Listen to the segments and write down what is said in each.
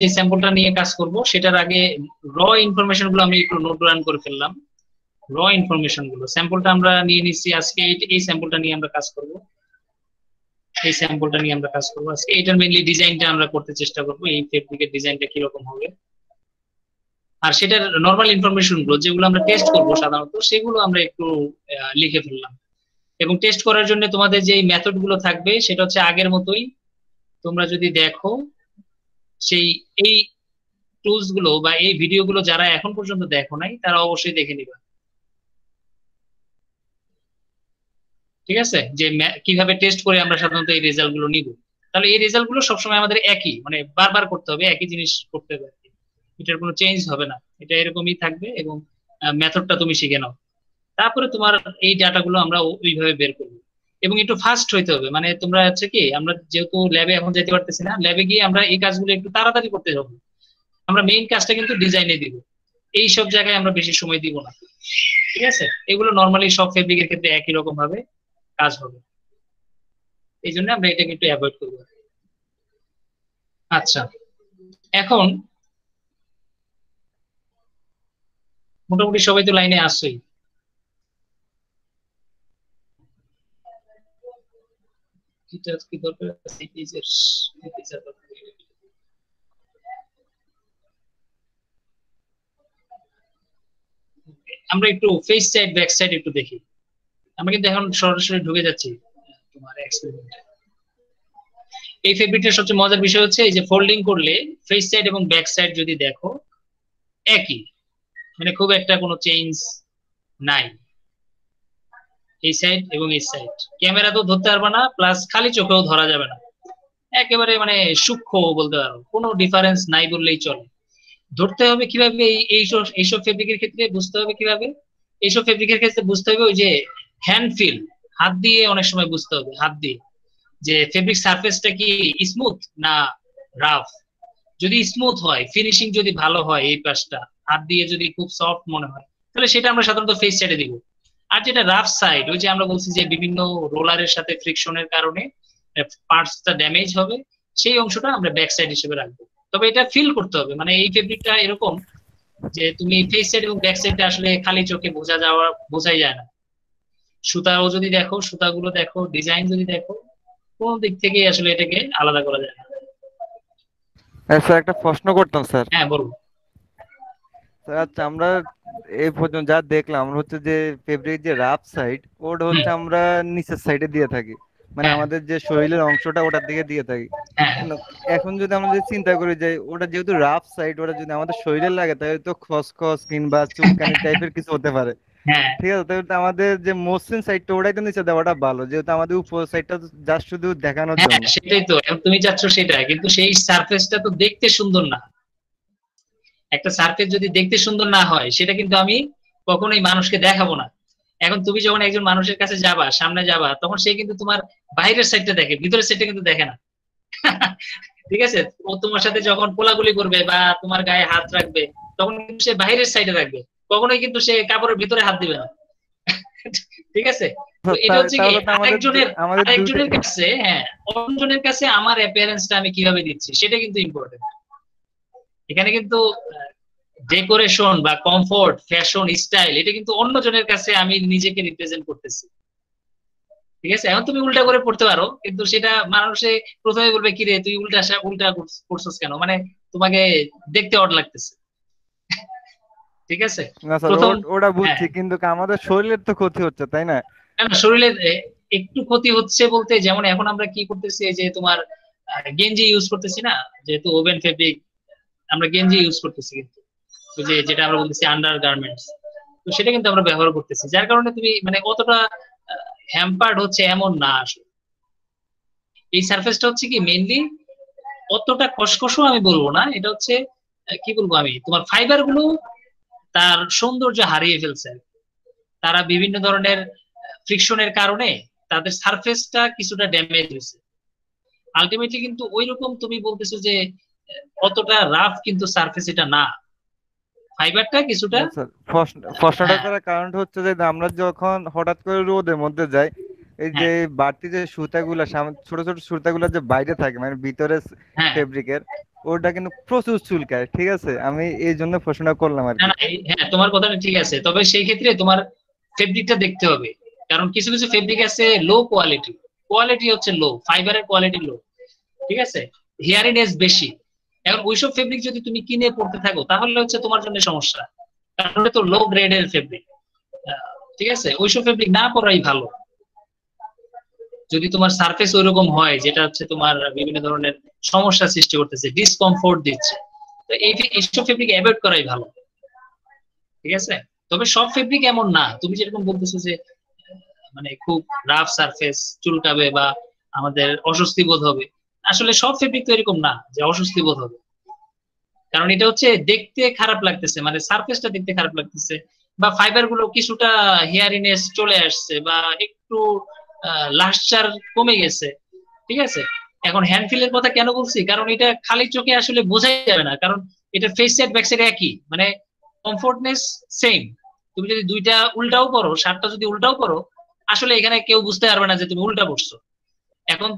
যে স্যাম্পলটা নিয়ে কাজ করব সেটার আগে র ইনফরমেশন গুলো আমি একটু নোট ডাউন করে ফেললাম। র ইনফরমেশন গুলো স্যাম্পলটা আমরা নিয়ে নিচ্ছি আজকে, এই স্যাম্পলটা নিয়ে আমরা কাজ করব। এই স্যাম্পলটা নিয়ে আমরা কাজ করবো আজকে। এটার মেইনলি ডিজাইনটা আমরা করতে চেষ্টা করবো, এই ফেব্রিকের ডিজাইনটা কিরকম হবে। আর সেটার নর্মাল ইনফরমেশন গুলো যেগুলো আমরা টেস্ট করবো সাধারণত সেগুলো আমরা একটু লিখে ফেললাম। এবং টেস্ট করার জন্য তোমাদের যে মেথড গুলো থাকবে সেটা হচ্ছে আগের মতোই। তোমরা যদি দেখো সেই এই টুলস গুলো বা এই ভিডিও গুলো যারা এখন পর্যন্ত দেখো নাই তারা অবশ্যই দেখে নিবা, ঠিক আছে? যে কিভাবে টেস্ট করে আমরা সাধারণত এই রেজাল্ট গুলো নিব। তাহলে এই রেজাল্ট গুলো সবসময় আমাদের একই, মানে বারবার করতে হবে, একই জিনিস করতে হবে, এটার কোনো চেঞ্জ হবে না, এটা এরকমই থাকবে। এবং মেথডটা তুমি শিখে নাও, তারপরে তোমার এই ডাটাগুলো আমরা ওইভাবে বের করবো। এবং একটু ফাস্ট হইতে হবে, মানে তোমরা হচ্ছে কি, আমরা যেহেতু ল্যাবে এখন যেতে পারতেছি না, ল্যাবে গিয়ে আমরা এই কাজগুলো একটু তাড়াতাড়ি করতে যাবো। আমরা মেইন কাজটা কিন্তু ডিজাইনে দিব, এই সব জায়গায় আমরা বেশি সময় দিব না, ঠিক আছে? এগুলো নর্মালি সব ফেব্রিকের ক্ষেত্রে একই রকম ভাবে কাজ হবে, এই জন্য আমরা এটাকে একটু অ্যাভয়েড করবো। আচ্ছা, এখন মোটামুটি সবাই তো লাইনে আসছেই। কি দরকার আমরা একটু ফেস সাইড ব্যাক সাইড একটু দেখি। আমরা কিন্তু এখন সরাসরি ঢুকে যাচ্ছি তোমার এক্সপেরিমেন্টে। এই ফেব্রিকটার সবচেয়ে মজার বিষয় হচ্ছে এই যে ফোল্ডিং করলে ফেস সাইড এবং ব্যাক সাইড যদি দেখো একই, মানে খুব একটা কোনো চেঞ্জ নাই। এই সাইড এবং এই সাইড ক্যামেরা তো ধরতে পারবে না, প্লাস খালি চোখেও ধরা যাবে না, একেবারে মানে সূক্ষ্ম বলতে পারো, কোনো ডিফারেন্স নাই বললেই চলে। ধরতে হবে কিভাবে এইসব ফেব্রিকের ক্ষেত্রে বুঝতে হবে কিভাবে, এইসব ফেব্রিকের ক্ষেত্রে বুঝতে হবে ওই যে হ্যান্ড ফিল, হাত দিয়ে অনেক সময় বুঝতে হবে, হাত দিয়ে যে ফেব্রিক সারফেসটা কি স্মুথ না রাফ। যদি স্মুথ হয়, ফিনিশিং যদি ভালো হয়, এই পাশটা হাত দিয়ে যদি খুব সফট মনে হয়, তাহলে সেটা আমরা সাধারণত ফেস সাইডে দিব। আর যেটা রাফ সাইড, ওই যে আমরা বলছি যে বিভিন্ন রোলারের সাথে ফ্রিকশনের কারণে পার্টসটা ড্যামেজ হবে, সেই অংশটা আমরা ব্যাক সাইড হিসেবে রাখবো। তবে এটা ফিল করতে হবে, মানে এই ফেব্রিকটা এরকম যে তুমি ফেস সাইড এবং ব্যাক সাইডটা আসলে খালি চোখে বোঝাই যায় না। সুতাও যদি দেখো, সুতাগুলো দেখো, ডিজাইন যদি দেখো, কোন দিক থেকে আসলে এটাকে আলাদা করা যায় না। স্যার একটা প্রশ্ন করতাম স্যার। হ্যাঁ বলুন। স্যার আচ্ছা, আমরা এই পর্যন্ত যা দেখলাম আমরা হচ্ছে যে ফেব্রিক যে রাফ সাইড ওটা হুম, হচ্ছে আমরা নিচের সাইডে দিয়ে থাকি, মানে হ্যাঁ আমাদের যে শরীরের অংশটা ওটার দিকে দিয়ে থাকি। হ্যাঁ কিন্তু এখন যদি আমরা যদি চিন্তা করি যে ওটা যেহেতু রাফ সাইড, ওটা যদি আমাদের শরীরে লাগে তাহলে তো খসখস কিংবা চুলকানি টাইপের কিছু হতে পারে। হ্যাঁ ঠিক আছে, তাহলে তো আমাদের যে মসৃণ সাইডটা ওটাই তো নিচে দেওয়াটা ভালো, যেহেতু আমাদের উপর সাইডটা জাস্ট শুধু দেখানোর হ্যাঁ জন্য। সেটাই তো, এখন তুমি চাচ্ছ সেটা, কিন্তু সেই সারফেসটা তো দেখতে সুন্দর না। একটা সারফেস যদি দেখতে সুন্দর না হয় সেটা কিন্তু আমি কখনোই মানুষকে দেখাবো না। এখন তুমি যখন একজন মানুষের কাছে যাবা, সামনে যাবা, তখন সে কিন্তু তোমার বাইরের সাইডটা দেখে, ভিতরের সাইডটা কিন্তু দেখে না। ঠিক আছে? ও তোমার সাথে যখন কোলাকুলি করবে বা তোমার গায়ে হাত রাখবে, তখন কিন্তু সে বাইরের সাইডে রাখবে, কখনোই কিন্তু সে কাপড়ের ভিতরে হাত দিবে না। ঠিক আছে? তো এটা হচ্ছে কি, তাহলে তো আমাদের আমাদের দুইটা। আরেকজনের কাছে, হ্যাঁ, অন্যজনের কাছে আমার অ্যাপিয়ারেন্সটা আমি কিভাবে দিচ্ছি সেটা কিন্তু ইম্পর্টেন্ট। এখানে কিন্তু ডেকোরেশন বা কমফোর্ট, ফ্যাশন, স্টাইল, এটা কিন্তু অন্যজনের কাছে আমি নিজেকে রিপ্রেজেন্ট করতেছি। ঠিক আছে? এখন তুমি উল্টা করে পড়তে পারো, কিন্তু সেটা মানুষে প্রথমে বলবে কি রে তুই উল্টা করছিস কেন, মানে তোমাকে দেখতে অড লাগতেছে। ঠিক আছে? না স্যার, প্রথম, ওটা হ্যাঁ, বুঝছি, কিন্তু আমাদের শরীরের তো ক্ষতি হচ্ছে, তাই না? না শরীরের একটু ক্ষতি হচ্ছে বলতে, যেমন এখন আমরা কি করতেছি, এই যে তোমার গেঞ্জি ইউজ করতেছি না, যেহেতু ওভেন ফেব্রিক, আমরা গেঞ্জি ইউজ করতেছি, কিন্তু ওই যে যেটা আমরা বলতেছি আন্ডার গার্মেন্টস, তো সেটা কিন্তু আমরা ব্যবহার করতেছি, যার কারণে তুমি মানে অতটা হ্যাম্পার্ড হচ্ছে এমন না আসলে। এই সারফেসটা হচ্ছে কি মেইনলি অতটা কসকসও আমি বলবো না, এটা হচ্ছে কি বলবো আমি, তোমার ফাইবার গুলো তার সৌন্দর্য হারিয়ে ফেলছে। তারা বিভিন্ন ধরনের ফ্রিকশনের কারণে তাদের সারফেসটা কিছুটা ড্যামেজ হয়েছে। আলটিমেটলি কিন্তু ওই রকম তুমি বলতেছো যে অতটা রাফ কিন্তু সারফেস এটা না, ফাইবারটা কিছুটা। না স্যার, প্রশ্নটা হ্যাঁ করার কারণটা হচ্ছে যে আমরা যখন হঠাৎ করে রোদের মধ্যে যাই, এই হ্যাঁ যে বাড়তি যে সুতাগুলা ছোট ছোট সুতাগুলা যে বাইরে থাকে মানে ভিতরে হ্যাঁ ফেব্রিকের, ওটা কিন্তু প্রচুর চুলকায়, ঠিক আছে, আমি এই জন্য প্রশ্নটা করলাম আর না কি। না হ্যাঁ তোমার কথাটা ঠিক আছে, তবে সেই ক্ষেত্রে তোমার ফেব্রিকটা দেখতে হবে। কারণ কিছু কিছু ফেব্রিক আছে লো কোয়ালিটি, কোয়ালিটি হচ্ছে লো, ফাইবারের কোয়ালিটি লো, ঠিক আছে, হেয়ারিনেস বেশি। এখন ওইসব ফেব্রিক যদি তুমি কিনে পড়তে থাকো তাহলে হচ্ছে তোমার জন্য সমস্যা, কারণ ওটা তো লো গ্রেডের ফেব্রিক। ঠিক আছে, ওইসব ফেব্রিক না পরাই ভালো। যদি তোমার সারফেস ওইরকম হয় যেটা হচ্ছে তোমার বিভিন্ন ধরনের সমস্যা সৃষ্টি করতেছে, ডিসকমফোর্ট দিচ্ছে, তো এইসব ফেব্রিক অ্যাভয়েড করাই ভালো। ঠিক আছে, তবে সব ফেব্রিক এমন না, তুমি যেরকম বলতেছো যে মানে খুব রাফ সারফেস চুলকাবে বা আমাদের অস্বস্তি বোধ হবে, আসলে সব ফেব্রিক তো এরকম না যে অস্বস্তি বোধ হবে। কারণ এটা হচ্ছে দেখতে খারাপ লাগতেছে, মানে সারফেসটা দেখতে খারাপ লাগতেছে, বা ফাইবার গুলো কিছুটা হেয়ারিনেস চলে আসছে, বা একটু লাস্টার কমে গেছে, ঠিক আছে। এখন হ্যান্ড ফিলের কথা কেন বলছি, কারণ এটা খালি চোখে আসলে বোঝাই যাবে না, কারণ এটা ফেস সাইড ব্যাক সাইড একই, মানে কমফোর্টনেস সেম। তুমি যদি দুইটা উল্টাও করো, শার্টটা যদি উল্টাও করো, আসলে এখানে কেউ বুঝতে পারবে না যে তুমি উল্টা পড়ছো। এখন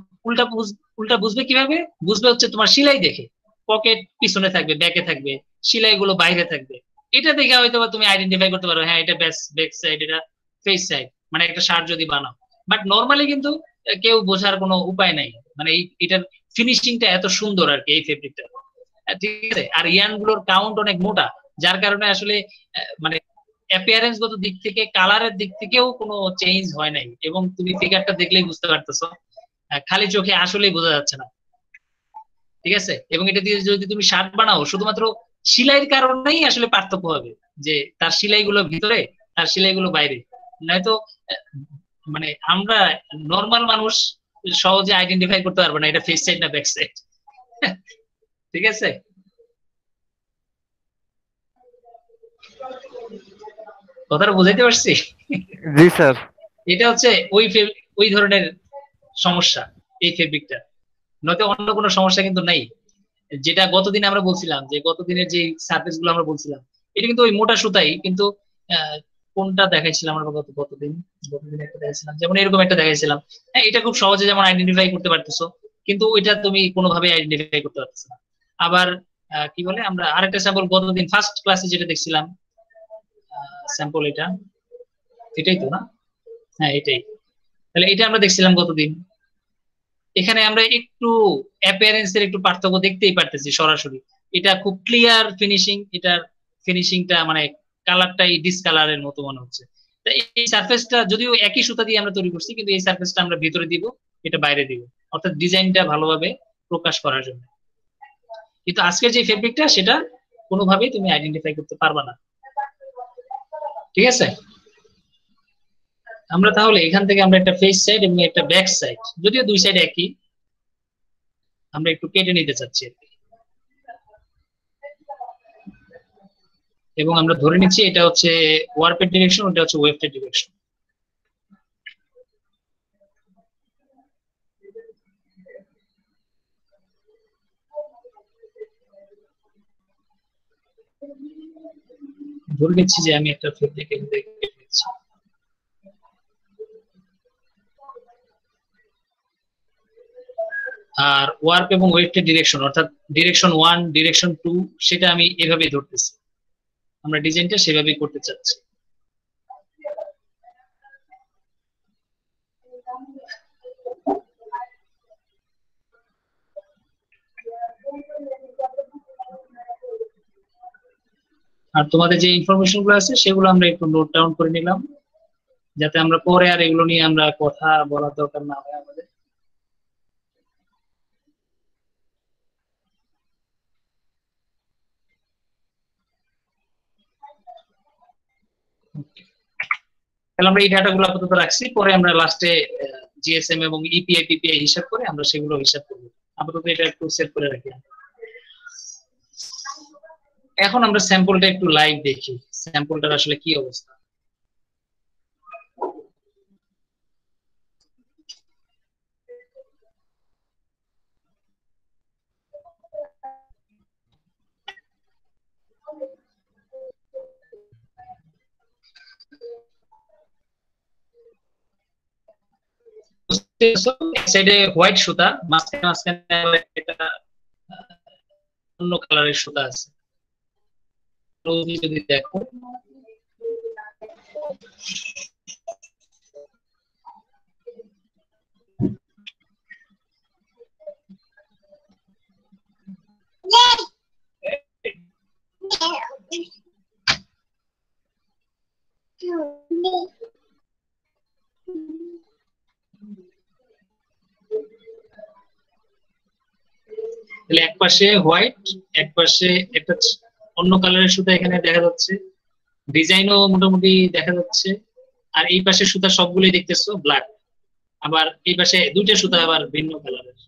উল্টা বুঝবে কিভাবে? বুঝবে হচ্ছে তোমার সেলাই দেখে, পকেট পিছনে থাকবে, ব্যাকে থাকবে, সেলাই গুলো বাইরে থাকবে, এটা দেখে হয়তো বা তুমি আইডেন্টিফাই করতে পারো, হ্যাঁ এটা ব্যাক সাইড, এটা ফেস সাইড, মানে একটা শার্ট যদি বানাও। বাট নর্মালি কিন্তু কেউ বোঝার কোনো উপায় নাই, মানে এটার ফিনিশিংটা এত সুন্দর আর কি এই ফেব্রিকটা। ঠিক আছে, আর ইয়ান গুলোর কাউন্ট অনেক মোটা, যার কারণে আসলে মানে অ্যাপিয়ারেন্স গত দিক থেকে, কালারের দিক থেকেও কোনো চেঞ্জ হয় নাই, এবং তুমি ফিগারটা দেখলেই বুঝতে পারতেছো, খালি চোখে আসলেই বোঝা যাচ্ছে না। ঠিক আছে, এবং এটা দিয়ে যদি তুমি শার্ট বানাও, শুধুমাত্র সেলাইয়ের কারণেই আসলে পার্থক্য হবে, যে তার সেলাইগুলো ভিতরে, তার সেলাইগুলো বাইরে। নয়তো আহ, মানে আমরা নর্মাল মানুষ সহজে আইডেন্টিফাই করতে পারবো না এটা ফেস সাইড না ব্যাক সাইড। ঠিক আছে, কথাটা বুঝাইতে পারছি? জি স্যার। এটা হচ্ছে ওই ধরনের সমস্যা এই ফেব্রিকটা, নয়তো অন্য কোনো সমস্যা কিন্তু নাই। যেটা গতদিন আমরা বলছিলাম, যে গতদিনের যে সার্ফেস গুলো আমরা বলছিলাম, এটা কিন্তু ওই মোটা সুতাই, কিন্তু আহ, কোনটা দেখাইছিলাম আমরা গতদিন? গতদিন একটা দেখাইছিলাম, যেমন এরকম একটা দেখাইছিলাম। হ্যাঁ, এটা খুব সহজে যেমন আইডেন্টিফাই করতে পারতেছো, কিন্তু ওইটা তুমি কোনোভাবে আইডেন্টিফাই করতে পারতেছো না। আবার কি বলে, আমরা আরেকটা স্যাম্পল গতদিন ফার্স্ট ক্লাসে যেটা দেখছিলাম, স্যাম্পল এটা, এটাই তো না? হ্যাঁ এটাই। তাহলে এটা আমরা দেখছিলাম গতদিন। এখানে আমরা একটু অ্যাপিয়ারেন্স এর একটু পার্থক্য দেখতেই পারতেছি সরাসরি। এটা খুব ক্লিয়ার ফিনিশিং, এটার ফিনিশিংটা মানে কালারটাই ডিসকালারের মতো মনে হচ্ছে। তা এই সারফেসটা যদিও একই সুতা দিয়ে আমরা তৈরি করছি, কিন্তু এই সারফেসটা আমরা ভিতরে দিব, এটা বাইরে দিব, অর্থাৎ ডিজাইনটা ভালোভাবে প্রকাশ করার জন্য। কিন্তু আজকের যে ফেব্রিকটা, সেটা কোনোভাবেই তুমি আইডেন্টিফাই করতে পারবা না। ঠিক আছে, আমরা তাহলে এখান থেকে আমরা একটা ফেস সাইড এবং একটা ব্যাক সাইড, যদিও দুই সাইড একই, আমরা একটু কেটে নিতে চাচ্ছি আর কি। এবং আমরা ধরে নিচ্ছি এটা হচ্ছে ওয়ার্পের ডিরেকশন, ওটা হচ্ছে ওয়েফটের ডিরেকশন। ধরে নিচ্ছি যে আমি একটা ফেব্রিক কেটে নিচ্ছি। আর ওয়ার্প এবং ওয়েফটের ডিরেকশন, অর্থাৎ ডিরেকশন 1 ডিরেকশন 2, সেটা আমি এভাবেই ধরতেছি, আমরা ডিজাইনটা সেভাবেই করতে চাচ্ছি। আর তোমাদের যে ইনফরমেশন গুলো আছে সেগুলো আমরা একটু নোট ডাউন করে নিলাম, যাতে আমরা পরে আর এগুলো নিয়ে আমরা কথা বলার দরকার না হয় আমাদের। তাহলে আমরা এই ডাটাগুলো আপাতত রাখছি, পরে আমরা লাস্টে জিএসএম এবং ইপিআই টিপিআই হিসাব করে আমরা সেগুলো হিসাব করবো। আপাতত এটা একটু সেভ করে রাখি। এখন আমরা স্যাম্পলটা একটু লাইভ দেখি, স্যাম্পলটার আসলে কি অবস্থা। সাইডে হোয়াইট সুতা, মাঝখানে মাঝখানে একটা অন্য কালারের সুতা আছে। যদি দেখো তাহলে এক পাশে হোয়াইট, এক পাশে একটা অন্য কালারের সুতা এখানে দেখা যাচ্ছে, ডিজাইনও মোটামুটি দেখা যাচ্ছে। আর এই পাশে সুতা সবগুলোই দেখতেছো ব্ল্যাক, আবার এই পাশে দুইটা সুতা আবার ভিন্ন কালারের।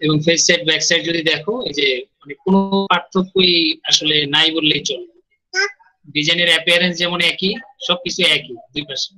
এবং ফেস সাইড ব্যাক সাইড যদি দেখো, এই যে মানে কোনো পার্থক্যই আসলে নাই বললেই চলে। ডিজাইনের অ্যাপিয়ারেন্স যেমন একই, সবকিছু একই দুই পাশে।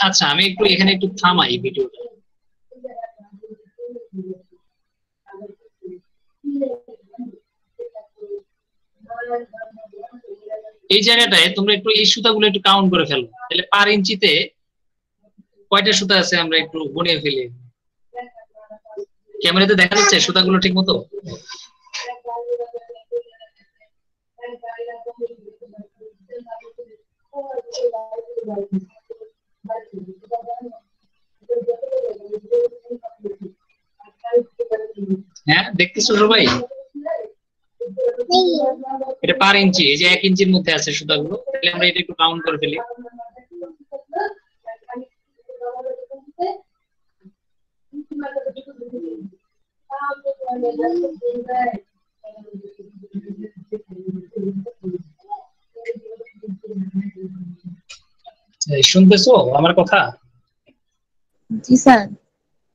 আচ্ছা, আমি একটু এখানে একটু থামাই ভিডিওটা। এই জায়গাটায় তোমরা একটু এই সুতাগুলো একটু কাউন্ট করে ফেলো, তাহলে পার ইঞ্চিতে কয়টা সুতা আছে আমরা একটু গুনে ফেলি। ক্যামেরাতে দেখা যাচ্ছে সুতাগুলো ঠিক মতো? হ্যাঁ, দেখতেছো সবাই? এটা পার ইঞ্চি, এই যে 1 ইঞ্চির মধ্যে আছে সুতাগুলো, তাহলে আমরা এটা একটু কাউন্ট করে ফেলি। শুনতেছো আমার কথা? জি স্যার,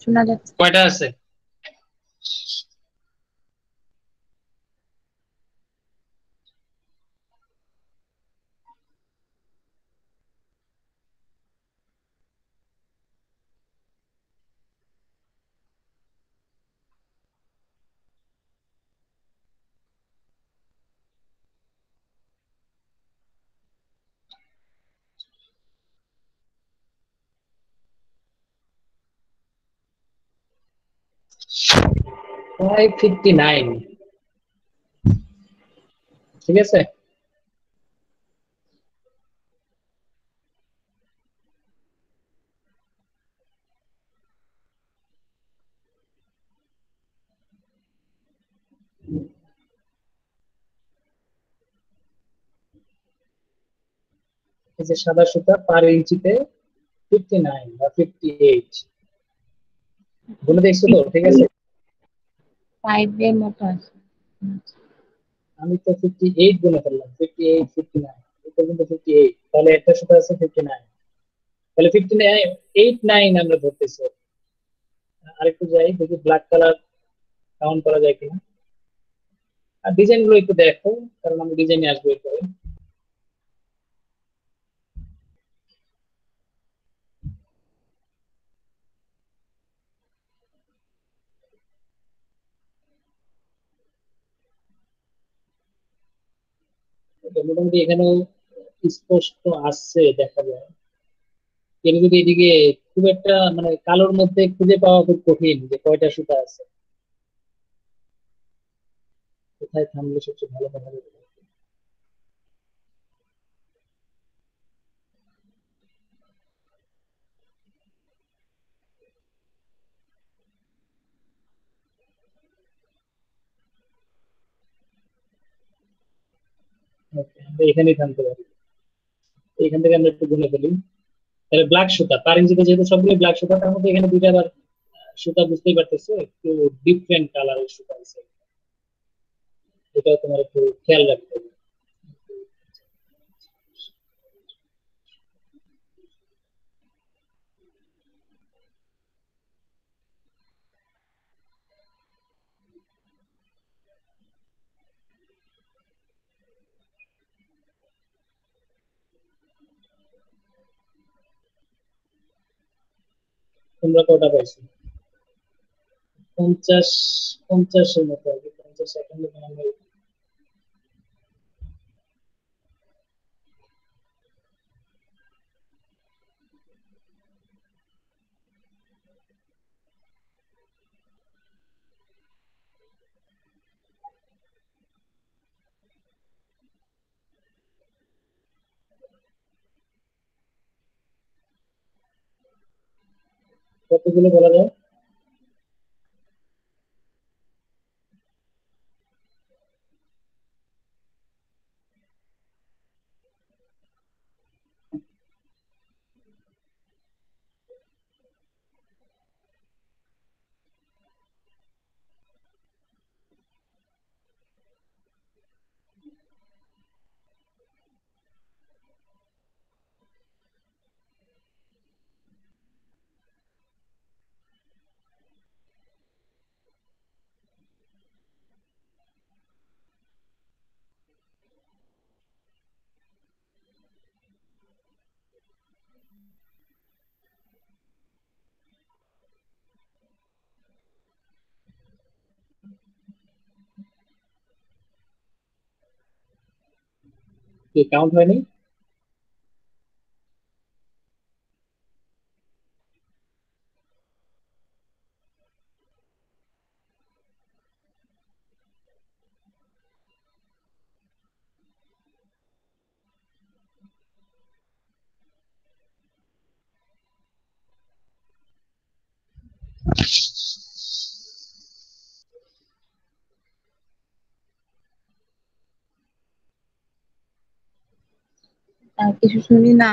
শোনা যাচ্ছে। কয়টা আছে? প্রায় 59। ঠিক আছে। এই যে সাদা সুতা পার ইঞ্চিতে 59 বা 58 বলে দেখছো তো? ঠিক আছে, 5 এর মতো আছে। আমি তো 58 বলে ফেললাম। 58, 59, এটা কিন্তু 58, তাহলে একটা সুতা আছে 59, তাহলে 59, 89 আমরা ধরতেছি। আরেকটু যাই দেখি ব্ল্যাক কালার কাউন্ট করা যায় কিনা। আর ডিজাইন গুলো একটু দেখো, কারণ আমি ডিজাইনে আসবো এরপরে। মোটামুটি এখানেও স্পষ্ট আসছে, দেখা যায়। এর যদি এদিকে খুব একটা মানে কালোর মধ্যে খুঁজে পাওয়া খুব কঠিন যে কয়টা সুতা আছে, কোথায় থামলে সবচেয়ে ভালো দেখা যাবে। ওকে, আমরা এখানেই থামতে পারি। এখান থেকে আমরা একটু গুনে ফেলি। তাহলে ব্ল্যাক সুতা, 4 ইঞ্চিতে যেহেতু সবগুলো ব্ল্যাক সুতা, তার মধ্যে এখানে দুইটা আবার সুতা বুঝতেই পারতেছো একটু ডিফারেন্ট কালারের সুতা আছে, এটা তোমার একটু খেয়াল রাখতে হবে। তোমরা কটা পাইছো? 50, 50-এর মতো আর কি, 50 সেকেন্ড আমরা। কতগুলো বলা যায়? কি কাউন্ট হয়নি? আর কিছু শুনি না।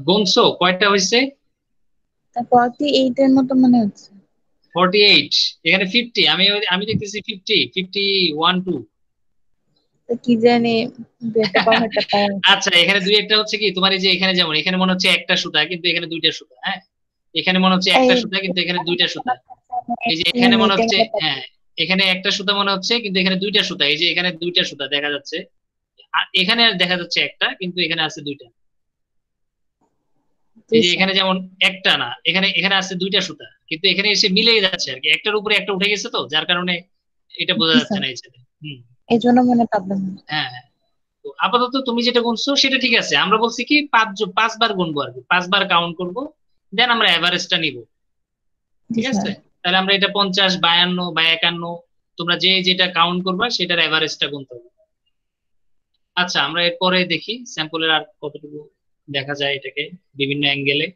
গুনছো কয়টা হয়েছে? তা 48 এর মতো মনে হচ্ছে। 48, এখানে 50, আমি দেখতেছি 50, 51, 2। তো কি জানি, দু একটা কম একটা কম। আচ্ছা, এখানে দুই একটা হচ্ছে কি তোমার, এই যে এখানে যেমন এখানে মনে হচ্ছে একটা সুতা কিন্তু এখানে দুইটা সুতা, হ্যাঁ। এখানে মনে হচ্ছে এই একটা সুতা কিন্তু এখানে দুইটা সুতা। এই যে এখানে মনে মিনিটের হচ্ছে, মতো। হ্যাঁ, এখানে একটা সুতা মনে হচ্ছে কিন্তু এখানে দুইটা সুতা, এই যে এখানে দুইটা সুতা দেখা যাচ্ছে। আর এখানে দেখা যাচ্ছে একটা কিন্তু এখানে আছে দুইটা। জি এই যে স্যার। এখানে যেমন একটা না, এখানে এখানে আছে দুইটা সুতা কিন্তু এখানে এসে মিলে যাচ্ছে আর কি, একটার উপরে একটা উঠে গেছে তো যার কারণে এটা বোঝা জি যাচ্ছে স্যার, না এই ছেলে। হুম। এই জন্য মনে প্রবলেম হচ্ছে। হ্যাঁ, হ্যাঁ। তো আপাতত তুমি যেটা গুনছো সেটা ঠিক আছে, আমরা বলছি কি 5বার গুনবো আর কি, 5বার কাউন্ট করবো, দেন আমরা এভারেজটা নিব। জি ঠিক স্যার। আছে, তাহলে আমরা এটা 50, 52 বা 51, তোমরা যে যেটা কাউন্ট করবা সেটার এভারেজটা গুনতে হবে। আচ্ছা, আমরা এরপরে দেখি স্যাম্পলের আর কতটুকু দেখা যায় এটাকে বিভিন্ন অ্যাঙ্গেলে।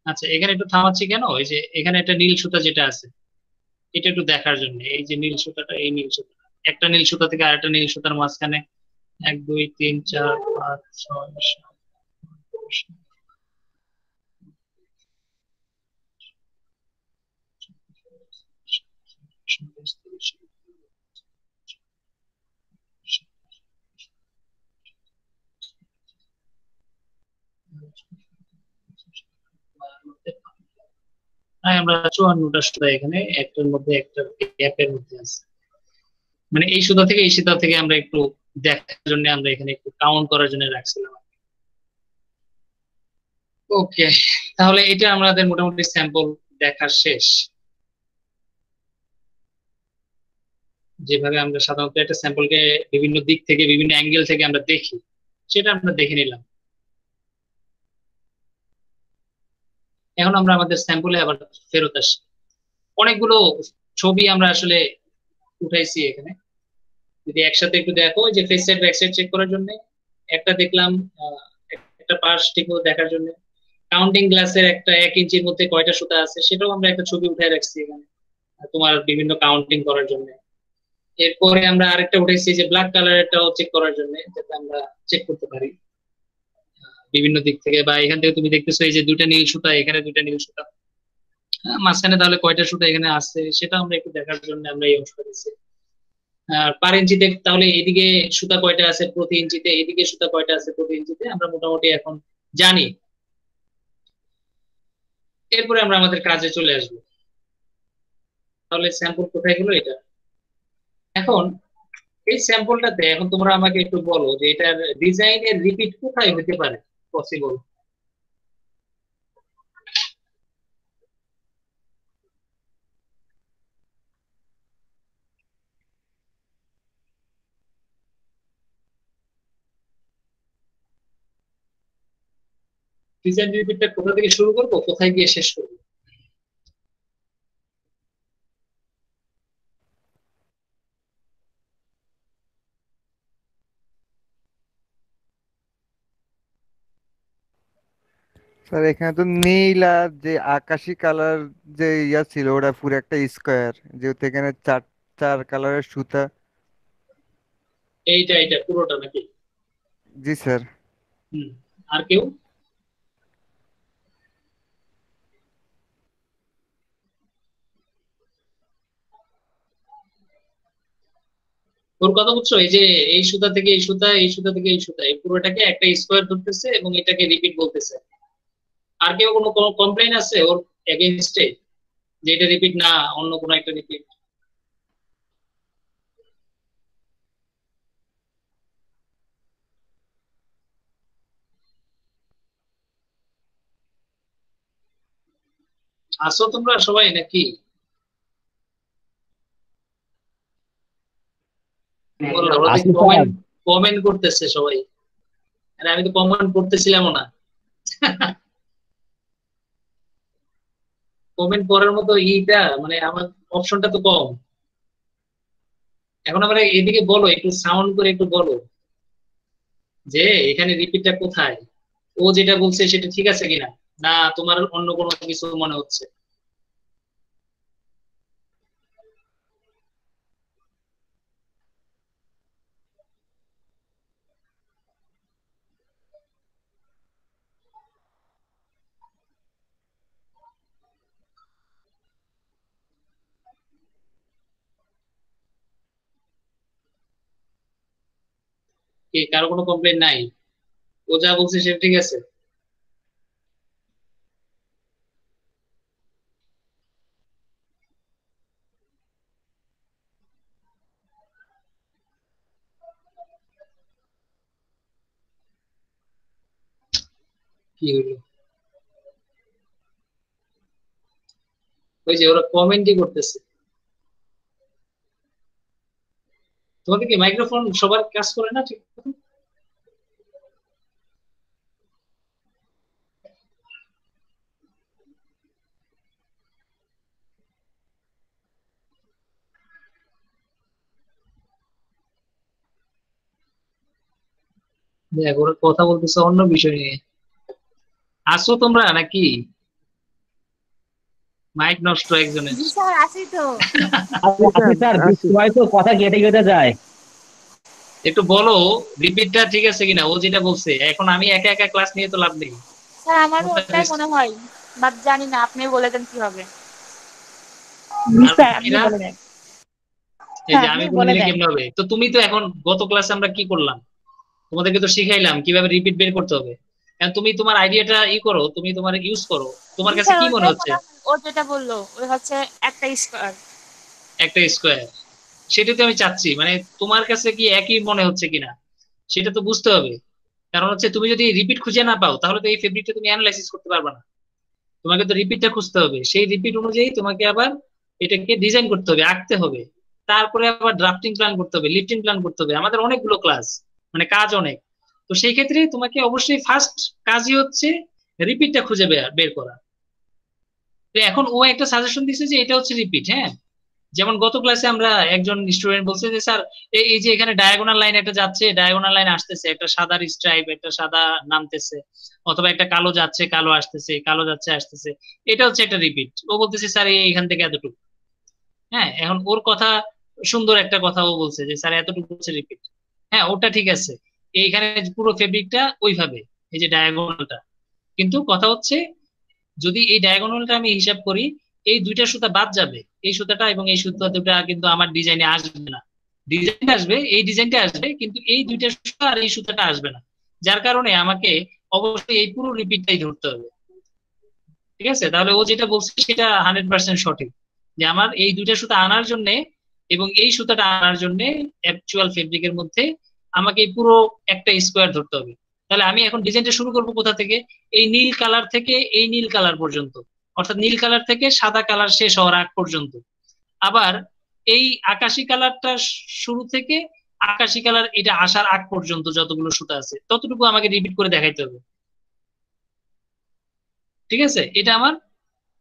আচ্ছা, এখানে একটু থামাচ্ছি কেন, এই যে এখানে একটা নীল সুতা যেটা আছে এটা একটু দেখার জন্য, এই যে নীল সুতাটা, এই নীল সুতা, একটা নীল সুতা থেকে আরেকটা নীল সুতার মাঝখানে 1 2 3 4 5 6 7 আমরা 54টা সুতা এখানে একটার মধ্যে একটা গ্যাপের মধ্যে আছে, মানে এই সুতা থেকে এই সুতা থেকে আমরা একটু দেখার জন্য আমরা এখানে একটু কাউন্ট করার জন্য রাখছিলাম। ওকে, তাহলে এটা আমাদের মোটামুটি স্যাম্পল দেখা শেষ। যেভাবে আমরা সাধারণত একটা স্যাম্পলকে বিভিন্ন দিক থেকে বিভিন্ন অ্যাঙ্গেল থেকে আমরা দেখি, সেটা আমরা দেখে নিলাম। এখন আমরা আমাদের স্যাম্পলে আবার ফেরত আসি। অনেকগুলো ছবি আমরা আসলে উঠাইছি এখানে, যদি একসাথে একটু দেখো, যে face side back side check করার জন্য একটা দেখলাম, একটা পাশ টিপো দেখার জন্য কাউন্টিং গ্লাসের একটা 1 ইঞ্চির মধ্যে কয়টা সুতা আছে সেটাও আমরা একটা ছবি উঠাই রাখছি এখানে তোমার বিভিন্ন কাউন্টিং করার জন্য। এরপরে আমরা আরেকটা উঠাইছি যে ব্ল্যাক কালারেরটাও চেক করার জন্য, যাতে আমরা চেক করতে পারি বিভিন্ন দিক থেকে। বা এখান থেকে তুমি দেখতেছো এই যে 2টা নীল সুতা, এখানে 2টা নীল সুতা, মাঝখানে তাহলে কয়টা সুতা এখানে আছে সেটা আমরা একটু দেখার জন্য আমরা এই অংশটা দিচ্ছি। আর পার ইঞ্চিতে তাহলে এদিকে সুতা কয়টা আছে প্রতি ইঞ্চিতে, এদিকে সুতা কয়টা আছে প্রতি ইঞ্চিতে আমরা মোটামুটি এখন জানি। এরপরে আমরা আমাদের কাজে চলে আসবো। তাহলে স্যাম্পল কোথায় গেল এটা? এখন এই স্যাম্পলটাতে এখন তোমরা আমাকে একটু বলো যে এটার ডিজাইনের রিপিট কোথায় হতে পারে পসিবল। ডিজাইন রিপিটটা কোথা থেকে শুরু করবো, কোথায় গিয়ে শেষ করবো? স্যার এখানে তো নীল আর যে আকাশি কালার যে ইয়া ছিল ওটা পুরো একটা স্কোয়ার, যেহেতু এখানে চার চার কালারের সুতা। এইটা পুরোটা নাকি? জি স্যার। হুম, আর কেউ? ওর কথা বুঝছো? এই যে এই সুতা থেকে এই সুতা, এই সুতা থেকে এই সুতা, এই পুরোটাকে একটা স্কোয়ার ধরতেছে এবং এটাকে রিপিট বলতেছে। আর কেউ কোনো কমপ্লেইন আছে ওর এগেইনস্টে যে এটা রিপিট না অন্য কোনো একটা রিপিট? আসো তোমরা সবাই নাকি? ওরা কমেন্ট কমেন্ট করতেছে সবাই, আর আমি তো কমেন্ট করতেছিলাম না। কমেন্ট করার মতো ইটা মানে আমার অপশনটা তো কম। এখন আমরা এদিকে বলো, একটু সাউন্ড করে একটু বলো যে এখানে রিপিটটা কোথায়, ও যেটা বলছে সেটা ঠিক আছে কিনা, না তোমার অন্য কোনো কিছু মনে হচ্ছে? কি কারো কোনো কমপ্লেন নাই? ও যা বলছে সেটা ঠিক আছে? কি হলো? ওই যে ওরা কমেন্টই করতেছে। তোমাদের কি মাইক্রোফোন সবার কাজ করে না ঠিক মতো? দেখ ওরা কথা বলতেছে অন্য বিষয় নিয়ে। আসো তোমরা নাকি? মাইক নষ্ট একজনের। জি স্যার আছি তো। আপনি স্যার আসি। সময় তো কথা কেটে কেটে যায়। একটু বলো রিপিটটা ঠিক আছে কিনা, ও যেটা বলছে। এখন আমি একা একা ক্লাস নিয়ে তো লাভ নেই। স্যার আমারও ওটাই মনে হয়, বাট জানি না, আপনি বলে দেন কি হবে। আর স্যার আপনি বাকিরা, বলে দেন। এই স্যার যে আপনি আমি বলে বলে দিলে দেন। কেমনে হবে? তো তুমি তো এখন গত ক্লাসে আমরা কি করলাম, তোমাদেরকে তো শিখাইলাম কিভাবে রিপিট বের করতে হবে। এখন তুমি তোমার আইডিয়াটা করো, তুমি তোমার ইউজ করো। তোমার জি কাছে স্যার, কি মনে ওইটাই হচ্ছে? মনে হয়, ও যেটা বললো ওই হচ্ছে একটা স্কোয়ার। একটা স্কোয়ার, সেটা তো আমি চাচ্ছি, মানে তোমার কাছে কি একই মনে হচ্ছে কিনা সেটা তো বুঝতে হবে। কারণ হচ্ছে তুমি যদি রিপিট খুঁজে না পাও তাহলে তো এই ফেব্রিকটা তুমি অ্যানালাইসিস করতে পারবে না। তোমাকে তো রিপিটটা খুঁজতে হবে, সেই রিপিট অনুযায়ী তোমাকে আবার এটাকে ডিজাইন করতে হবে, আঁকতে হবে। তারপরে আবার ড্রাফটিং প্ল্যান করতে হবে, লিফটিং প্ল্যান করতে হবে। আমাদের অনেকগুলো ক্লাস, মানে কাজ অনেক। তো সেই ক্ষেত্রে তোমাকে অবশ্যই ফার্স্ট কাজই হচ্ছে রিপিটটা খুঁজে বের বের করা। তো এখন ও একটা সাজেশন দিছে যে এটা হচ্ছে রিপিট, হ্যাঁ। যেমন গত ক্লাসে আমরা একজন স্টুডেন্ট বলছে যে স্যার, এই যে এখানে ডায়াগোনাল লাইন একটা যাচ্ছে, ডায়াগোনাল লাইন আসতেছে, একটা সাদা স্ট্রাইপ, একটা সাদা নামতেছে, অথবা একটা কালো যাচ্ছে, কালো আসতেছে, কালো যাচ্ছে আসতেছে, এটা হচ্ছে একটা রিপিট। ও বলতেছে স্যার এইখান থেকে এতটুকু। হ্যাঁ, এখন ওর কথা সুন্দর একটা কথা ও বলছে যে স্যার এতটুকু হচ্ছে রিপিট। হ্যাঁ, ওটা ঠিক আছে। এইখানে পুরো ফেব্রিকটা ওইভাবে, এই যে ডায়াগোনালটা। কিন্তু কথা হচ্ছে যদি এই ডায়াগোনালটা আমি হিসাব করি, এই দুইটা সুতা বাদ যাবে, এই সুতাটা এবং এই সুতা দুটা কিন্তু আমার ডিজাইনে আসবে না। ডিজাইনটা আসবে, এই ডিজাইনটা আসবে, কিন্তু এই দুইটা সুতা আর এই সুতাটা আসবে না। যার কারণে আমাকে অবশ্যই এই পুরো রিপিটটাই ধরতে হবে। ঠিক আছে, তাহলে ও যেটা বলছে সেটা 100% সঠিক, যে আমার এই দুইটা সুতা আনার জন্য এবং এই সুতাটা আনার জন্য অ্যাকচুয়াল ফেব্রিকের মধ্যে আমাকে এই পুরো একটা স্কোয়ার ধরতে হবে। তাহলে আমি এখন ডিজাইনটা শুরু করব কোথা থেকে? এই নীল কালার থেকে এই নীল কালার পর্যন্ত, অর্থাৎ নীল কালার থেকে সাদা কালার শেষ হওয়ার আগ পর্যন্ত। আবার এই আকাশি কালারটা শুরু থেকে আকাশি কালার এটা আসার আগ পর্যন্ত যতগুলো সুতা আছে ততটুকু আমাকে রিপিট করে দেখাইতে হবে। ঠিক আছে, এটা আমার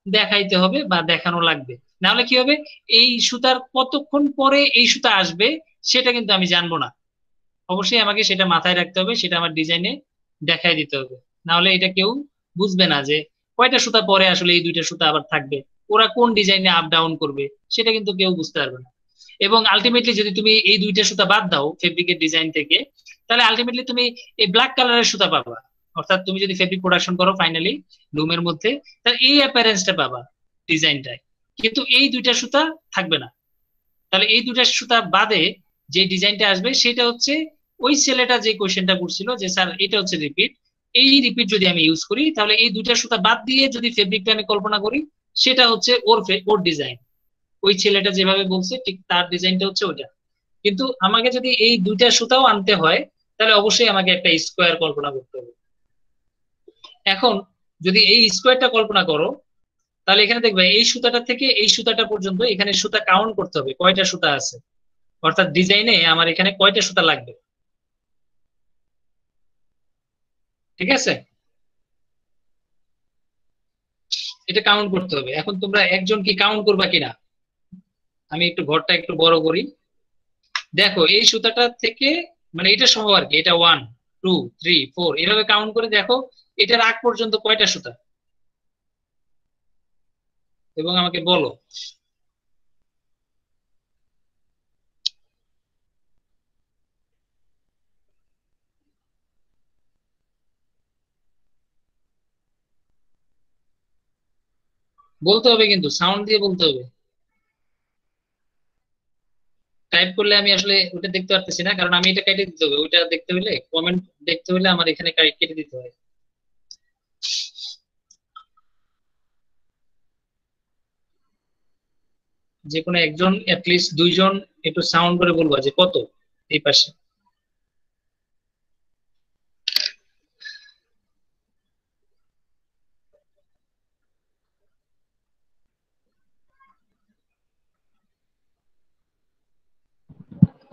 দেখাইতে হবে বা দেখানো লাগবে। নাহলে কি হবে, এই সুতার কতক্ষণ পরে এই সুতা আসবে সেটা কিন্তু আমি জানবো না। অবশ্যই আমাকে সেটা মাথায় রাখতে হবে, সেটা আমার ডিজাইনে দেখাই দিতে হবে। নাহলে এটা কেউ বুঝবে না যে কয়টা সুতা পরে আসলে এই দুইটা সুতা আবার থাকবে, ওরা কোন ডিজাইনে আপ ডাউন করবে, সেটা কিন্তু কেউ বুঝতে পারবে না। এবং আলটিমেটলি যদি তুমি এই দুইটা সুতা বাদ দাও ফেব্রিকের ডিজাইন থেকে, তাহলে আলটিমেটলি তুমি এই ব্ল্যাক কালারের সুতা পাবা। অর্থাৎ তুমি যদি ফেব্রিক প্রোডাকশন করো ফাইনালি লুমের মধ্যে, তাহলে এই অ্যাপারেন্সটা পাবা ডিজাইনটায়, কিন্তু এই দুইটা সুতা থাকবে না। তাহলে এই দুইটা সুতা বাদে যে ডিজাইনটা আসবে সেটা হচ্ছে ওই ছেলেটা যে কোশ্চেনটা করছিল যে স্যার এটা হচ্ছে রিপিট, এই রিপিট যদি আমি ইউজ করি তাহলে এই দুইটা সুতা বাদ দিয়ে যদি ফেব্রিকটা আমি কল্পনা করি, সেটা হচ্ছে ওর ডিজাইন। ওই ছেলেটা যেভাবে বলছে ঠিক তার ডিজাইনটা হচ্ছে ওইটা। কিন্তু আমাকে যদি এই দুইটা সুতাও আনতে হয় তাহলে অবশ্যই আমাকে একটা স্কোয়ার কল্পনা করতে হবে। এখন যদি এই স্কোয়ারটা কল্পনা করো, তাহলে এখানে দেখবে এই সুতাটা থেকে এই সুতাটা পর্যন্ত এখানে সুতা কাউন্ট করতে হবে কয়টা সুতা আছে, অর্থাৎ ডিজাইনে আমার এখানে কয়টা সুতা লাগবে। ঠিক আছে, এটা কাউন্ট করতে হবে। এখন তোমরা একজন কি কাউন্ট করবা কিনা? আমি একটু ঘরটা একটু বড় করি। দেখো এই সুতাটা থেকে, মানে এটা সহ আর কি, এটা 1 2 3 4 এভাবে কাউন্ট করে দেখো এটার আগ পর্যন্ত কয়টা সুতা, এবং আমাকে বলো। বলতে হবে, কিন্তু সাউন্ড দিয়ে বলতে হবে। টাইপ করলে আমি আসলে ওটা দেখতে পারতেছি না, কারণ আমি এটা কেটে দিতে হবে। ওইটা দেখতে হলে, কমেন্ট দেখতে হলে আমার এখানে কেটে দিতে হয়। যে কোনো একজন, অ্যাটলিস্ট দুইজন একটু সাউন্ড করে বলবো যে কত এই পাশে।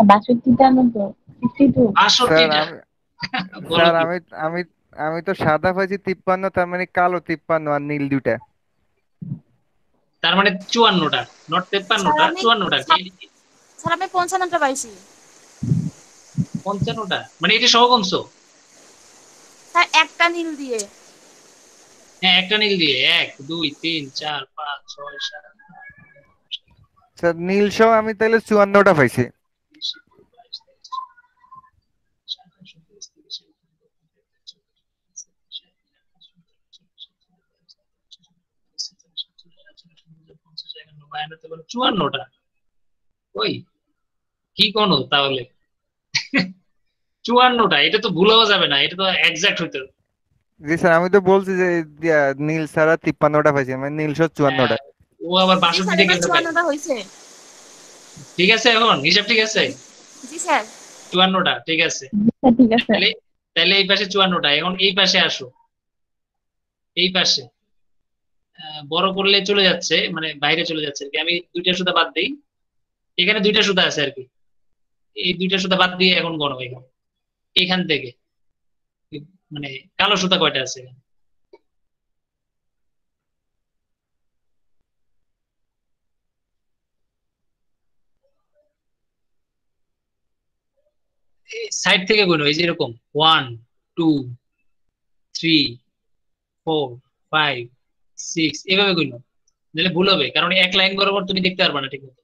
বাষট্টিটার মতো, 52। স্যার 62টা? আমি বলো স্যার কি? আমি আমি আমি তো সাদা পাইছি 53, তার মানে কালো 53 আর নীল দুইটা। তার মানে 54টা, নট স্যার 53টা, আমি 54টা। স্যার আমি 55টা পাইছি। 55টা মানে এটা সহ কমছো? স্যার একটা নীল দিয়ে। হ্যাঁ, একটা নীল দিয়ে 1 2 3 4 5 6 7 স্যার নীল সহ আমি তাহলে 54টা পাইছি। 20 22 23। বায়ান্নতে 54টা। ওই কি কোন তাহলে 54টা, এটা তো ভুলাও যাবে না, এটা তো এক্সাক্ট হইতে হবে। জি স্যার, আমি তো বলছি যে নীল ছাড়া 53টা পাইছি, মানে নীল সহ হ্যাঁ, 54টা। ও আবার জি স্যার 62 এবার কেমনে পাইলো? 54টা হয়েছে। ঠিক আছে, এখন হিসাব ঠিক আছে, জি স্যার। 54টা ঠিক আছে। ঠিক আছে। তাহলে তাহলে এই পাশে 54টা, এখন এই পাশে আসো, এই পাশে বড় করলে চলে যাচ্ছে, মানে বাইরে চলে যাচ্ছে আর কি। আমি দুইটা সুতা বাদ দিই, এখানে দুইটা সুতা আছে আর কি, এই দুইটা সুতা বাদ দিয়ে এখন গণো এখানে, এখান থেকে মানে কালো সুতা কয়টা আছে এখানে? সাইড থেকে গুনো, এই যে এরকম 1 2 3 4 5 6 এভাবে গুনো, নাহলে ভুল হবে, কারণ এক লাইন বরাবর তুমি দেখতে পারবে না ঠিক মতো।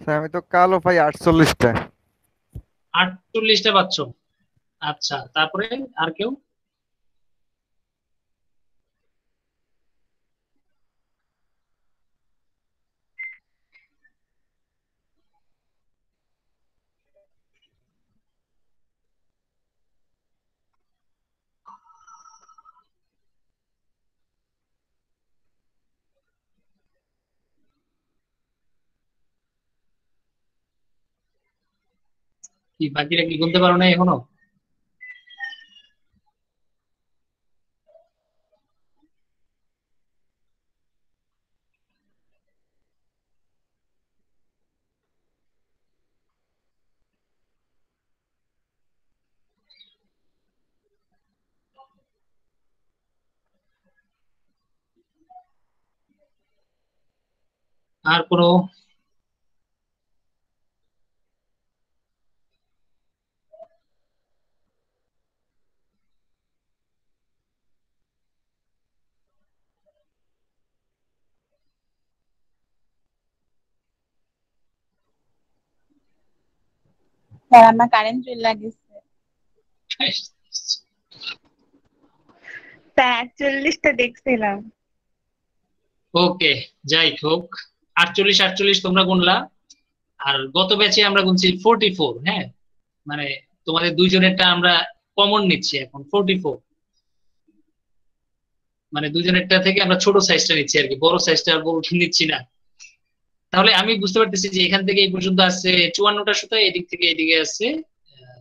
স্যার আমি তো কালো পাই 48টা। 48টা পাচ্ছ? আচ্ছা, তারপরে আর কেউ? কি বাকিরা কি গুনতে পারো না এখনো? আর কোনো? স্যার আমার কারেন্ট চলে গেছে। স্যার 40টা দেখছিলাম। ওকে, যাই হোক, 48 তোমরা গুনলা, আর গত ব্যাচে আমরা গুনছি 44। হ্যাঁ, মানে তোমাদের দুইজনেরটা আমরা কমন নিচ্ছি এখন 44, মানে দুজনেরটা থেকে আমরা ছোট সাইজটা নিচ্ছি আর কি, বড় সাইজটা আর বড় নিচ্ছি না। তাহলে আমি বুঝতে পারতেছি যে এখান থেকে এই পর্যন্ত আছে 54টা সুতা, এদিক থেকে এদিকে আছে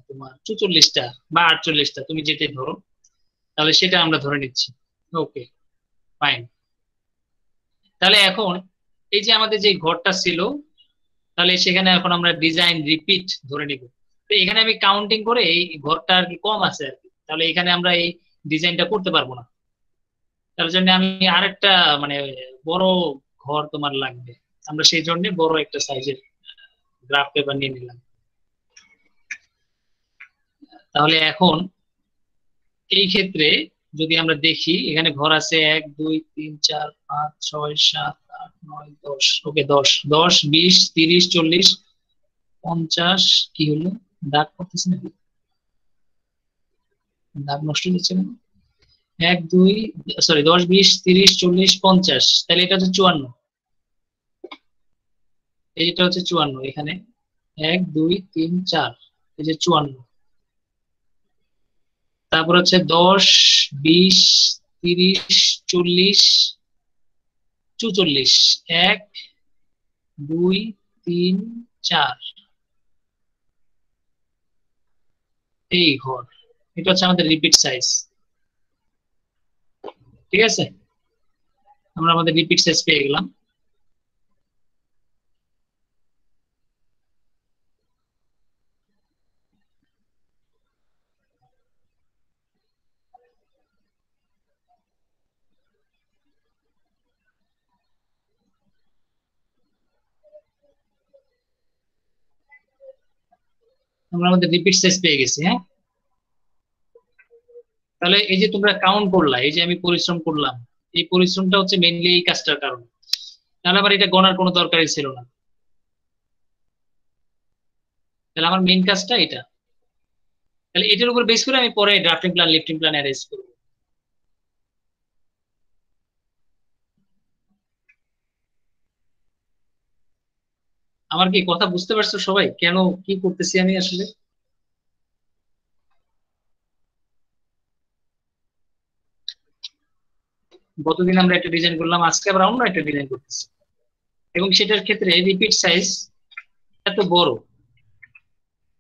তোমার 44টা বা 48টা, তুমি যেটাই ধরো, তাহলে সেটা আমরা ধরে নিচ্ছি। ওকে, ফাইন। তাহলে এখন এই যে আমাদের যে ঘরটা ছিল, তাহলে সেখানে এখন আমরা ডিজাইন রিপিট ধরে নিব। তো এখানে আমি কাউন্টিং করে এই ঘরটা আর কি কম আছে আর কি, তাহলে এখানে আমরা এই ডিজাইনটা করতে পারবো না। তার জন্য আমি আরেকটা মানে বড় ঘর তোমার লাগবে, আমরা সেই জন্য বড় একটা সাইজের গ্রাফ পেপার নিয়ে নিলাম। তাহলে এখন এই ক্ষেত্রে যদি আমরা দেখি, এখানে ঘর আছে 1 2 3 4 5 6 7 8 9 10। ওকে, 10 10 20 30 40 50। কি হলো, দাগ করতেছে নাকি? দাগ নষ্ট হচ্ছে না? 1 2 সরি 10 20 30 40 50, তাহলে এটা হচ্ছে 54। এইটা হচ্ছে 54 এখানে, 1 2 3 4, এই যে 54। তারপর হচ্ছে 10, 20, 30, 40, 44, 1, 2, 3, 4, এই ঘর। এটা হচ্ছে আমাদের রিপিট সাইজ। ঠিক আছে, আমরা আমাদের রিপিট সাইজ পেয়ে গেলাম। আমরা আমাদের রিপিট সাইজ পেয়ে গেছি। হ্যাঁ, তাহলে এই যে তোমরা কাউন্ট করলা, এই যে আমি পরিশ্রম করলাম, এই পরিশ্রমটা হচ্ছে মেইনলি এই কাজটার কারণে, তাহলে আমার এটা গণার কোনো দরকারই ছিল না। তাহলে আমার মেইন কাজটা এটা। তাহলে এটার উপর বেস করে আমি পরে drafting plan, lifting plan arrange করব। আমার কি কথা বুঝতে পারছো সবাই, কেন কি করতেছি আমি আসলে? গতদিন আমরা একটা ডিজাইন করলাম, আজকে আবার অন্য একটা ডিজাইন করতেছি, এবং সেটার ক্ষেত্রে রিপিট সাইজ এত বড়,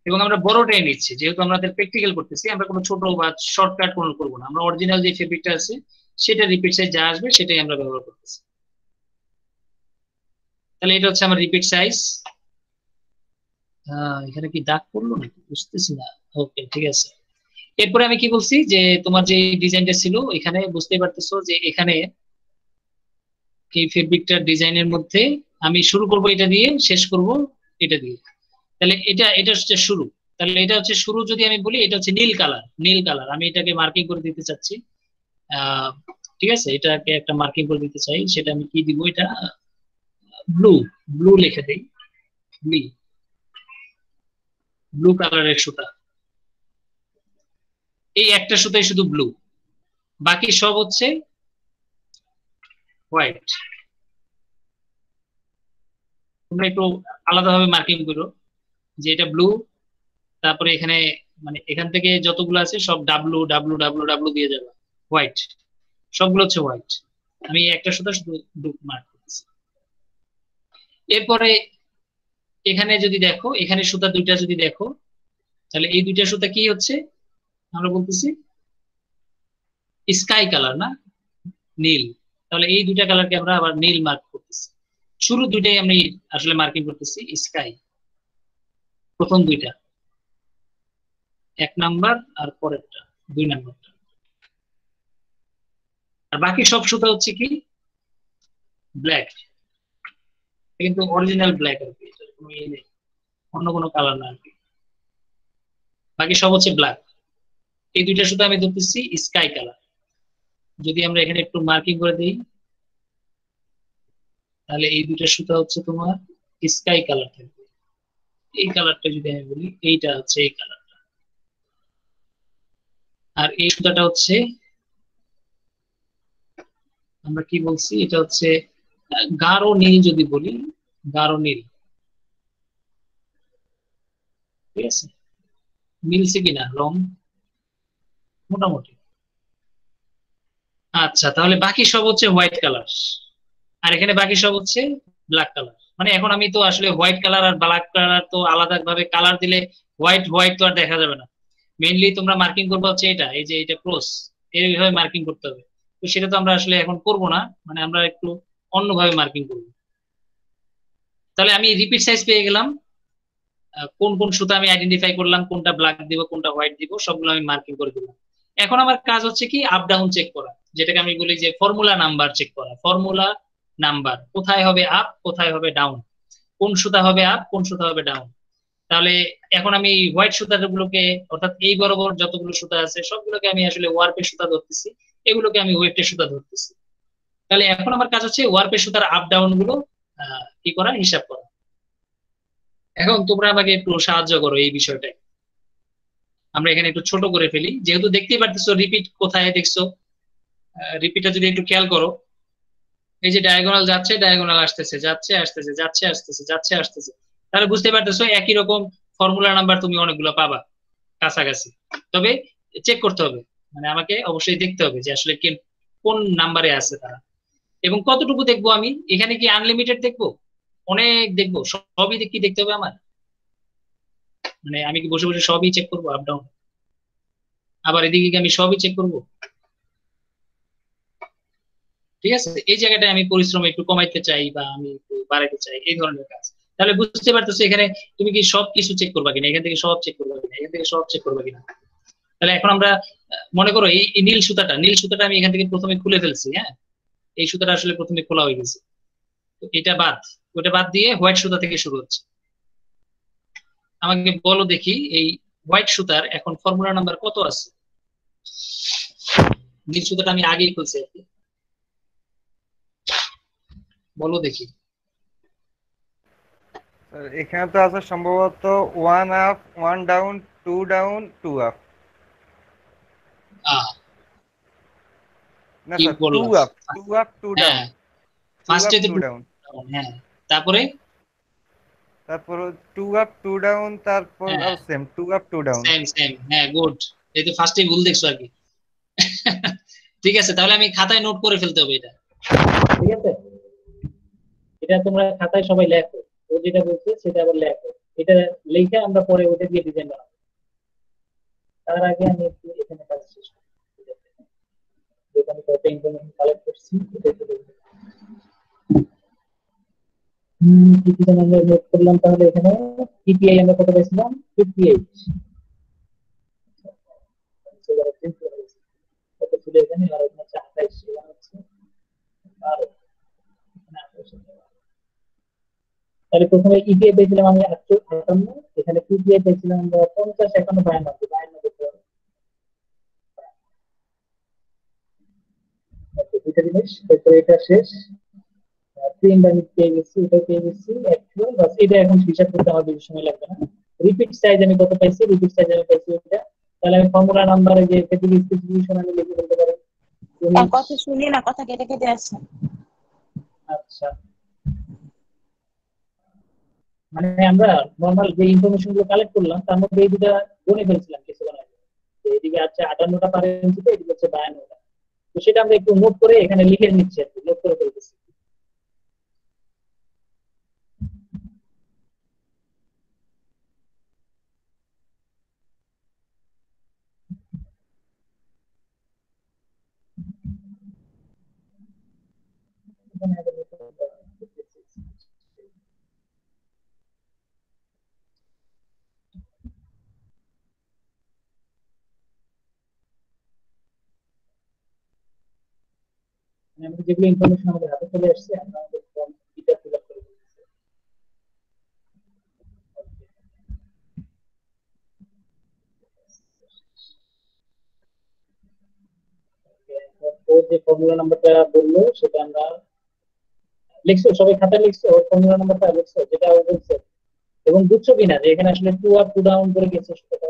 এবং আমরা বড়টাই নিচ্ছি যেহেতু আমাদের প্র্যাকটিক্যাল করতেছি। আমরা কোনো ছোট বা শর্টকাট কোনো করবো না, আমরা অরিজিনাল যে ফেব্রিকটা আছে সেটা রিপিট সাইজ যা আসবে সেটাই আমরা ব্যবহার করতেছি। তাহলে এটা হচ্ছে আমার রিপিট সাইজ। এখানে কি দাগ পড়লো নাকি বুঝতেছি না। ওকে, ঠিক আছে। এরপরে আমি কি বলছি যে তোমার যে ডিজাইনটা ছিল এখানে বুঝতেই পারতেছো যে এখানে এই ফেব্রিকটার ডিজাইনের মধ্যে আমি শুরু করব এটা দিয়ে, শেষ করব এটা দিয়ে। তাহলে এটা হচ্ছে শুরু। তাহলে এটা হচ্ছে শুরু যদি আমি বলি, এটা হচ্ছে নীল কালার। নীল কালার আমি এটাকে মার্কিং করে দিতে চাচ্ছি। ঠিক আছে, এটাকে একটা মার্কিং করে দিতে চাই। সেটা আমি কি দিব, এটা ব্লু, ব্লু লিখে দেই। ব্লু, ব্লু কালারের সুতা। এই একটা সুতাই শুধু ব্লু, বাকি সব হচ্ছে হোয়াইট। তোমরা একটু আলাদাভাবে মার্কিং করো যে এটা ব্লু, তারপরে এখানে মানে এখান থেকে যতগুলো আছে সব ডাব্লু ডাব্লু ডাব্লু ডাব্লু দিয়ে যাবে, হোয়াইট, সবগুলো হচ্ছে হোয়াইট। আমি একটা সুতা শুধু মার্ক করতেছি। এরপরে এখানে যদি দেখো, এখানে সুতা দুইটা যদি দেখো, তাহলে এই দুইটা সুতা কি হচ্ছে, আমরা বলতেছি স্কাই কালার, না নীল। তাহলে এই দুইটা কালারকে আমরা আবার নীল মার্ক করতেছি। শুরু দুইটাই আমি আসলে মার্কিং করতেছি স্কাই, প্রথম দুইটা, 1 নাম্বার আর পরেরটা 2 নাম্বারটা। আর বাকি সব সুতা হচ্ছে কি ব্ল্যাক, কিন্তু অরিজিনাল ব্ল্যাক আর কি, কোনো ইয়ে নেই, অন্য কোনো কালার না আর কি, বাকি সব হচ্ছে ব্ল্যাক। এই দুইটা সুতা আমি ধরতেছি স্কাই কালার। যদি আমরা এখানে একটু মার্কিং করে দিই, তাহলে এই দুইটা সুতা হচ্ছে তোমার স্কাই কালার থাকবে। এই কালারটা যদি আমি বলি, এইটা হচ্ছে এই কালারটা, আর এই সুতাটা হচ্ছে আমরা কি বলছি, এটা হচ্ছে গাঢ় নীল যদি বলি, গাঢ় নীল। ঠিক আছে, মিলছে কিনা রং মোটামুটি। আচ্ছা, তাহলে বাকি সব হচ্ছে হোয়াইট কালার, আর এখানে বাকি সব হচ্ছে ব্ল্যাক কালার। মানে এখন আমি তো আসলে হোয়াইট কালার আর ব্ল্যাক কালার তো আলাদা ভাবে কালার দিলে হোয়াইট হোয়াইট তো আর দেখা যাবে না। মেইনলি তোমরা মার্কিং করবে হচ্ছে এটা, এই যে এটা ক্রস, এইভাবে মার্কিং করতে হবে। তো সেটা তো আমরা আসলে এখন করব না, মানে আমরা একটু অন্যভাবে মার্কিং করব। তাহলে আমি রিপিট সাইজ পেয়ে গেলাম, কোন কোন সুতা আমি আইডেন্টিফাই করলাম, কোনটা ব্ল্যাক দিব কোনটা হোয়াইট দিব, সবগুলো আমি মার্কিং করে দিলাম। এখন আমার কাজ হচ্ছে কি আপ ডাউন চেক করা, যেটাকে আমি বলি যে ফর্মুলা নাম্বার চেক করা। ফর্মুলা নাম্বার কোথায় হবে আপ, কোথায় হবে ডাউন, কোন সুতা হবে আপ, কোন সুতা হবে ডাউন। তাহলে এখন আমি হোয়াইট সুতাগুলোকে, অর্থাৎ এই বরাবর যতগুলো সুতা আছে সবগুলোকে আমি আসলে ওয়ার্পের সুতা ধরতেছি, এগুলোকে আমি ওয়েটের সুতা ধরতেছি। তাহলে এখন আমার কাজ হচ্ছে ওয়ার্পের সুতার আপ ডাউন গুলো কি করা, হিসাব করা। এখন তোমরা আমাকে একটু সাহায্য করো এই বিষয়টায়। আমরা এখানে একটু ছোট করে ফেলি, যেহেতু দেখতেই পারতেছো রিপিট কোথায় দেখছো। রিপিটটা যদি একটু খেয়াল করো, এই যে ডায়াগোনাল যাচ্ছে ডায়াগোনাল আসতেছে, যাচ্ছে আসতেছে, যাচ্ছে আসতেছে, যাচ্ছে আসতেছে। তাহলে বুঝতে পারতেছো একই রকম ফর্মুলা নাম্বার তুমি অনেকগুলো পাবা কাছাকাছি। তবে চেক করতে হবে, মানে আমাকে অবশ্যই দেখতে হবে যে আসলে কোন নাম্বারে আছে তারা। এবং কতটুকু দেখবো আমি এখানে, কি আনলিমিটেড দেখবো, অনেক দেখবো, সবই কি দেখতে হবে আমার, মানে আমি কি বসে বসে সবই চেক করবো আপ ডাউন, আবার এদিকে কি আমি সবই চেক করবো? ঠিক আছে, এই জায়গাটায় আমি পরিশ্রম একটু কমাইতে চাই বা আমি একটু বাড়াইতে চাই, এই ধরনের কাজ। তাহলে বুঝতে পারতেছো এখানে তুমি কি সব কিছু চেক করবা কিনা, এখান থেকে সব চেক করবা কিনা, এখান থেকে সব চেক করবা কিনা। তাহলে এখন আমরা মনে করো এই নীল সুতাটা আমি এখান থেকে প্রথমে খুলে ফেলছি, হ্যাঁ, এই সুতাটা আসলে প্রথমে খোলা হয়ে গেছে, তো এটা বাদ, ওটা বাদ দিয়ে হোয়াইট সুতা থেকে শুরু হচ্ছে। আমাকে বলো দেখি এই হোয়াইট সুতার এখন ফর্মুলা নাম্বার কত আছে? নীল সুতাটা আমি আগেই খুলছি আর কি, বলো দেখি। স্যার এখানে তো আছে সম্ভবত 1 আপ 1 ডাউন 2 ডাউন 2 আপ। আহ না কি স্যার 2 বললাম, আপ 2 আপ 2 ডাউন হ্যাঁ 2 ফার্স্টে আপ তো 2 ডাউন। হ্যাঁ, তারপরে তারপর 2 আপ 2 ডাউন, তারপর হ্যাঁ same 2 up 2 down. Same same, হ্যাঁ গুড, এই তো ফার্স্টে ভুল দেখছো আর কি। ঠিক আছে, তাহলে আমি খাতায় নোট করে ফেলতে হবে এটা, ঠিক আছে, এটা তোমরা খাতায় সবাই লেখো, ও যেটা বলছে সেটা আবার লেখো, এটা লিখে আমরা পরে ওটা দিয়ে ডিজাইন বানাবো। তার আগে আমি একটু এখানে কাজ শেষ করি, যেখানে কয়টা ইনফরমেশন কালেক্ট করছি এটা একটু দেখবো। কি কি যেন আমরা নোট করলাম, তাহলে এখানে টিপিআই আমরা কত পেয়েছিলাম, 58, কত ছিল এখানে, আর এখানে হচ্ছে 28, এখানে হচ্ছে 12, এখানে 28। তাহলে প্রথমে ইপিআই পেয়েছিলাম আমি 58, এখানে টিপিআই পেয়েছিলাম আমরা 50, 51, 52, 52 করতে হবে। দুইটা জিনিস, তারপরে এটা শেষ, প্রিন্ট আমি পেয়ে গেছি, এটা পেয়ে গেছি অ্যাকচুয়াল, বাস এটা এখন হিসাব করতে আমার বেশি সময় লাগবে না। রিপিট সাইজ আমি কত পাইছি, রিপিট সাইজ আমি পাইছি এটা, তাহলে আমি ফর্মুলা নাম্বারে যে ফেব্রিক স্পেসিফিকেশন আমি লিখে ফেলতে পারি। কথা শুনি না, কথা কেটে কেটে আসছে। আচ্ছা, মানে আমরা নর্মাল যে ইনফরমেশন গুলো কালেক্ট করলাম তার মধ্যে এই দুটা গুণে ফেলছিলাম কিছুক্ষণ আগে, যে এদিকে আছে 58টা পার ইঞ্চিতে, এদিকে হচ্ছে 52টা, তো সেটা আমরা একটু নোট করে এখানে লিখে নিচ্ছি আর কি, নোট করে ফেলতেছি। এখানে আগে লিখে ফেলতে হবে। মানে আমাদের যেগুলো ইনফরমেশন আমাদের হাতে চলে আসছে আমরা আমাদের ফর্ম এটা ফিল আপ করে দিচ্ছি। ও যে ফর্মুলা নাম্বারটা বললো সেটা আমরা লিখছো, সবাই খাতায় লিখছো ওর ফর্মুলা নাম্বারটা লিখছো যেটা ও বলছে, এবং বুঝছো কিনা যে এখানে আসলে 2 আপ 2 ডাউন করে গেছে সেটা।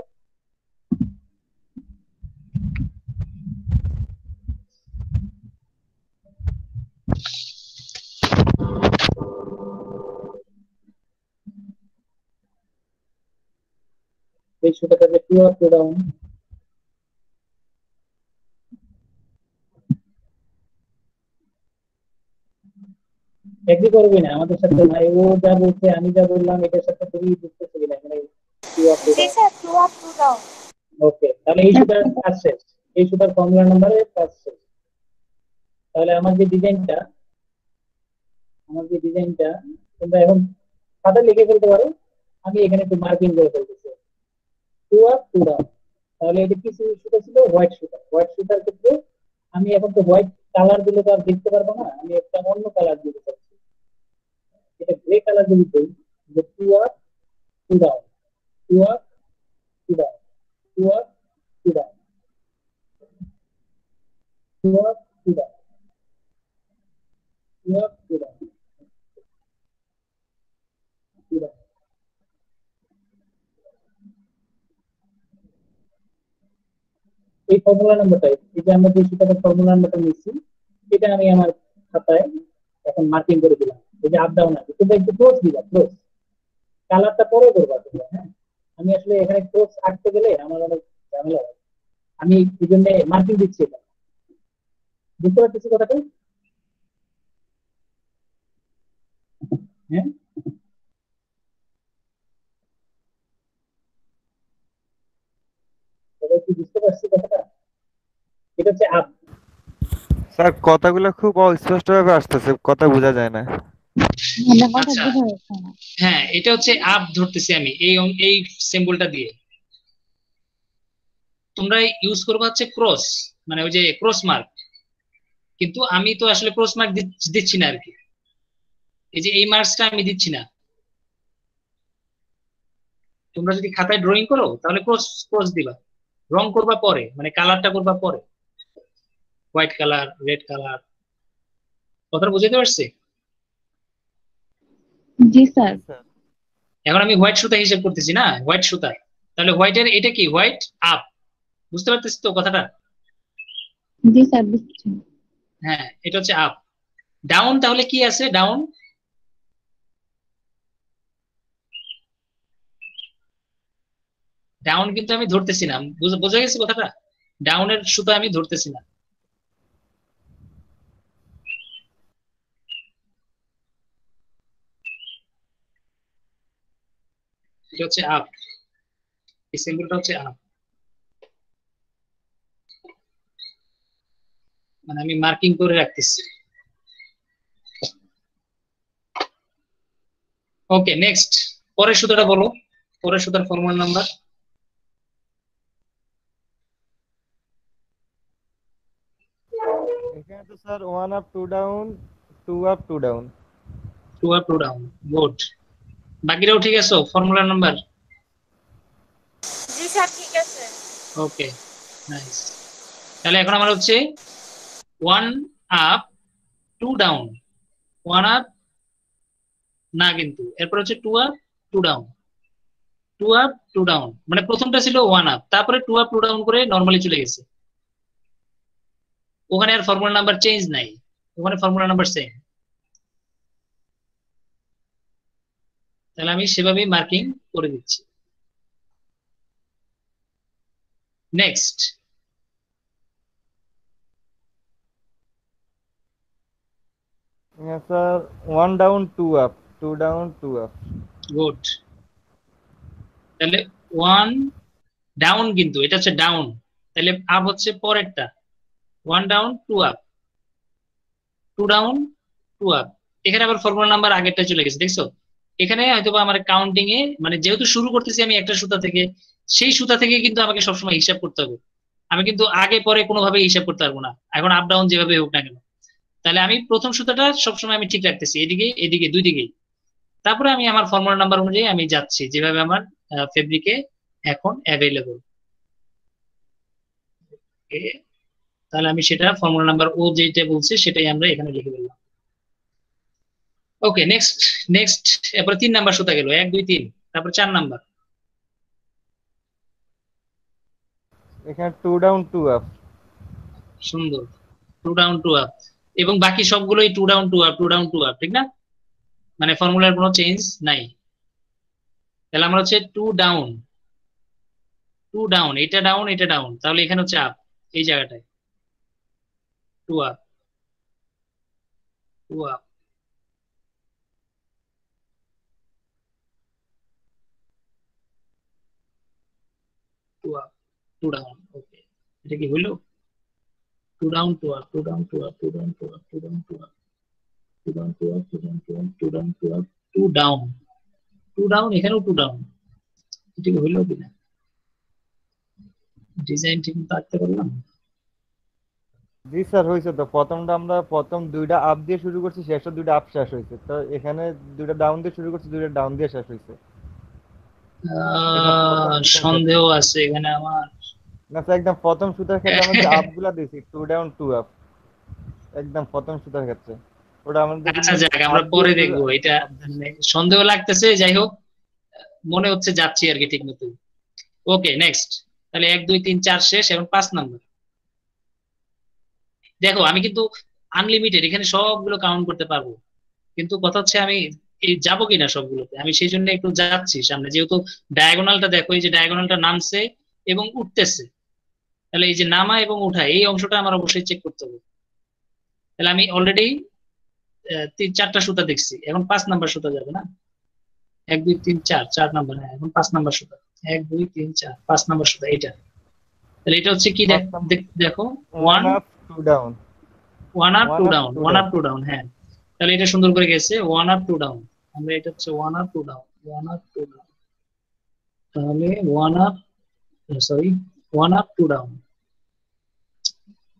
এই সুতাটা যে 2 আপ 2 ডাউন, এগ্রি করবে না আমাদের সাথে ভাই, ও যা বলছে আমি যা বললাম এটার সাথে তুমি বুঝতেছো কিনা, মানে 2 আপ 2 জি down. Sir, two up two down. Okay, তাহলে এই সুতার কাজ শেষ, এই সুতার ফর্মুলা নাম্বারের কাজ শেষ। তাহলে আমার যে ডিজাইনটা তোমরা এখন খাতায় লিখে ফেলতে পারো, আমি এখানে একটু মার্কিং করে ফেলতেছি 2 আপ 2 ডাউন। তাহলে এটা কি সুতা ছিল, হোয়াইট সুতা, হোয়াইট সুতার ক্ষেত্রে আমি এখন তো হোয়াইট কালার দিলে তো আর দেখতে পারবো না, আমি একটা অন্য কালার দিতে চাচ্ছি, এটা গ্রে কালার যদি দিই, যে 2 up 2 down, 2 up 2 down, 2 up 2 down, 2 up 2 down, 2 up 2 down, 2 down. এই ফর্মুলা নাম্বারটা, এই যে আমরা যে সুতাটার ফর্মুলা নাম্বারটা নিচ্ছি, এটা আমি আমার খাতায় এখন মার্কিং করে দিলাম, এই যে আপ ডাউন আছে, তোমরা একটু ক্লোজ দিবা, ক্লোজ কালারটা পরে করবা তোমরা, হ্যাঁ, আমি আসলে এখানে ক্লোজ আঁকতে গেলে আমার অনেক ঝামেলা হয়, আমি এই জন্য মার্কিং দিচ্ছি এটা। বুঝতে পারতেছি কথাটা? হ্যাঁ, সবাই কি বুঝতে পারছি কথাটা? এটা হচ্ছে আপ। স্যার কথাগুলো খুব অস্পষ্ট ভাবে আসতেছে, কথা বোঝা যায় না। আমার কথা আচ্ছা, বোঝা যাচ্ছে না। হ্যাঁ, এটা হচ্ছে আপ ধরতেছি আমি এই সিম্বলটা দিয়ে। তোমরা ইউজ করবে হচ্ছে ক্রস, মানে ওই যে ক্রস মার্ক, কিন্তু আমি তো আসলে ক্রস মার্ক দিচ্ছি না আর কি। এই যে এই মার্কসটা আমি দিচ্ছি না। তোমরা যদি খাতায় ড্রয়িং করো তাহলে ক্রস ক্রস দিবা, রং করবা পরে, মানে কালারটা করবা পরে, হোয়াইট কালার, রেড কালার। কথাটা বুঝতে পারছি? জি স্যার। এখন আমি হোয়াইট সুতা হিসেব করতেছি না, হোয়াইট সুতা, তাহলে হোয়াইটের এটা কি, হোয়াইট আপ। বুঝতে পারতেছি তো কথাটা? জি স্যার বুঝছি। হ্যাঁ, এটা হচ্ছে আপ। ডাউন তাহলে কি আছে, ডাউন? ডাউন কিন্তু আমি ধরতেছি না, বোঝা গেছে কথাটা? ডাউনের সুতা আমি ধরতেছি না। এটা হচ্ছে আপ, এই সিম্বলটা হচ্ছে আপ, মানে আমি মার্কিং করে রাখতেছি। ওকে, নেক্সট, পরের সুতাটা বলো, পরের সুতার ফর্মুলা নাম্বার। এখানে তো sir 1 up 2 down, 2 up 2 down. Two up two down, good. বাকিরাও ঠিক আছে ফর্মুলা নাম্বার? জি স্যার ঠিক আছে। Okay, nice. তাহলে এখন আমার হচ্ছে 1 আপ 2 ডাউন, 1 আপ না, কিন্তু এরপর হচ্ছে 2 আপ 2 ডাউন, 2 আপ 2 ডাউন, মানে প্রথমটা ছিল 1 আপ, তারপরে 2 আপ 2 ডাউন করে নরমালি চলে গেছে। ওখানে আর ফর্মুলা নাম্বার চেঞ্জ নাই, ওখানে ফর্মুলা নাম্বার সেম। তাহলে আমি সেভাবেই মার্কিং করে দিচ্ছি। নেক্সট, হ্যাঁ sir, 1 down 2 up, 2 down 2 up. Good. তাহলে 1 ডাউন, কিন্তু এটা হচ্ছে ডাউন, তাহলে আপ হচ্ছে পরেরটা, 1 ডাউন 2 আপ, 2 ডাউন 2 আপ। এখানে আবার ফর্মুলা নাম্বার আগেরটা চলে গেছে, দেখছো? এখানে হয়তোবা আমার কাউন্টিং এ, মানে যেহেতু শুরু করতেছি আমি একটা সুতা থেকে, সেই সুতা থেকে কিন্তু আমাকে সবসময় হিসাব করতে হবে। আমি কিন্তু আগে পরে কোনোভাবে হিসাব করতে পারবো না, এখন আপ ডাউন যেভাবে হোক না কেন। তাহলে আমি প্রথম সুতাটা সবসময় আমি ঠিক রাখতেছি, এদিকে এদিকে দুই দিকেই। তারপরে আমি আমার ফর্মুলা নাম্বার অনুযায়ী আমি যাচ্ছি, যেভাবে আমার ফেব্রিকে এখন অ্যাভেলেবল। তাহলে আমি সেটা ফর্মুলা নাম্বার ও যেটা বলছে সেটাই আমরা এখানে লিখে দিলাম। ওকে, নেক্সট, নেক্সট। এরপরে 3 নাম্বার সুতা গেল, 1 2 3, তারপর 4 নাম্বার। এখানে 2 ডাউন 2 আপ। সুন্দর, 2 ডাউন 2 আপ, এবং বাকি সবগুলোই 2 ডাউন 2 আপ, 2 ডাউন 2 আপ, ঠিক না? মানে ফর্মুলার কোনো চেঞ্জ নাই। তাহলে আমরা হচ্ছে 2 ডাউন 2 ডাউন, এটা ডাউন এটা ডাউন, তাহলে এখানে হচ্ছে আপ, এই জায়গাটায় 2 আপ 2 আপ। 2 আপ 2 ডাউন, ওকে। এটা কি হইলো? 2 down 2 up 2 down 2 up 2 down 2 up 2 down 2 up 2 down 2 up 2 down 2 up 2 down 2 up 2 down 2 down, এখানেও 2 ডাউন। এটা কি হইলো কিনা? ডিজাইন ঠিক মতো আঁকতে পারলাম? জি স্যার হয়েছে তো। প্রথমটা আমরা প্রথম 2টা আপ দিয়ে শুরু করছি, শেষের 2টা আপ শেষ হয়েছে। তো এখানে 2টা ডাউন দিয়ে শুরু করছি, 2টা ডাউন দিয়ে শেষ হয়েছে। এটা প্রথম সুতার ক্ষেত্রে। সন্দেহ আছে এখানে আমার। না স্যার, একদম প্রথম সুতার ক্ষেত্রে আমরা যে আপগুলা দিয়েছি 2 ডাউন 2 আপ, একদম প্রথম সুতার ক্ষেত্রে ওটা আমাদের আচ্ছা, কিন্তু যাক, আমরা আপ দিয়ে পরে শুরু, দেখবো এটা। আপ দিয়ে মানে শেষ। সন্দেহ লাগতেছে, যাই হোক, মনে হচ্ছে যাচ্ছি আর কি ঠিক মতো। ওকে, নেক্সট। তাহলে 1 2 3 4 শেষ, এবং 5 নাম্বার। দেখো আমি কিন্তু আনলিমিটেড এখানে সবগুলো কাউন্ট করতে পারবো, কিন্তু কথা হচ্ছে আমি এই যাবো কিনা সবগুলোতে, আমি সেই জন্য একটু যাচ্ছি সামনে, যেহেতু ডায়াগোনালটা দেখো, এই যে ডায়াগোনালটা নামছে এবং উঠতেছে, তাহলে এই যে নামা এবং উঠা এই অংশটা আমার অবশ্যই চেক করতে হবে। তাহলে আমি অলরেডি 4টা সুতা দেখছি, এখন 5 নাম্বার সুতা যাবে না? 1 2 3 4, 4 নাম্বার, হ্যাঁ এখন 5 নাম্বার সুতা, 1 2 3 4, 5 নাম্বার সুতা এটা। তাহলে এটা হচ্ছে কি দেখো, 1 up 2 down, 1 up 2 1 up down, 2 1 down. Up 2 down, হ্যাঁ। তাহলে এটা সুন্দর করে গেছে 1 আপ 2 ডাউন। আমরা এটা হচ্ছে 1 আপ 2 ডাউন, 1 আপ 2 ডাউন। তাহলে 1 আপ, সরি 1 আপ 2 ডাউন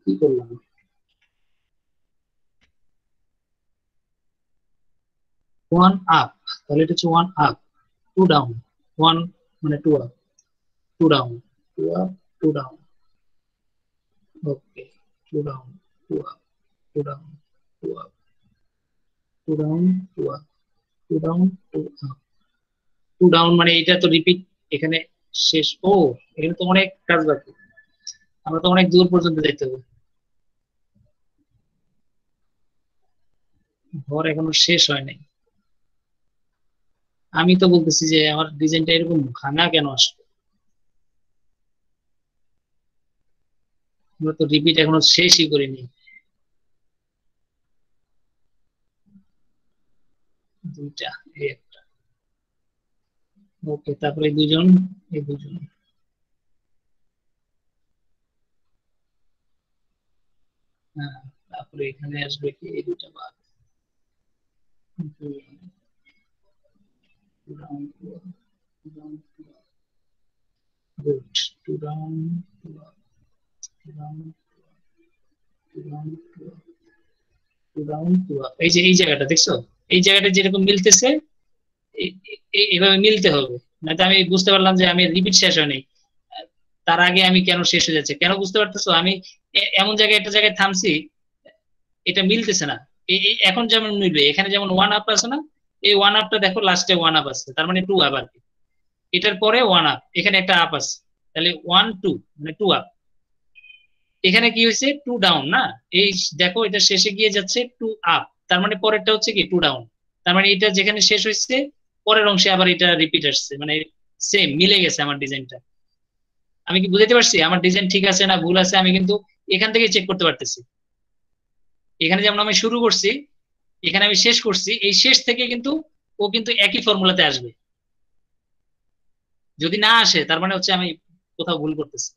কি করলাম, 1 আপ, তাহলে এটা হচ্ছে 1 আপ 2 ডাউন, 1 মানে 2 আপ 2 ডাউন, 2 আপ 2 ডাউন, ওকে 2 down 2 up 2 down 2 up 2 down 2 up 2 down 2 up 2 down, মানে এটা তো রিপিট এখানে শেষ। ও এখানে তো অনেক কাজ বাকি, আমরা তো অনেক দূর পর্যন্ত যেতে হবে, ঘর এখনো শেষ হয় নাই। আমি তো বলতেছি যে আমার ডিজাইনটা এরকম ভাঙা কেন আসলো, আমরা তো রিপিট এখনো শেষই করিনি। দুইটা, এই একটা, ওকে তারপরে এই দুজন, এই দুজন, হ্যাঁ তারপরে এখানে আসবে কি এই দুটা বাদ, good, 2 down 2 up 2 down 2 down 2 down 2 up. এই যে এই জায়গাটা দেখছো, এই জায়গাটা যেরকম মিলতেছে এইভাবে মিলতে হবে, না তো আমি বুঝতে পারলাম যে আমি রিপিট শেষ হয়নি, তার আগে আমি কেন শেষ হয়ে যাচ্ছে, কেন বুঝতে পারতেছো? আমি এমন জায়গায় একটা জায়গায় থামছি, এটা মিলতেছে না। এখন যেমন মিলবে, এখানে যেমন 1 আপ আছে না, এই 1 আপটা দেখো লাস্টে 1 আপ আছে, তার মানে 2 আপ আর কি। এটার পরে 1 আপ, এখানে একটা আপ আছে, তাহলে 1 2 মানে 2 আপ। এখানে কি হয়েছে 2 ডাউন না, এই দেখো এটা শেষে গিয়ে যাচ্ছে 2 আপ, তার মানে পরেরটা হচ্ছে কি 2 ডাউন। তার মানে এটা যেখানে শেষ হয়েছে পরের অংশে আবার এটা রিপিট আসছে, মানে সেম মিলে গেছে আমার ডিজাইনটা। আমি কি বুঝাতে পারছি আমার ডিজাইন ঠিক আছে না ভুল আছে? আমি কিন্তু এখান থেকে চেক করতে পারতেছি। এখানে যেমন আমি শুরু করছি, এখানে আমি শেষ করছি, এই শেষ থেকে কিন্তু ও কিন্তু একই ফর্মুলাতে আসবে। যদি না আসে তার মানে হচ্ছে আমি কোথাও ভুল করতেছি।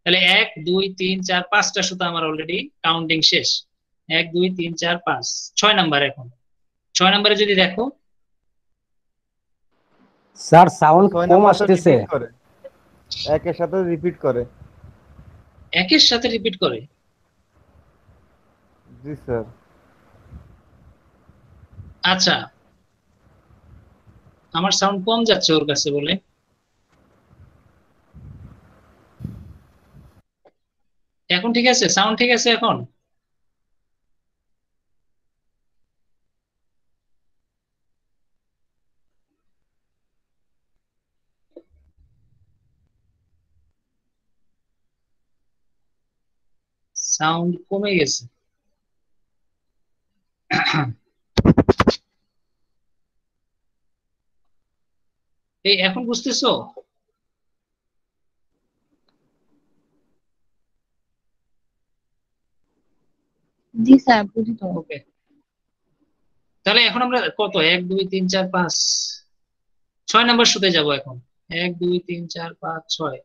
তাহলে 1 2 3 4 5টা সুতা আমার অলরেডি কাউন্টিং শেষ। 1 2 3 4 5, 6 নাম্বার। এখন 6 নাম্বারে যদি দেখো, স্যার সাউন্ড 6 কম নাম্বার তো আসতেছে। রিপিট করে, একের সাথে রিপিট করে। একের সাথে রিপিট করে? জি স্যার। আচ্ছা, আমার সাউন্ড কম যাচ্ছে ওর কাছে বলে। এখন ঠিক আছে? সাউন্ড ঠিক আছে এখন? সাউন্ড কমে গেছে। এই এখন বুঝতেছো? জি স্যার, বুঝি তো। ওকে, তাহলে এখন আমরা কত 1 2 3 4 5 6 নাম্বার সুতে যাব এখন। 1 2 3 4 5 6।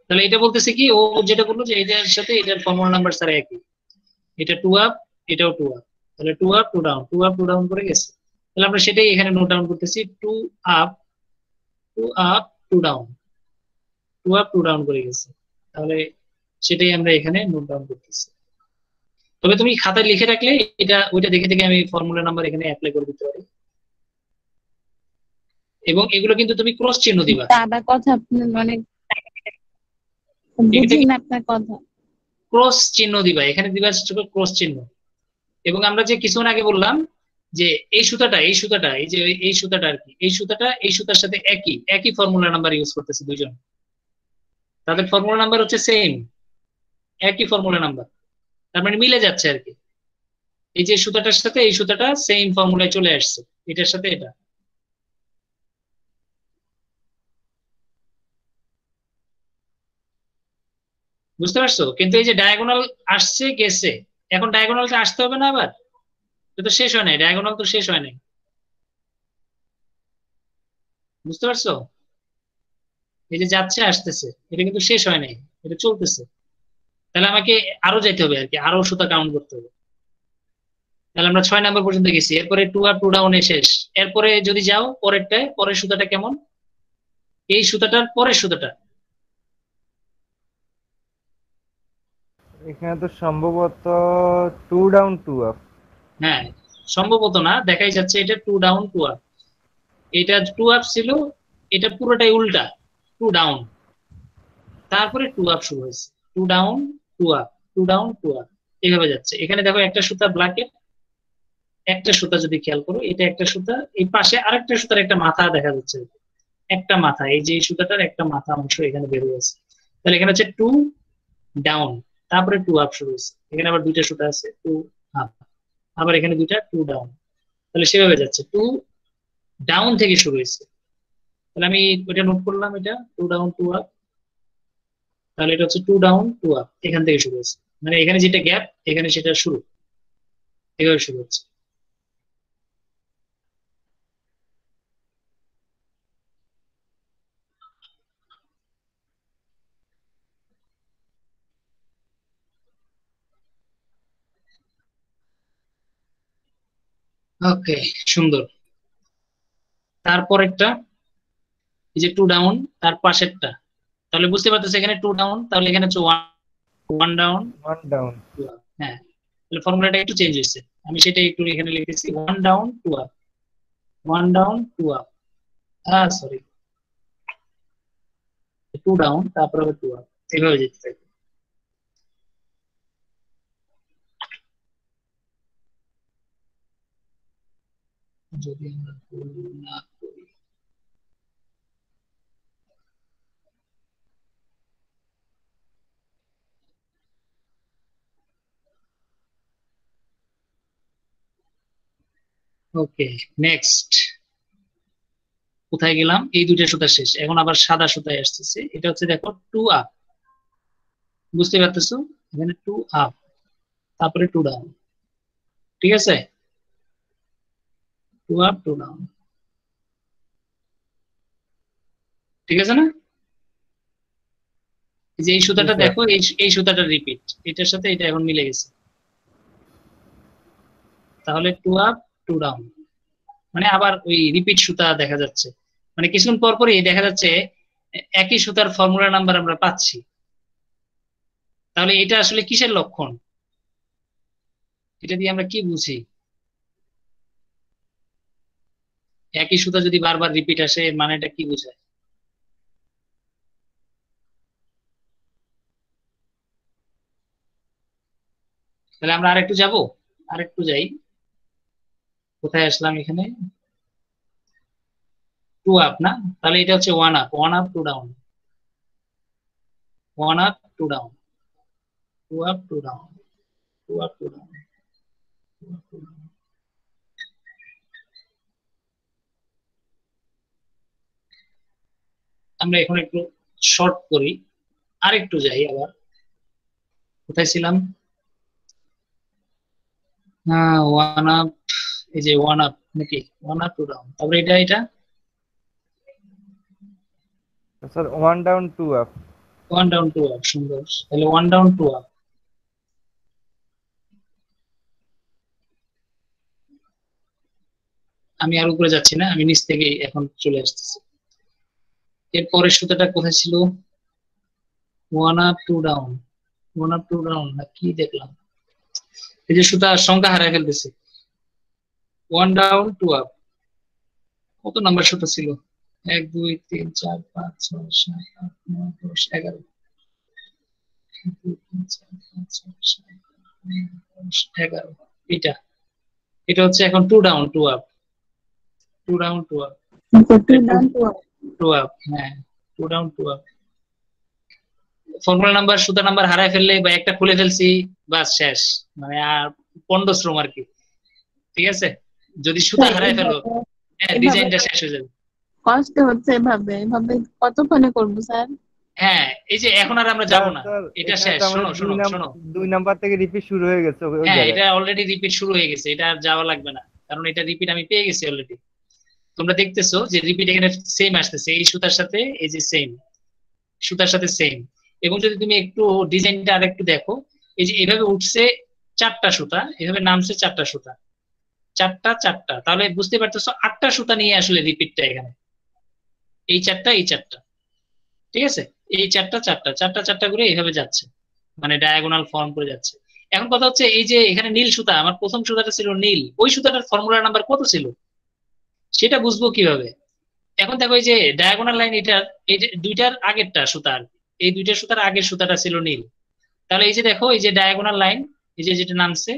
তাহলে এটা বলতেছে কি, ও যেটা বললো যে এটার সাথে এটার ফর্মুলা নাম্বার স্যার একই, এটা 2 আপ এটাও 2 আপ, তাহলে 2 আপ 2 ডাউন 2 আপ 2 ডাউন করে গেছে। তাহলে আমরা সেটাই এখানে নোট ডাউন করতেছি, 2 up 2 up 2 down 2 up 2 down করে গেছে। তাহলে সেটাই আমরা এখানে নোট ডাউন করতেছি। তবে তুমি খাতায় লিখে রাখলে এটা ওইটা দেখে দেখে আমি ফর্মুলা নাম্বার এখানে অ্যাপ্লাই করে দিতে পারি। এবং এগুলো কিন্তু তুমি ক্রস চিহ্ন দিবা, আবার কথা আপনি মানে এটা বুঝি না আপনার কথা। ক্রস চিহ্ন দিবা, এখানে দিবা ক্রস চিহ্ন। এবং আমরা যে কিছুক্ষণ আগে বললাম যে এই সুতাটা এই সুতাটা এই যে এই সুতাটা আর কি, এই সুতাটা এই সুতার সাথে একই একই ফর্মুলা নাম্বার ইউজ করতেছে দুইজন, তাদের ফর্মুলা নাম্বার হচ্ছে সেম, একই ফর্মুলা নাম্বার, তার মানে মিলে যাচ্ছে আর কি। এই যে সুতাটার সাথে এই সুতাটা সেম ফর্মুলায় চলে আসছে, এটার সাথে এটা। বুঝতে পারছো? কিন্তু এই যে ডায়াগোনাল আসছে গেছে, এখন ডায়াগোনালটা আসতে হবে না আবার? এটা তো শেষ হয় নাই, ডায়াগোনাল তো শেষ হয় নাই। বুঝতে পারছো? এই যে যাচ্ছে আসতেছে, এটা কিন্তু শেষ হয় নাই, এটা চলতেছে। তাহলে আমাকে আরো যেতে হবে আর কি, আরো সুতা কাউন্ট করতে হবে। তাহলে আমরা 6 নাম্বার পর্যন্ত গেছি, এরপরে 2 আপ 2 ডাউনে শেষ। এরপরে যদি যাও পরেরটায়, পরের সুতাটা কেমন? এই সুতাটার পরের সুতাটা। এখানে তো সম্ভবত 2 ডাউন 2 আপ। হ্যাঁ, সম্ভবত না, দেখাই যাচ্ছে এটা 2 ডাউন 2 আপ। এটা 2 আপ ছিল, এটা পুরোটাই উল্টা, 2 ডাউন, তারপরে 2 আপ শুরু হয়েছে। 2 ডাউন 2 আপ, 2 ডাউন 2 আপ, এইভাবে যাচ্ছে। এখানে দেখো একটা সুতা ব্ল্যাকের, একটা সুতা যদি খেয়াল করো, এটা একটা সুতা, এই পাশে আরেকটা সুতার একটা মাথা দেখা যাচ্ছে, একটা মাথা, এই যে এই সুতাটার একটা মাথা অংশ এখানে বের হয়েছে। তাহলে এখানে হচ্ছে 2 ডাউন, তারপরে 2 আপ শুরু হয়েছে। এখানে আবার দুইটা সুতা আছে, 2 আপ, আবার এখানে দুইটা 2 ডাউন। তাহলে সেভাবে যাচ্ছে, 2 ডাউন থেকে শুরু হয়েছে। তাহলে আমি ওইটা নোট করলাম, এটা 2 ডাউন 2 আপ। তাহলে এটা হচ্ছে 2 ডাউন 2 আপ, এখান থেকে শুরু হয়েছে, মানে এখানে যেটা গ্যাপ এখানে সেটা শুরু, এভাবে শুরু হচ্ছে। ওকে, সুন্দর। তারপরেরটা, এই যে 2 ডাউন, তার পাশেরটা। তাহলে বুঝতে পারতেছে এখানে 2 ডাউন, তাহলে এখানে হচ্ছে 1 ডাউন 1 ডাউন। 2 আপ। হ্যাঁ, তাহলে ফর্মুলাটা একটু চেঞ্জ হয়েছে, আমি সেটাই একটু এখানে লিখেছি, 1 down 2 up, 1 down 2 up, sorry 2 down তারপর আবার 2 আপ, এইভাবে যেতে থাকবে। যদি আমরা ভুল না করি। ওকে, নেক্সট কোথায় গেলাম? এই দুইটা সুতা শেষ, এখন আবার সাদা সুতায় আসতেছে। এটা হচ্ছে দেখো 2 আপ, বুঝতে পারতেছো? এখানে 2 আপ, তারপরে 2 ডাউন, ঠিক আছে? 2 আপ 2 ডাউন, ঠিক আছে না? এই যে এই জি সুতাটা স্যার। দেখো, এই সুতাটা রিপিট, এটার সাথে এটা এখন মিলে গেছে। তাহলে 2 আপ 2 ডাউন, মানে আবার ওই রিপিট সুতা দেখা যাচ্ছে, মানে কিছুক্ষণ পর পরই দেখা যাচ্ছে একই সুতার ফর্মুলা নাম্বার আমরা পাচ্ছি। তাহলে এটা আসলে কিসের লক্ষণ? এটা দিয়ে আমরা কি বুঝি? একই সুতা যদি বারবার রিপিট আসে, এর মানেটা কি বোঝায়? তাহলে আমরা আরেকটু যাব, আরেকটু যাই। কোথায় আসলাম? এখানে 2 আপ না, তাহলে এটা হচ্ছে 1 up, 1 up 2 down, 1 up 2 down, 2 up 2 down, 2 up 2 down. আমরা এখন একটু শর্ট করি, আরেকটু যাই আবার। কোথায় ছিলাম? হ্যাঁ, 1 আপ, এই যে 1 আপ নাকি, 1 আপ 2 ডাউন, তারপরে এটা এটা sir 1 down 2 up. 1 down 2 up, সুন্দর। তাহলে 1 ডাউন 2 আপ। আমি আর উপরে যাচ্ছি না, আমি নিচ থেকে এখন চলে আসতেছি। এর পরের সুতাটা কোথায় ছিল? 1 আপ 2 ডাউন, 1 আপ 2 ডাউন না কি দেখলাম? এই যে সুতা সংখ্যা হারায় ফেলতেছে। 1 ডাউন 2 আপ, কত নাম্বার সুতা ছিল? 1 2 3 4 5 6 7 8 9 10 11, 1 2 3 4 5 6 7 8 9 10 11, এটা এটা হচ্ছে এখন 2 ডাউন 2 আপ, 2 ডাউন 2 আপ, আচ্ছা 2 ডাউন 2 আপ। 2 আপ, হ্যাঁ 2 ডাউন 2 আপ। ফর্মুলা নাম্বার সুতা নাম্বার হারায় ফেললে বা একটা খুলে ফেলছি, বাস শেষ, মানে আর পন্ডশ্রম আর কি, ঠিক আছে? যদি সুতা স্যার হারায় ফেলো, এভাবে হ্যাঁ, এভাবে ডিজাইনটা শেষ হয়ে যাবে। কষ্ট হচ্ছে, এভাবে এভাবে কতক্ষণে করবো স্যার? হ্যাঁ, এই যে এখন আর আমরা যাব না, স্যার এটা এখানে শেষ। তো শোনো আমাদের শোনো শোনো, দুই নাম্বার থেকে রিপিট শুরু হয়ে গেছে ওই হ্যাঁ জায়গায়। এটা অলরেডি রিপিট শুরু হয়ে গেছে, এটা আর যাওয়া লাগবে না, কারণ এটা রিপিট আমি পেয়ে গেছি অলরেডি। তোমরা দেখতেছো যে রিপিট এখানে সেম আসতেছে, এই সুতার সাথে এই যে সেম সুতার সাথে সেম। এবং যদি তুমি একটু ডিজাইনটা আর একটু দেখো, এই যে এভাবে উঠছে চারটা সুতা, এভাবে নামছে চারটা সুতা, চারটা চারটা, তাহলে বুঝতে পারতেছো আটটা সুতা নিয়ে আসলে রিপিটটা এখানে, এই চারটা এই চারটা, ঠিক আছে, এই চারটা চারটা চারটা চারটা করে এইভাবে যাচ্ছে, মানে ডায়াগোনাল ফর্ম করে যাচ্ছে। এখন কথা হচ্ছে এই যে এখানে নীল সুতা, আমার প্রথম সুতাটা ছিল নীল, ওই সুতাটার ফর্মুলা নাম্বার কত ছিল সেটা বুঝবো কিভাবে? এখন দেখো এই যে ডায়াগোনাল লাইন, এটার এই যে দুইটার আগেরটা সুতা আর কি, এই দুইটা সুতার আগের সুতাটা ছিল নীল, তাহলে এই যে দেখো এই যে ডায়াগোনাল লাইন, এই যে যেটা নামছে,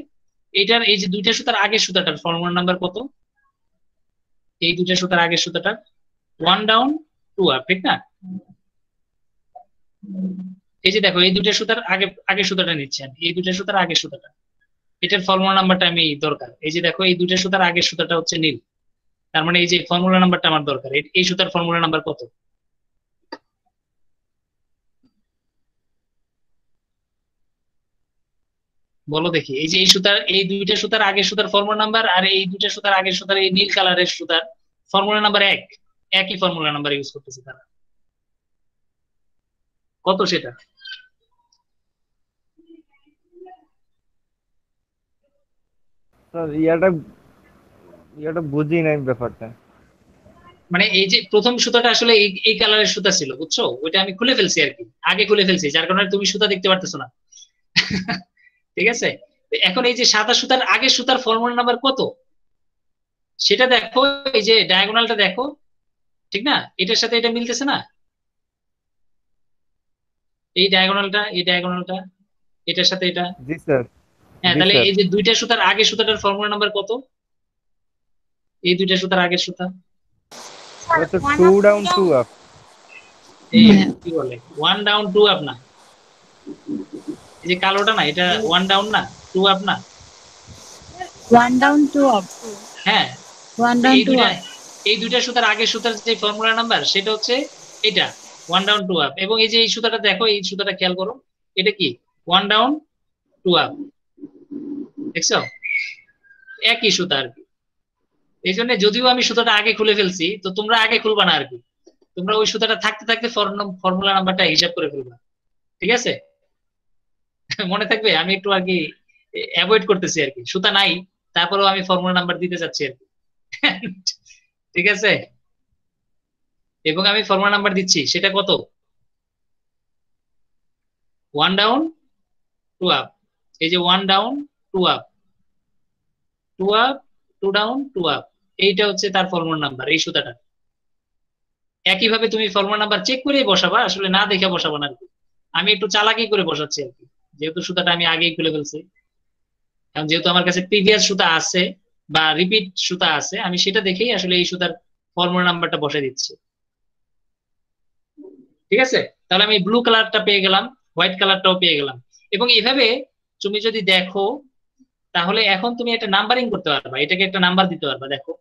এইটার এই যে দুইটা সুতার আগের সুতাটার ফর্মুলা নাম্বার কত? এই দুইটা সুতার আগের সুতাটার ওয়ান ডাউন টু আপ, ঠিক না? এই যে দেখো এই দুইটা সুতার আগে আগের সুতাটা নিচ্ছেন, এই দুইটা সুতার আগের সুতাটা, এটার ফর্মুলা নাম্বারটা আমি দরকার। এই যে দেখো এই দুইটা সুতার আগের সুতাটা হচ্ছে নীল, তার মানে এই যে ফর্মুলা নাম্বারটা আমার দরকার, এই সুতার ফর্মুলা নাম্বার কত? বলো দেখি, এই যে এই সুতার এই দুইটা সুতার আগের সুতার ফর্মুলা নাম্বার আর এই দুইটা সুতার আগের সুতার এই নীল কালারের সুতার ফর্মুলা নাম্বার একই ফর্মুলা নাম্বার ইউজ করতেছে তারা, কত সেটা? স্যার ইয়াটা ইয়াটা বুঝি নাই ব্যাপারটা। মানে এই যে প্রথম সুতাটা আসলে এই কালারের সুতা ছিল, বুঝছো, ওইটা আমি খুলে ফেলছি আর কি, আগে খুলে ফেলছি, যার কারণে তুমি সুতা দেখতে পারতেছো না। ঠিক আছে, তো এখন এই যে সাদা সুতার আগের সুতার ফর্মুলা নাম্বার কত সেটা দেখো, এই যে ডায়াগোনালটা দেখো, ঠিক না, এটার সাথে এটা মিলতেছে না, এই ডায়াগোনালটা এটার সাথে এটা। জি স্যার। হ্যাঁ, জি তাহলে স্যার। এই যে দুইটা সুতার আগের সুতাটার ফর্মুলা নাম্বার কত? এই দুইটা সুতার আগের সুতা, স্যার ওটা one two up two down two down. Up. এই কি বলে ওয়ান ডাউন টু আপ না, এই যে কালোটা না, এটা ওয়ান ডাউন না, টু আপ না? One down two up. হ্যাঁ, ওয়ান তো ডাউন এই টু দুইটা আপ। এই দুইটা সুতার আগের সুতার যে ফর্মুলা নাম্বার সেটা হচ্ছে এটা, ওয়ান ডাউন টু আপ। এবং এই যে এই সুতাটা দেখো, এই সুতাটা খেয়াল করো, এটা কি ওয়ান ডাউন টু আপ, দেখছো, একই সুতা আর কি। এই জন্য যদিও আমি সুতাটা আগে খুলে ফেলছি, তো তোমরা আগে খুলবা না আর কি, তোমরা ওই সুতাটা থাকতে থাকতে ফর্মুলা নাম্বারটা হিসাব করে ফেলবা, ঠিক আছে? মনে থাকবে, আমি একটু আর কি অ্যাভয়েড করতেছি আর কি, সুতা নাই তারপরেও আমি ফর্মুলা নাম্বার দিতে চাচ্ছি আর কি। ঠিক আছে, এবং আমি ফর্মুলা নাম্বার দিচ্ছি সেটা কত? ওয়ান ডাউন টু আপ, এই যে one down two up, two up, two down two up, এইটা হচ্ছে তার ফর্মুলা নাম্বার এই সুতাটা। একইভাবে তুমি ফর্মুলা নাম্বার চেক করে বসাবা, আসলে না দেখে বসাবা না আর কি, আমি একটু চালাকি করে বসাচ্ছি আর কি, যেহেতু সুতাটা আমি আগেই খুলে ফেলছি, কারণ যেহেতু আমার কাছে প্রিভিয়াস সুতা আছে বা রিপিট সুতা আছে, আমি সেটা দেখেই আসলে এই সুতার ফর্মুলা নাম্বারটা বসে দিচ্ছি। ঠিক আছে, তাহলে আমি ব্লু কালারটা পেয়ে গেলাম, হোয়াইট কালারটাও পেয়ে গেলাম। এবং এভাবে তুমি যদি দেখো, তাহলে এখন তুমি একটা নাম্বারিং করতে পারবা, এটাকে একটা নাম্বার দিতে পারবা। দেখো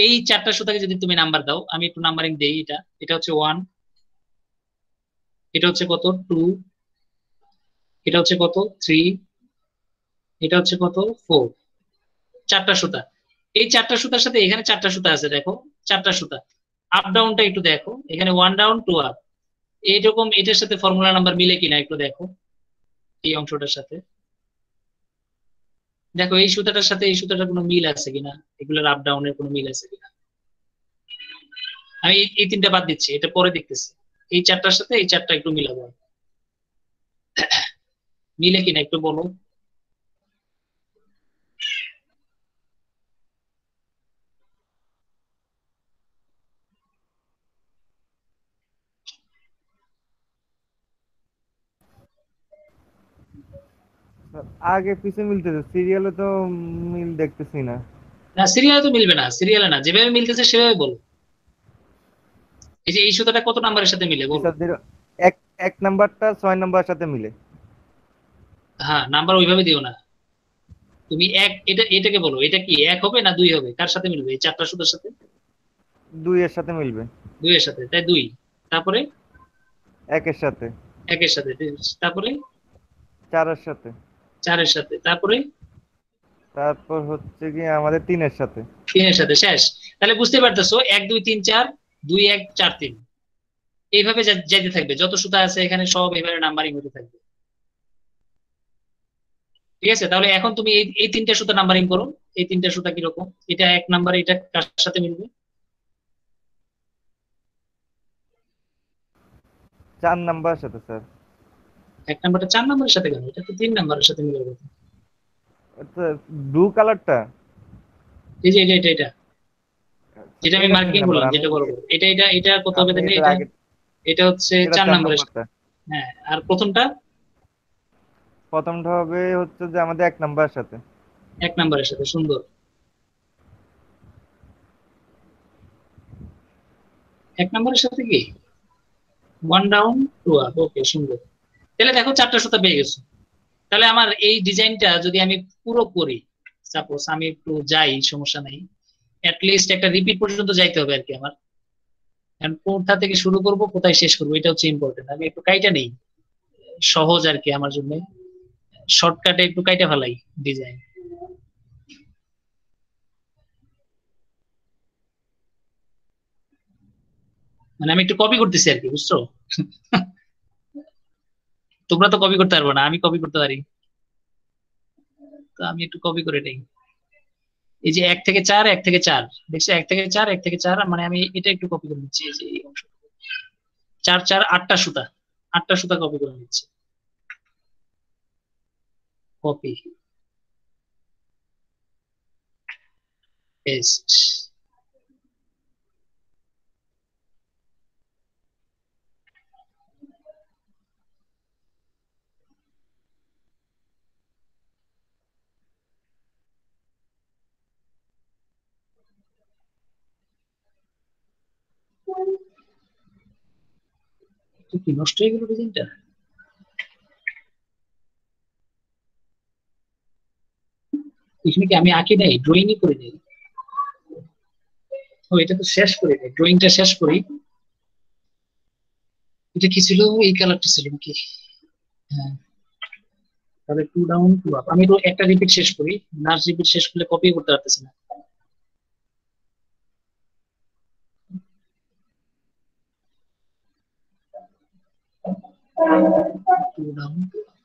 এই চারটা সুতাকে যদি তুমি নাম্বার দাও, আমি একটু নাম্বারিং দেই, এটা এটা হচ্ছে ওয়ান, এটা হচ্ছে কত টু, এটা হচ্ছে কত থ্রি, এটা হচ্ছে কত ফোর, চারটা সুতা। এই চারটা সুতার সাথে এখানে চারটা সুতা আছে, দেখো চারটা সুতা, আপ ডাউনটা একটু দেখো, এখানে ওয়ান ডাউন টু আপ, এইরকম এটার সাথে ফর্মুলা নাম্বার মিলে কিনা একটু দেখো, এই অংশটার সাথে দেখো, এই সুতাটার সাথে এই সুতাটার কোনো মিল আছে কিনা, এগুলোর আপ ডাউনের কোনো মিল আছে কিনা। আমি এই তিনটা বাদ দিচ্ছি, এটা পরে দেখতেছি, এই চারটার সাথে এই চারটা একটু মিলাবো, মিলে কিনা একটু বলো। স্যার, আগে পিছে মিলতেছে, সিরিয়ালে তো মিল দেখতেছি না। না সিরিয়ালে তো মিলবে না, সিরিয়ালে না, যেভাবে মিলতেছে সেভাবে বলো। এই যে এই সুতাটা কত নাম্বারের সাথে মিলে জি বলো। স্যার, এক এক নাম্বারটা 6 নাম্বারের সাথে মিলে। হ্যাঁ, নাম্বার ওইভাবে দিও না, তুমি এটাকে বলো, এটা কি এক হবে না দুই হবে, কার সাথে মিলবে? এই চারটা সুতার সাথে 2 এর সাথে মিলবে। দুইয়ের সাথে, তাই দুই, তারপরে একের সাথে, একের সাথে, তারপরে চারের সাথে, চারের সাথে, তারপরে তারপর হচ্ছে কি আমাদের তিনের সাথে। তিনের সাথে, শেষ। তাহলে বুঝতে পারতেছো 1 2 3 4, 2 1 4 3 এইভাবে যাইতে থাকবে, যত সুতা আছে এখানে সব এভাবে নাম্বারিং হতে থাকবে। ঠিক আছে, তাহলে এখন তুমি এই এই তিনটা সুতা নাম্বারিং করো। এই তিনটা সুতা কিরকম, এটা 1 নাম্বার, এটা কার সাথে মিলবে? 4 নাম্বার সাথে স্যার। 1 নাম্বারটা 4 নাম্বারের সাথে কেন? এটা তো 3 নাম্বারের সাথে মিলে গেছে। ব্লু কালারটা, এই যে এটা এটা এটা যেটা আমি এটা তিন মার্কিং নাম্বার করলাম, আমি যেটা বড় বড়, এটা এটা এটা কত হবে আমি তাহলে? এটার এটা আগে, এটা হচ্ছে এটা চার চার নাম্বারের সাথে। নাম্বারটা। হ্যাঁ, আর প্রথমটা প্রথমটা হবে হচ্ছে যে আমাদের 1 নাম্বারের সাথে। 1 নাম্বারের সাথে, সুন্দর। 1 নাম্বারের সাথে কি 1 ডাউন 2 আপ, ওকে, সুন্দর। তাহলে দেখো 4টা সুতা পেয়ে গেছো। তাহলে আমার এই ডিজাইনটা যদি আমি পুরো করি, সাপোজ আমি একটু যাই, সমস্যা নাই, লিস্ট একটা রিপিট পর্যন্ত যাইতে হবে আর কি আমার। এখন কোথা থেকে শুরু করব, কোথায় শেষ করবো, এটা হচ্ছে ইম্পর্টেন্ট। আমি একটু কাইটা নেই, সহজ আর কি আমার জন্য, শর্টকাটে একটু কাইটা ফেলাই ডিজাইন। মানে আমি একটু কপি করতেছি আর কি, বুঝছো? তোমরা তো কপি করতে পারবো না, আমি কপি করতে পারি। তো আমি একটু কপি করে নেই। এই যে 1 থেকে 4, 1 থেকে 4, দেখছো? 1 থেকে 4, 1 থেকে 4, মানে আমি এটা একটু কপি করে নিচ্ছি। এই যে এই অংশ, 4 4 8টা সুতা, 8টা সুতা কপি করে নিচ্ছি। Copy, paste. কি নষ্ট হয়ে গেল ডিজাইনটা? এখানে কি আমি আঁকি নাই, ড্রয়িংই করে নিই? ও, এটা তো শেষ করি নাই, ড্রয়িংটা শেষ করি। এটা কি ছিল, এই কালারটা ছিল নাকি? হ্যাঁ, তাহলে 2 ডাউন 2 আপ, আমি তো একটা রিপিট শেষ করি। লাস্ট রিপিট শেষ করলে কপি করতে পারতেছি না। 2 ডাউন 2 আপ,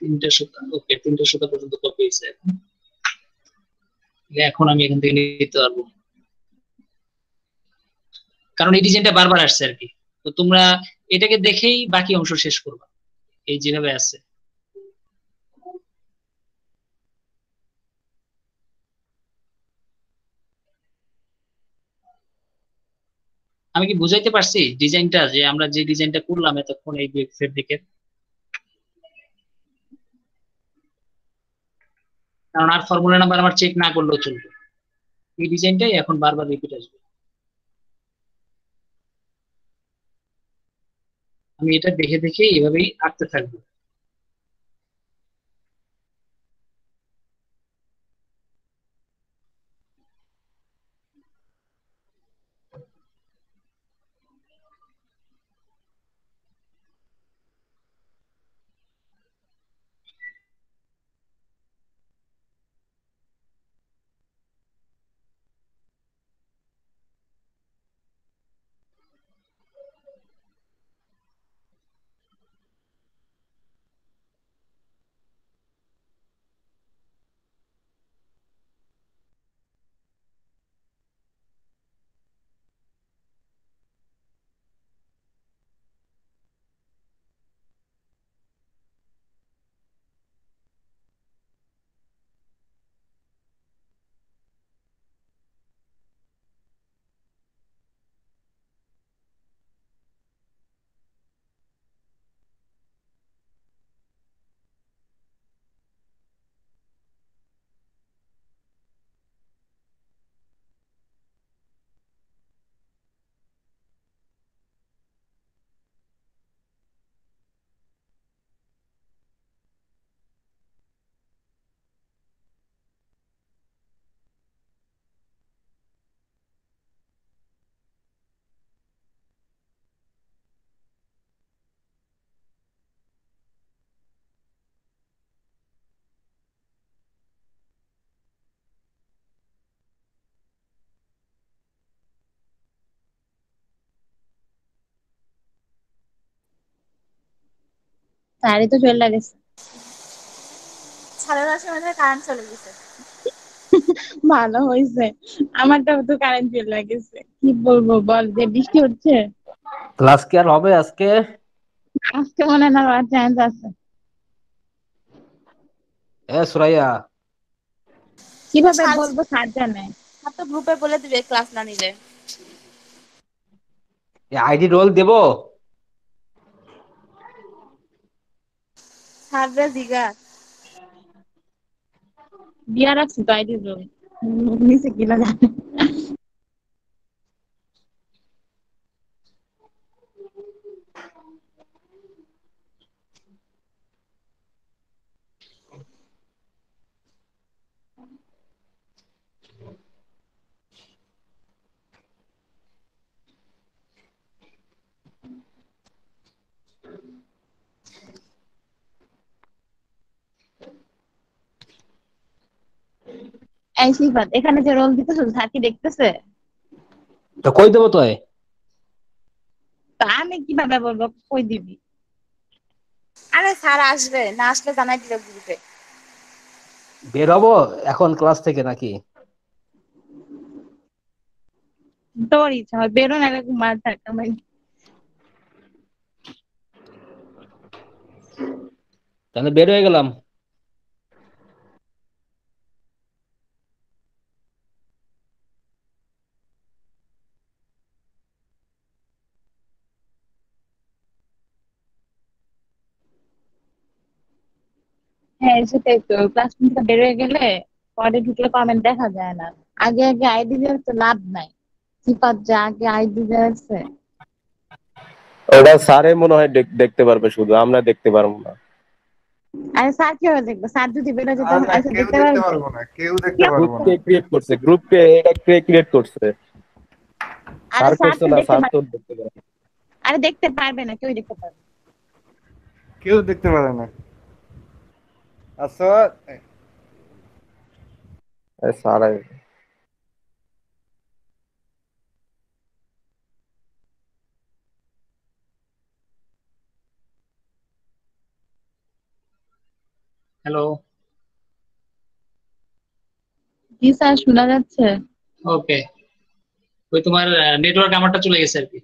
3টা সুতা, ওকে, 3টা সুতা পর্যন্ত কপি হয়েছে। এখন আমি এখান থেকে নিতে পারবো, কারণ এই ডিজাইনটা বারবার আসছে আর কি। তো তোমরা এটাকে দেখেই বাকি অংশ শেষ করবা, এই যেভাবে আছে। আমি কি বুঝাইতে পারছি ডিজাইনটা, যে আমরা যে ডিজাইনটা করলাম এতক্ষণ এই ফেব্রিকের? কারণ আর ফর্মুলা নাম্বার আমার চেক না করলেও চলবে, এই ডিজাইনটাই এখন বারবার রিপিট আসবে। আমি এটা দেখে দেখে এভাবেই আঁকতে থাকবো। স্যারই তো চলে গেছে। সাড়ে 10 মধ্যে কারেন্ট চলে গেছে। ভালো হয়েছে, আমারটাও তো কারেন্ট চলে গেছে। কি বলবো বল, যে বৃষ্টি হচ্ছে। ক্লাস কি আর হবে আজকে? আজকে মনে না হওয়ার চান্স আছে। সুরাইয়া, কিভাবে স্যার বলবো, স্যার জানে। স্যার তো গ্রুপে বলে দিবে ক্লাস না নিলে। আইডি রোল দেব? স্যার রে জিগা। দিয়া রাখছি তো আইডি রোল, নিচে কিনা জানে। এই সিফাত, এখানে যে রোল দিতেছ স্যার কি দেখতেছে? তো কই দেবো তোয়? তা আমি কিভাবে বলবো কই দিবি? আরে স্যার আসবে, না আসলে জানাই দিলে গ্রুপে। বের হবো এখন ক্লাস থেকে নাকি? তোর ইচ্ছা হয় বেরো, না মার থাকা ভাই। তাহলে বের হয়ে গেলাম। হ্যাঁ সেটাই তো, ক্লাস থেকে বেরোয় গেলে পরে ঢুকলে কমেন্ট দেখা যায় না। আগে আগে আইডি দিয়ে তো লাভ নাই। সিফাত যা আগে আইডি দিয়েছে। ওটা স্যারে মনে হয় দেখতে পারবে, শুধু আমরা দেখতে পারবো না। আরে স্যার কিভাবে দেখবো? স্যার যদি বেরোয় যেত না, আচ্ছা কেউ দেখতে দেখতে পারবে? পারবো না, কেউ দেখতে কেউ পারবো গ্রুপ না। কে ক্রিয়েট করছে, গ্রুপ কে এটা কে ক্রিয়েট করছে? আরে স্যার স্যার করছে তো না, দেখতে স্যার তো পারবে। দেখতে পারবে। আরে দেখতে পারবে না, কেউ দেখতে পারবে। কেউ দেখতে পারে না। আচ্ছা, স্যার হ্যালো। জি স্যার, শোনা যাচ্ছে। ওকে, ওই তোমার নেটওয়ার্ক আমারটা চলে গেছে আর কি।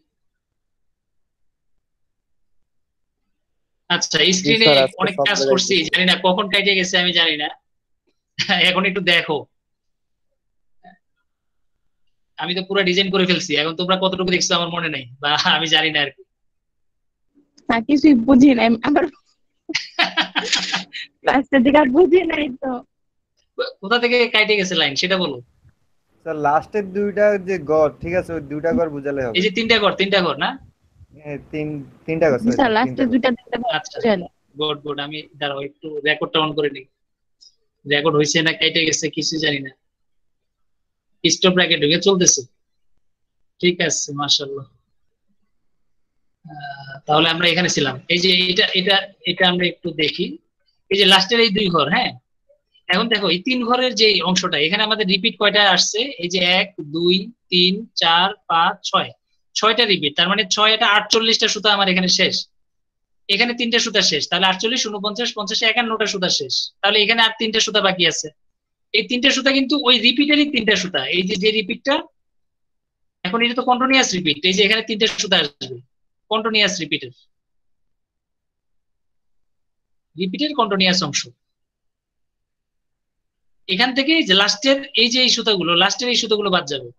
আচ্ছা, জি স্ক্রিনে স্যার, আজকে অনেক সব কাজ জায়গায় করছি, কিছু। জানি না কখন কেটে গেছে, আমি জানি না। এখন একটু দেখো, আমি তো পুরো ডিজাইন করে ফেলছি, এখন তোমরা কতটুকু দেখছো আমার মনে নাই, বা আমি জানি না আর কি। স্যার কিছুই বুঝি নাই আবার, ক্লাসের দিকে আর বুঝি নাই তো। কোথা থেকে কাটে গেছে লাইন সেটা বলো। স্যার লাস্টের দুইটা যে ঘর, ঠিক আছে, ওই দুইটা ঘর বুঝালে এই হবে। যে তিনটা ঘর না? তিনটা ঘর, জি sorry, স্যার, স্যার, তিনটা লাস্টের ঘর। দুইটা দেখতে আচ্ছা, বুঝালে। Good good. আমি দাঁড়াও একটু রেকর্ডটা অন করে নিই। রেকর্ড হয়েছে না কেটে গেছে কিছু জানি না। স্টপ ব্র্যাকেট ঢুকে চলতেছে, ঠিক আছে, মাশাআল্লাহ। তাহলে আমরা এখানে ছিলাম, এই যে এটা এটা এটা আমরা একটু দেখি। এই যে লাস্টের এই দুই ঘর, হ্যাঁ। এখন দেখো এই তিন ঘরের যে অংশটা, এখানে আমাদের রিপিট কয়টা আসছে? এই যে 1 2 3 4 5 6, 6টা রিপিট। তার মানে 6 এটা 48টা সুতা আমার এখানে শেষ। এখানে 3টে সুতা শেষ, তাহলে 48 49 50 51টা সুতা শেষ। তাহলে এখানে আর 3টে সুতা বাকি আছে। এই 3টে সুতা কিন্তু ওই রিপিটেরই 3টে সুতা। এই যে যে রিপিটটা, এখন এটা তো কন্টিনিউয়াস রিপিট। এই যে এখানে 3টে সুতা আসবে, কন্টিনিউয়াস রিপিটের কন্টিনিউয়াস অংশ। এখান থেকে যে লাস্টের এই যে এই সুতাগুলো, লাস্টের এই সুতাগুলো বাদ যাবে।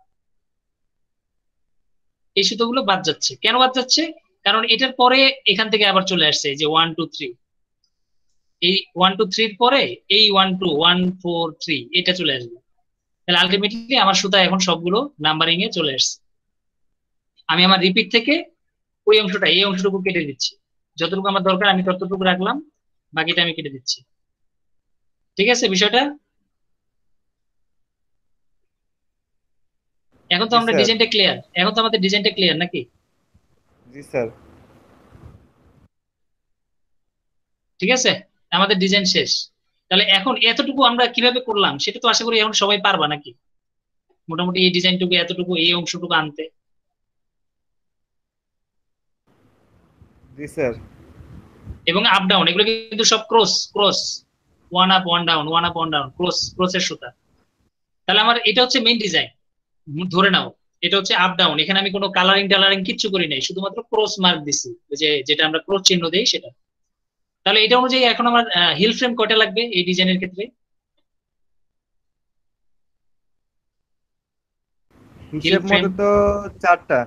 এই সুতোগুলো বাদ যাচ্ছে, কেন বাদ যাচ্ছে? কারণ এটার পরে এখান থেকে আবার চলে আসছে যে 1 2 3, এই 1 2 3 পরে এই 1 2 1 4 3 এটা চলে আসবে। তাহলে আলটিমেটলি আমার সুতা এখন সবগুলো নাম্বারিং এ চলে আসছে। আমি আমার রিপিট থেকে ওই অংশটা, এই অংশটুকু কেটে দিচ্ছি। যতটুকু আমার দরকার আমি ততটুকু রাখলাম, বাকিটা আমি কেটে দিচ্ছি। ঠিক আছে বিষয়টা? এখন তো জি আমরা স্যার। ডিজাইনটা ক্লিয়ার, এখন তো আমাদের ডিজাইনটা ক্লিয়ার নাকি? জি স্যার। ঠিক আছে, আমাদের ডিজাইন শেষ। তাহলে এখন এতটুকু আমরা কিভাবে করলাম সেটা তো আশা করি এখন সবাই পারবা নাকি? মোটামুটি এই ডিজাইনটুকু, এতটুকু, এই অংশটুকু আনতে। জি স্যার। এবং আপ ডাউন এগুলো কিন্তু সব cross cross, one up one down, one up one down, cross ক্রসের সুতা। তাহলে আমার এটা হচ্ছে মেইন ডিজাইন, ধরে নাও এটা হচ্ছে আপ ডাউন। এখানে আমি কোনো কালারিং টালারিং কিচ্ছু করি নাই, শুধুমাত্র ক্রস মার্ক দিছি, ওই যে যেটা আমরা ক্রস চিহ্ন দেই সেটা। তাহলে এটা অনুযায়ী এখন আমার হিল ফ্রেম কয়টা লাগবে এই ডিজাইনের ক্ষেত্রে? হিল হিসেব ফ্রেম মতো তো 4টা।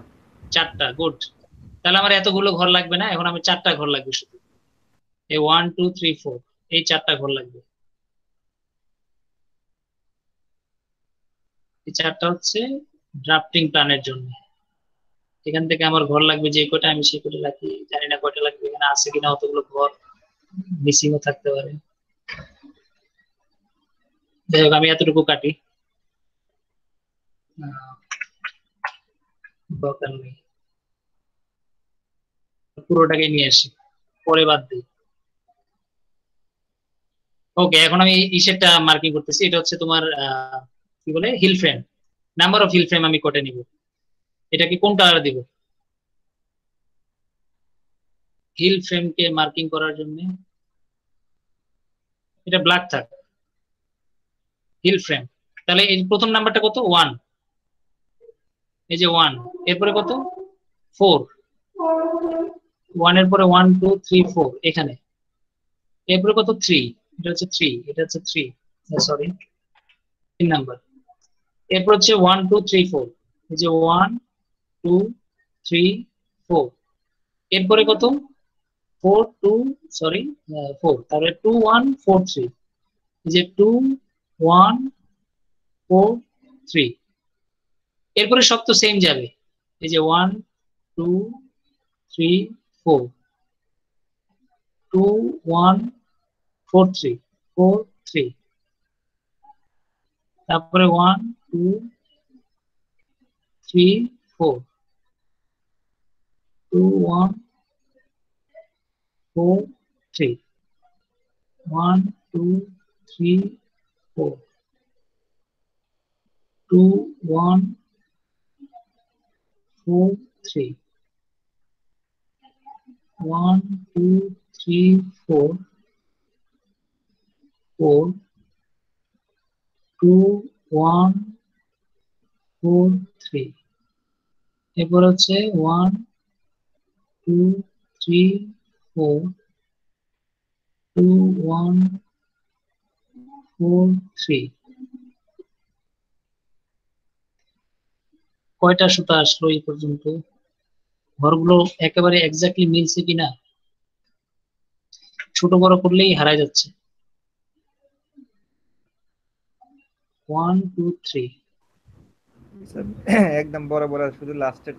4টা, গুড। তাহলে আমার এতগুলো ঘর লাগবে না, এখন আমি 4টা ঘর লাগবে শুধু। এই 1 2 3 4 এই 4টা ঘর লাগবে। এই 4টা হচ্ছে ড্রাফটিং প্ল্যানের জন্য। এখান থেকে আমার ঘর লাগবে যে কয়টা, আমি সেই কয়টা রাখি, জানি না কয়টা লাগবে, এখানে আছে কিনা অতগুলো ঘর, মিসিংও থাকতে পারে। যাই হোক আমি এতটুকু কাটি, দরকার নেই, পুরোটাকে নিয়ে আসি, পরে বাদ দিই। ওকে, এখন আমি ইসেরটা মার্কিং করতেছি। এটা হচ্ছে তোমার কি বলে heald frame. Number of heald frame আমি কটা নিব, এটা কি কোন কালার দিব? হিল ফ্রেমকে মার্কিং করার জন্য এটা ব্ল্যাক থাক, হিল ফ্রেম। তাহলে এই প্রথম নাম্বারটা কত? 1, এই যে 1, এরপরে কত? 4, 1 এর পরে 1 2 3 4 এখানে, এরপরে কত? 3, এটা হচ্ছে 3, এটা হচ্ছে 3, সরি 3 নাম্বার। এরপর হচ্ছে 1 2 3 4, এই যে 1 2 3 4, এরপরে কত? 4 2 সরি 4, তারপরে 2 1 4 3, এই যে 2 1 4 3, এরপরে সব তো সেম যাবে, এই যে 1 2 3 4, 2 1 4 3 4 3, তারপরে 1 2 3 4, 2 1 4 3, 1 2 3 4, 2 1 4 3, 1 2 3 4 4, 2 1 4 3, এরপর হচ্ছে 1 2 3 4, 2 1 4 3। কয়টা সুতা আসলো এই পর্যন্ত? ঘরগুলো একেবারে এক্স্যাক্টলি মিলছে কিনা, ছোট বড় করলেই হারায় যাচ্ছে। 1 2 3, একদম বরাবর, আর শুধু লাস্টের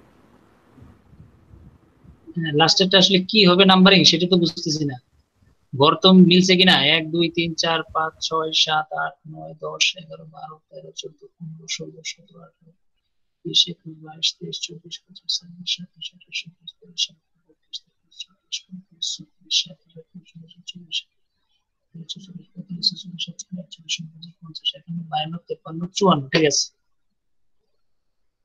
লাস্টেরটা আসলে কি হবে নাম্বারিং সেটা তো বুঝতেছি না। ঘর তো মিলছে কিনা, 1 2 3 4 5 6 7 8 9 10 11 12 13 14 15 16 17 18 20 21 22 23 24 25 26 27 28 29 30 ঠিক আছে,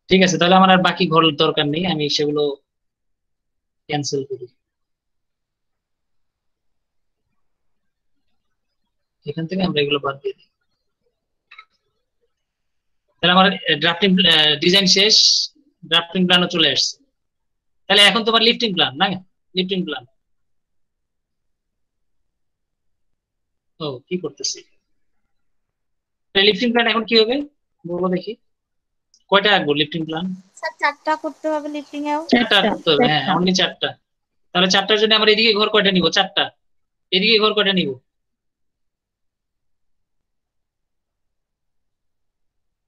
ঠিক আছে। তাহলে আমার আর বাকি ঘর দরকার নেই, আমি সেগুলো ক্যান্সেল করি। এখান থেকে আমরা এগুলো বাদ দিয়ে দিই। তাহলে আমার ড্রাফটিং ডিজাইন শেষ, ড্রাফটিং প্ল্যানও চলে আসছে। তাহলে এখন তোমার লিফটিং প্ল্যান না, লিফটিং প্ল্যান। ও কি করতেছি, লিফটিং প্ল্যান এখন কি হবে বলবো দেখি, কয়টা আঁকবো লিফটিং প্ল্যান? স্যার 4টা করতে হবে লিফটিং এও। 4টা করতে হবে, হ্যাঁ অনলি 4টা। তাহলে 4টার জন্য আমার এদিকে ঘর কয়টা নিব? 4টা। এদিকে ঘর কয়টা নিব?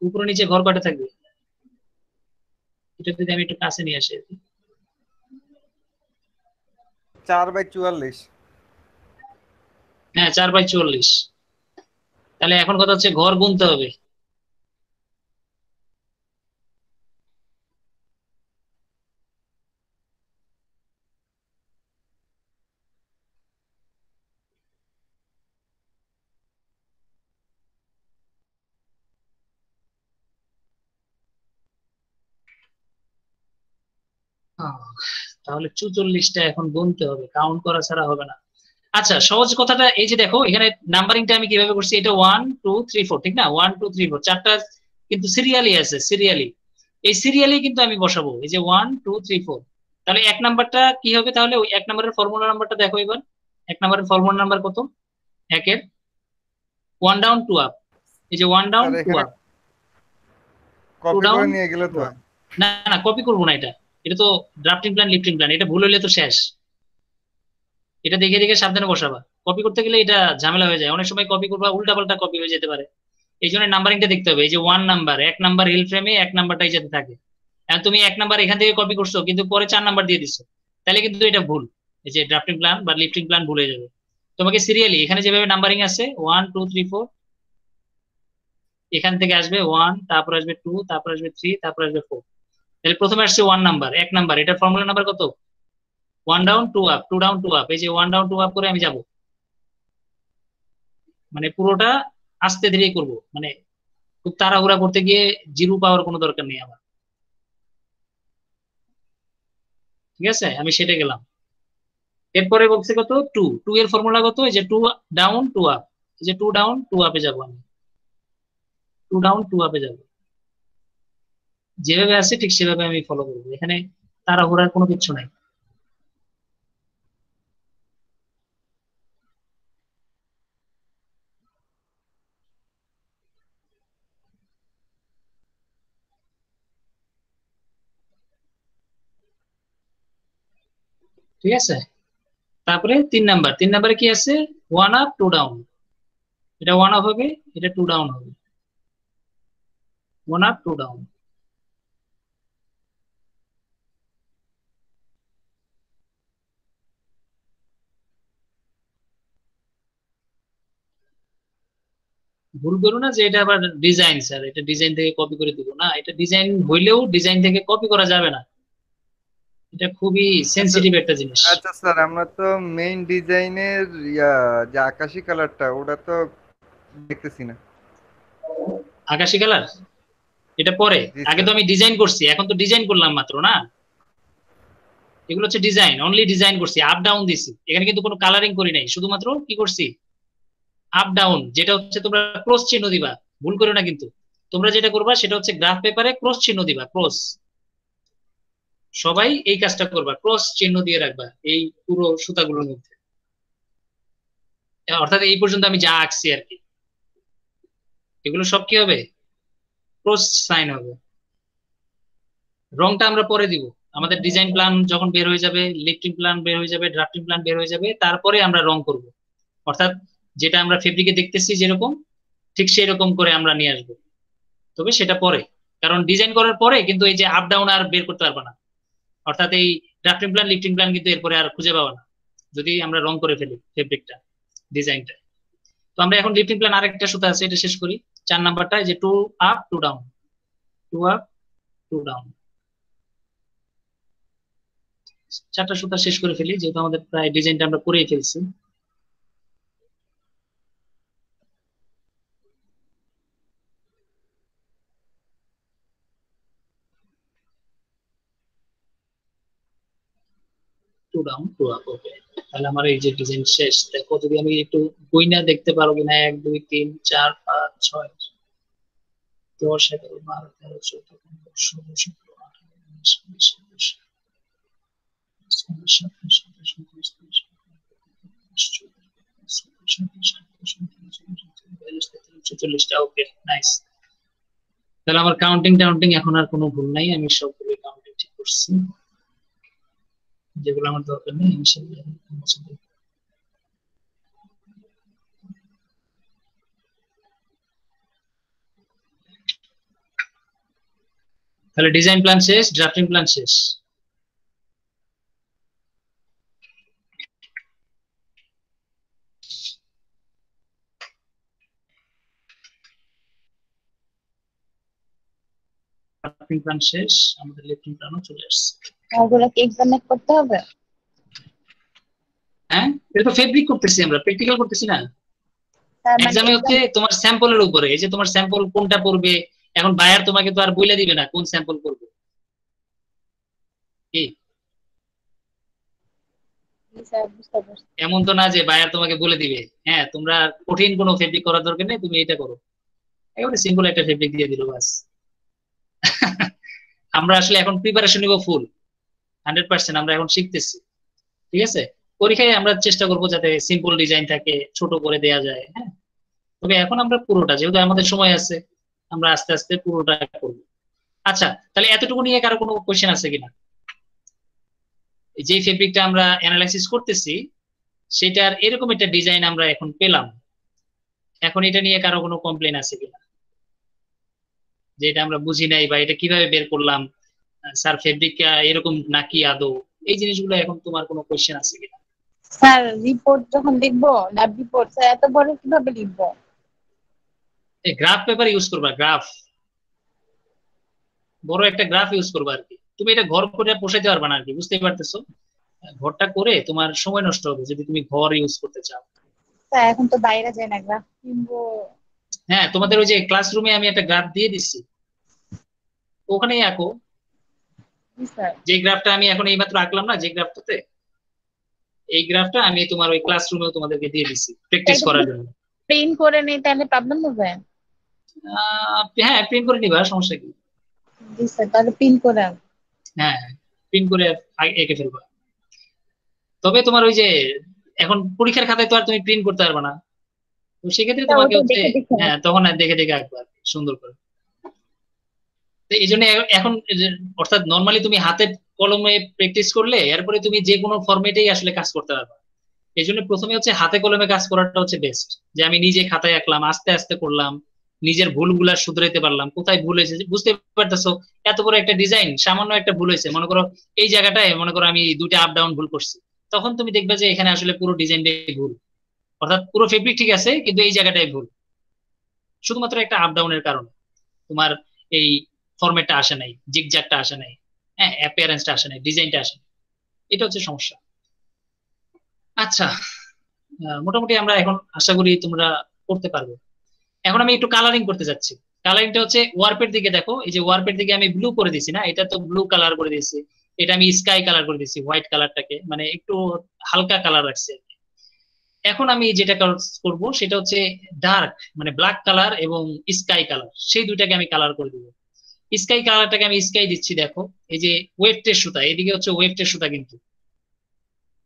উপরে নিচে ঘর কয়টা থাকবে? এটা যদি আমি একটু কাছে নিয়ে আসি, 4/44। হ্যাঁ 4/44। তাহলে এখন কথা হচ্ছে ঘর গুনতে হবে। আহ, তাহলে 44টা এখন গুনতে হবে, কাউন্ট করা ছাড়া হবে না। আচ্ছা সহজ কথাটা এই যে দেখো এখানে নাম্বারিংটা আমি কিভাবে করছি, এটা 1 2 3 4 ঠিক না, 1 2 3 4 চারটা কিন্তু সিরিয়ালি আছে, সিরিয়ালি এই সিরিয়ালি কিন্তু আমি বসাবো এই যে 1 2 3 4। তাহলে এক নাম্বারটা কি হবে, তাহলে ওই এক নাম্বারের ফর্মুলা নাম্বারটা দেখো এবার। এক নাম্বারের ফর্মুলা নাম্বার কত, একের 1 ডাউন 2 আপ, এই যে 1 ডাউন 2 আপ 2 কপি ডাউন। করে নিয়ে গেলে তো হয়। না না কপি করবো না, এটা এটা তো ড্রাফটিং প্ল্যান লিফটিং প্ল্যান, এটা ভুল হলে তো শেষ। এটা দেখে দেখে সাবধানে বসাবা, কপি করতে গেলে এটা ঝামেলা হয়ে যায়, অনেক সময় কপি করবা উল্টা পাল্টা কপি হয়ে যেতে পারে। এই জন্য নাম্বারিংটা দেখতে হবে, এই যে 1 নাম্বার, এক নাম্বার হিল ফ্রেমে এক নাম্বারটাই যাতে থাকে। এখন তুমি এক নাম্বার এখান থেকে কপি করছো কিন্তু পরে 4 নাম্বার দিয়ে দিছো, তাহলে কিন্তু এটা ভুল, এই যে ড্রাফটিং প্ল্যান বা লিফটিং প্ল্যান ভুল হয়ে যাবে। তোমাকে সিরিয়ালি এখানে যেভাবে নাম্বারিং আছে 1 2 3 4, এখান থেকে আসবে 1, তারপর আসবে 2, তারপর আসবে 3, তারপর আসবে 4। তাহলে প্রথমে আসছে 1 নাম্বার, এক নাম্বার, এটার ফর্মুলা নাম্বার কত, 1 ডাউন 2 আপ 2 ডাউন 2 আপ, এই যে 1 ডাউন 2 আপ করে আমি যাব, মানে পুরোটা আস্তে ধীরে করব, মানে খুব তাড়াহুড়া করতে গিয়ে জিরো পাওয়ার কোনো দরকার নেই আমার। ঠিক আছে, আমি সেটা গেলাম। এরপরে বলছে কত 2 2 এর ফর্মুলা কত, এই যে 2 ডাউন 2 আপ, এই যে 2 ডাউন 2 আপে যাব আমি, 2 ডাউন 2 আপে যাব, যেভাবে আছে ঠিক সেভাবে আমি ফলো করবো, এখানে তাড়াহুড়ার কোনো কিছু নাই। ঠিক আছে, তারপরে 3 নাম্বার, 3 নাম্বারে কি আছে 1 আপ 2 ডাউন, এটা 1 আপ হবে, এটা 2 ডাউন হবে, 1 আপ 2 ডাউন। ভুল করো না যে এটা আবার ডিজাইন স্যার, এটা ডিজাইন থেকে কপি করে দিব না, এটা ডিজাইন হইলেও ডিজাইন থেকে কপি করা যাবে না, এটা খুবই সেনসিটিভ একটা জিনিস। আচ্ছা স্যার, আমরা তো মেইন ডিজাইনের যে আকাশি কালারটা ওটা তো দেখতেছি না। আকাশি কালার এটা পরে, জি আগে স্যার। তো আমি ডিজাইন করছি, এখন তো ডিজাইন করলাম মাত্র না, এগুলো হচ্ছে ডিজাইন, অনলি ডিজাইন করছি, আপ ডাউন দিছি, এখানে কিন্তু কোনো কালারিং করি নাই, শুধুমাত্র কি করছি আপ ডাউন, যেটা হচ্ছে তোমরা ক্রস চিহ্ন দিবা, ভুল করো না কিন্তু। তোমরা যেটা করবা সেটা হচ্ছে গ্রাফ পেপারে ক্রস চিহ্ন দিবা, ক্রস, সবাই এই কাজটা করবা, ক্রস চিহ্ন দিয়ে রাখবা এই পুরো সুতাগুলোর মধ্যে, অর্থাৎ এই পর্যন্ত আমি যা আঁকছি আর কি, এগুলো সব কি হবে ক্রস সাইন হবে। রংটা আমরা পরে দিব, আমাদের ডিজাইন প্ল্যান যখন বের হয়ে যাবে, লিফটিং প্ল্যান বের হয়ে যাবে, ড্রাফটিং প্ল্যান বের হয়ে যাবে, তারপরে আমরা রং করব, অর্থাৎ যেটা আমরা ফেব্রিকে দেখতেছি যেরকম ঠিক সেই রকম করে আমরা নিয়ে আসবো, তবে সেটা পরে, কারণ ডিজাইন করার পরে কিন্তু এই যে আপ ডাউন আর বের করতে পারবে না, অর্থাৎ এই ড্রাফটিং প্ল্যান লিফটিং প্ল্যান কিন্তু এরপরে আর খুঁজে পাবো না যদি আমরা রং করে ফেলি ফেব্রিকটা, ডিজাইনটা। তো আমরা এখন লিফটিং প্ল্যান আরেকটা সুতা আছে, এটা শেষ করি, 4 নাম্বারটা, যে 2 আপ 2 ডাউন, 2 আপ 2 ডাউন, 4টা সুতা শেষ করে ফেলি, যেহেতু আমাদের প্রায় ডিজাইনটা আমরা করেই ফেলছি। টু ডাউন 2 আপ, ওকে, তাহলে আমার এই যে ডিজাইন শেষ। দেখো যদি আমি একটু বইনা দেখতে পারো কিনা, 1 2 3 4 5 6 10 11 12 13 14 15 16 17 18 19 20 21 22 23 24 40টা, ওকে নাইস। তাহলে আমার কাউন্টিং টাউন্টিং এখন আর কোনো ভুল নাই, আমি সবগুলো কাউন্টিং ঠিক করছি, যেগুলো আমার দরকার নেই আমি সেগুলো মুছে দিই। তাহলে ডিজাইন প্ল্যান শেষ, ড্রাফটিং প্ল্যান শেষ। ড্রাফটিং প্ল্যান শেষ, আমাদের লিফটিং প্ল্যানও চলে আসছে। ওগুলো কি এক্সামিনেট করতে হবে? হ্যাঁ, এটা তো ফেব্রিক করতেছি আমরা, প্র্যাকটিক্যাল করতেছি না। তার মানে এক্সামে হচ্ছে তোমার স্যাম্পলের উপরে, এই যে তোমার স্যাম্পল কোনটা পড়বে, এখন বায়ার তোমাকে তো আর বইলা দিবে না কোন স্যাম্পল পড়বে, কি জি স্যার, বুঝতে পারছি। এমন তো না যে বায়ার তোমাকে বলে দিবে হ্যাঁ তোমরা কঠিন কোনো ফেব্রিক করার দরকার নেই, তুমি এটা করো, একেবারে সিম্পল একটা ফেব্রিক দিয়ে দিল বাস। আমরা আসলে এখন প্রিপারেশন নিব ফুল 100%, আমরা এখন শিখতেছি, ঠিক আছে। পরীক্ষায় আমরা চেষ্টা করবো যাতে সিম্পল ডিজাইন থাকে, ছোট করে দেয়া যায়, হ্যাঁ। তবে এখন আমরা পুরোটা, যেহেতু আমাদের সময় আছে, আমরা আস্তে আস্তে পুরোটা করবো। আচ্ছা, তাহলে এতটুকু নিয়ে কারো কোনো কোয়েশ্চেন আছে কিনা? যে ফেব্রিকটা আমরা অ্যানালাইসিস করতেছি সেটার এরকম একটা ডিজাইন আমরা এখন পেলাম, এখন এটা নিয়ে কারো কোনো কমপ্লেন আছে কিনা, যে এটা আমরা বুঝি নাই বা এটা কিভাবে বের করলাম, স্যার ফেব্রিক এরকম নাকি আদৌ, এই জিনিসগুলো এখন তোমার কোনো কোয়েশ্চেন আছে কিনা? স্যার রিপোর্ট যখন লিখবো, ল্যাব রিপোর্ট, স্যার এত বড় কিভাবে লিখবো? এই গ্রাফ পেপার ইউজ করবা, গ্রাফ, বড় একটা গ্রাফ ইউজ করবা আর কি। তুমি এটা ঘর করে পোষাইতে পারবা না আর কি, বুঝতেই পারতেছো। ঘরটা করে তোমার সময় নষ্ট হবে যদি তুমি ঘর ইউজ করতে চাও। স্যার এখন তো বাইরে যায় না, গ্রাফ কিনবো। হ্যাঁ, তোমাদের ওই যে ক্লাসরুমে আমি একটা গ্রাফ দিয়ে দিচ্ছি, ওখানেই আঁকো। জি স্যার। যে গ্রাফটা আমি এখন এইমাত্র আঁকলাম না, যে গ্রাফটাতে, এই গ্রাফটা আমি তোমার ওই ক্লাসরুমেও তোমাদেরকে দিয়ে দিচ্ছি প্র্যাকটিস করার জন্য। প্রিন্ট করে নেই তাহলে প্রবলেম হবে? হ্যাঁ, প্রিন্ট করে নিবা, সমস্যা কি। জি স্যার, তাহলে প্রিন্ট করে হ্যাঁ, প্রিন্ট করে এঁকে ফেলবা। তবে তোমার ওই যে এখন পরীক্ষার খাতায় তো আর তুমি প্রিন্ট করতে পারবে না, তো সেক্ষেত্রে তোমাকে ওটা হচ্ছে, দেখে দেখে হ্যাঁ তখন আর দেখে দেখে আঁকবা আর কি, সুন্দর করে। তো এই জন্য এখন অর্থাৎ নর্মালি তুমি হাতে কলমে প্র্যাকটিস করলে এরপরে তুমি যে কোনো ফরম্যাটেই আসলে কাজ করতে পারবে। এই জন্য প্রথমে হচ্ছে হাতে কলমে কাজ করাটা হচ্ছে বেস্ট, যে আমি নিজে খাতায় আঁকলাম, আস্তে আস্তে করলাম, নিজের ভুলগুলা শুধরাইতে পারলাম, কোথায় ভুল হয়েছে বুঝতে পারতেছো। এত বড় একটা ডিজাইন, সামান্য একটা ভুল হয়েছে, মনে করো এই জায়গাটায় মনে করো আমি দুইটা আপ ডাউন ভুল করছি, তখন তুমি দেখবে যে এখানে আসলে পুরো ডিজাইনটাই ভুল, অর্থাৎ পুরো ফেব্রিক ঠিক আছে কিন্তু এই জায়গাটাই ভুল, শুধুমাত্র একটা আপ ডাউনের কারণে তোমার এই ফরম্যাটটা আসে নাই, জিগজ্যাগটা আসে নাই, হ্যাঁ অ্যাপিয়ারেন্সটা আসে নাই, ডিজাইনটা আসে নাই, এটা হচ্ছে সমস্যা। আচ্ছা, মোটামুটি আমরা এখন আশা করি তোমরা করতে পারবে। এখন আমি একটু কালারিং করতে যাচ্ছি। কালারিংটা হচ্ছে ওয়ার্পের দিকে দেখো, এই যে ওয়ার্পের দিকে আমি ব্লু করে দিছি না, এটা তো ব্লু কালার করে দিয়েছি, এটা আমি স্কাই কালার করে দিয়েছি, হোয়াইট কালারটাকে মানে একটু হালকা কালার রাখছি আর কি। এখন আমি যেটা করব সেটা হচ্ছে ডার্ক মানে ব্ল্যাক কালার এবং স্কাই কালার, সেই দুইটাকে আমি কালার করে দিব। স্কাই কালারটাকে আমি স্কাই দিচ্ছি, দেখো এই যে ওয়েফটের সুতা, এদিকে হচ্ছে ওয়েফটের সুতা কিন্তু,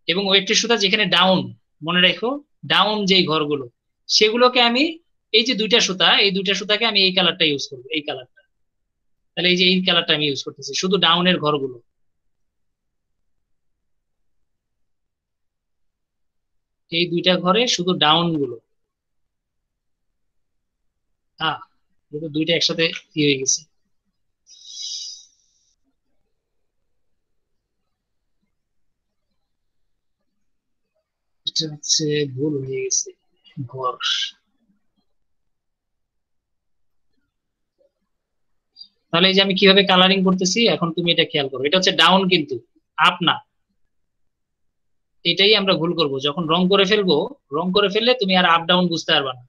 এবং ওয়েফটের সুতা যেখানে ডাউন, মনে রেখো ডাউন যেই ঘরগুলো সেগুলোকে আমি, এই যে দুইটা সুতা, এই দুইটা সুতাকে আমি এই কালারটা ইউজ করবো, এই কালারটা। তাহলে এই যে এই কালারটা আমি ইউজ করতেছি শুধু ডাউনের ঘরগুলো, এই দুইটা ঘরে শুধু ডাউন গুলো। হ্যাঁ, দুইটা একসাথে ই হয়ে গেছে। এটা হচ্ছে ভুল হয়ে গেছে, ঘর। তাহলে এই যে আমি কিভাবে কালারিং করতেছি এখন তুমি এটা খেয়াল করো, এটা হচ্ছে ডাউন কিন্তু আপ না। এটাই আমরা ভুল করব, যখন রং করে ফেলবো, রং করে ফেললে তুমি আর আপ ডাউন বুঝতে পারবা না,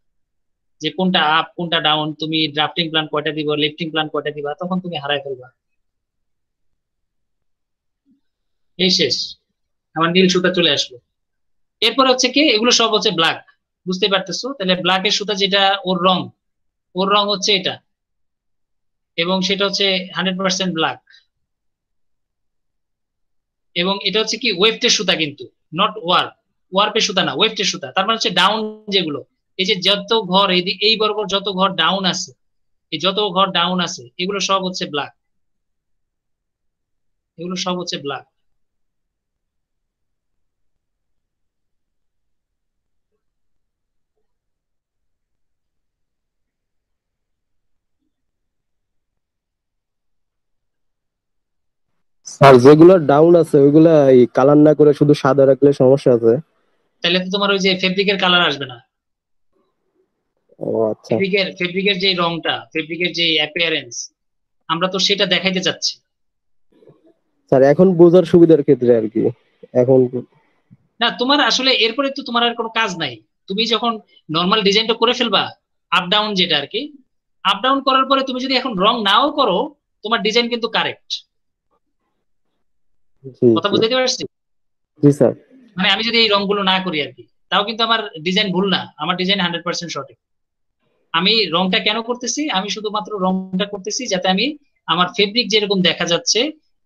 যে কোনটা আপ কোনটা ডাউন, তুমি ড্রাফটিং প্ল্যান কয়টা দিবা, লিফটিং প্ল্যান কয়টা দিবা, তখন তুমি হারাই ফেলবা। এই শেষ, আমার নীল সুতা চলে আসলো। এরপর হচ্ছে কি, এগুলো সব হচ্ছে ব্ল্যাক, বুঝতে পারতেছো। তাহলে ব্ল্যাকের সুতা যেটা ওর রং, ওর রং হচ্ছে এটা, এবং সেটা হচ্ছে 100% ব্ল্যাক, এবং এটা হচ্ছে কি ওয়েফটের সুতা কিন্তু, নট ওয়ার্প, ওয়ার্পের সুতা না, ওয়েফটের সুতা। তার মানে হচ্ছে ডাউন যেগুলো, এই যে যত ঘর এই বরাবর যত ঘর ডাউন আছে, এই যত ঘর ডাউন আছে এগুলো সব হচ্ছে ব্ল্যাক, এগুলো সব হচ্ছে ব্ল্যাক। আর যেগুলো ডাউন আছে ওইগুলা কালার না করে শুধু সাদা রাখলে সমস্যা আছে। তাহলে তো তোমার ওই যে ফেব্রিকের কালার আসবে না। ও আচ্ছা ফেব্রিকের যে রংটা, ফেব্রিকের যে অ্যাপিয়ারেন্স, আমরা তো সেটা দেখাইতে চাচ্ছি। স্যার, এখন বোঝার সুবিধার ক্ষেত্রে আর কি এখন। না তোমার আসলে এরপরে তো তোমার আর কোনো কাজ নাই, তুমি যখন নর্মাল ডিজাইনটা করে ফেলবা, আপ ডাউন যেটা আর কি, আপ ডাউন করার পরে তুমি যদি এখন রং নাও করো, তোমার ডিজাইন কিন্তু কারেক্ট। জি কথা জি বুঝতে পারছি? জি স্যার। মানে আমি যদি এই রংগুলো না করি আর কি, তাও কিন্তু আমার ডিজাইন ভুল না, আমার ডিজাইন 100% সঠিক। আমি রংটা কেন করতেছি, আমি শুধুমাত্র রংটা করতেছি যাতে আমি আমার ফেব্রিক যেরকম দেখা যাচ্ছে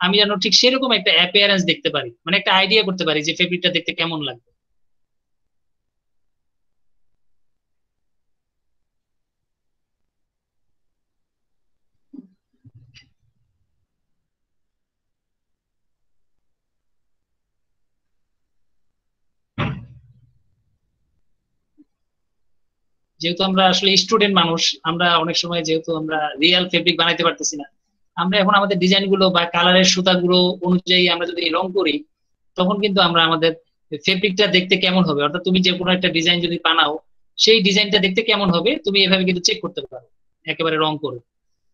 আমি যেন ঠিক সেরকম একটা অ্যাপিয়ারেন্স দেখতে পারি, মানে একটা আইডিয়া করতে পারি যে ফেব্রিকটা দেখতে কেমন লাগবে। যেহেতু আমরা আসলে স্টুডেন্ট মানুষ, আমরা অনেক সময় যেহেতু আমরা রিয়েল ফেব্রিক বানাইতে পারতেছি না, আমরা এখন আমাদের ডিজাইন গুলো বা কালারের সুতাগুলো অনুযায়ী আমরা যদি রং করি, তখন কিন্তু আমরা আমাদের ফেব্রিকটা দেখতে কেমন হবে, অর্থাৎ তুমি যে কোনো একটা ডিজাইন যদি বানাও সেই ডিজাইনটা দেখতে কেমন হবে তুমি এভাবে কিন্তু চেক করতে পারো একেবারে রং করে।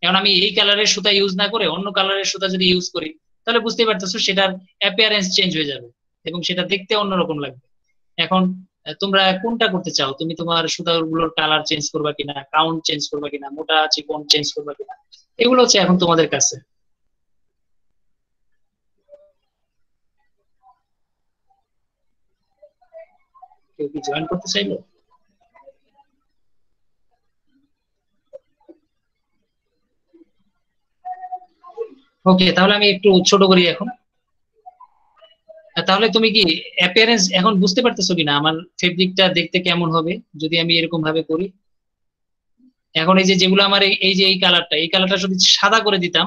এখন আমি এই কালারের সুতা ইউজ না করে অন্য কালারের সুতা যদি ইউজ করি, তাহলে বুঝতেই পারতেছো সেটার অ্যাপিয়ারেন্স চেঞ্জ হয়ে যাবে এবং সেটা দেখতে অন্যরকম লাগবে। এখন তোমরা কোনটা করতে চাও, তুমি তোমার সুতাগুলোর কালার চেঞ্জ করবা কিনা, কাউন্ট চেঞ্জ করবা কিনা, মোটা চিকন চেঞ্জ করবা কিনা, এগুলো হচ্ছে এখন তোমাদের কাছে। কেউ কি জয়েন করতে চাইলো? ওকে, তাহলে আমি একটু ছোট করি এখন। তাহলে তুমি কি অ্যাপিয়ারেন্স এখন বুঝতে পারতেছো কিনা আমার ফেব্রিকটা দেখতে কেমন হবে যদি আমি এরকম ভাবে করি? এখন এই যে যেগুলো আমার এই যে এই কালারটা যদি সাদা করে দিতাম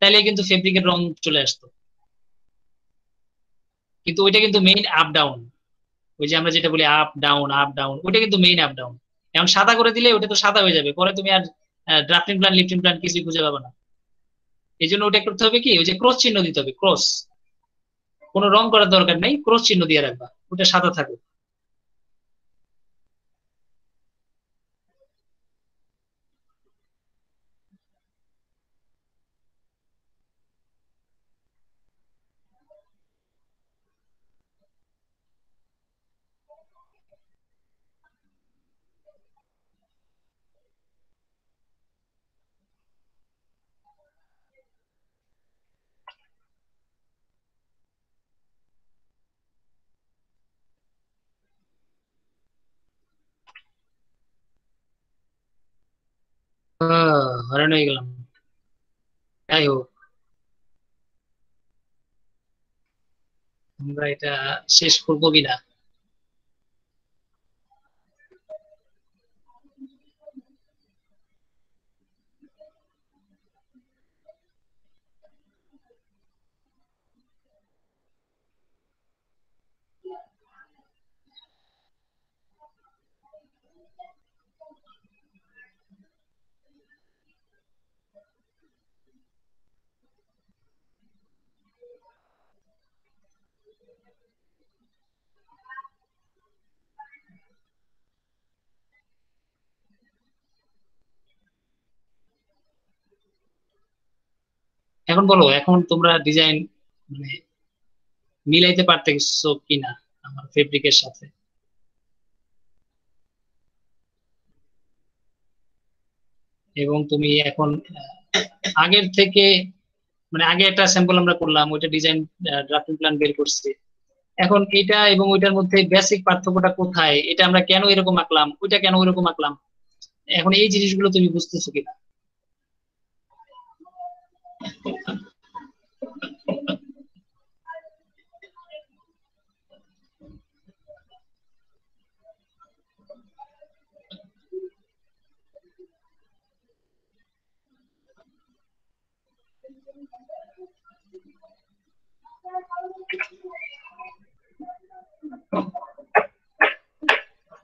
তাহলে কিন্তু ফেব্রিকের রং চলে আসতো, কিন্তু ওইটা কিন্তু মেইন আপ ডাউন, ওই যে আমরা যেটা বলি আপ ডাউন আপ ডাউন, ওইটা কিন্তু মেইন আপ ডাউন। এখন সাদা করে দিলে ওটা তো সাদা হয়ে যাবে, পরে তুমি আর ড্রাফটিং প্ল্যান লিফটিং প্ল্যান কিছুই খুঁজে পাবে না। এই জন্য ওটা করতে হবে কি, ওই যে ক্রস চিহ্ন দিতে হবে, ক্রস, কোনো রং করার দরকার নেই, ক্রস চিহ্ন দিয়ে রাখবা, ওটা সাদা থাকবে। হয়রান হয়ে গেলাম। যাই হোক, আমরা এটা শেষ করবো কিনা। এখন বলো, এখন তোমরা ডিজাইন মানে মিলাইতে পারতেছো কিনা আমার ফেব্রিকের সাথে? এবং তুমি এখন আগের থেকে মানে আগে একটা স্যাম্পল আমরা করলাম, ওইটা ডিজাইন ড্রাফটিং প্ল্যান বের করছি, এখন এটা এবং ওইটার মধ্যে বেসিক পার্থক্যটা কোথায়, এটা আমরা কেন এরকম আঁকলাম, ওইটা কেন ওইরকম আঁকলাম, এখন এই জিনিসগুলো তুমি বুঝতেছো কিনা?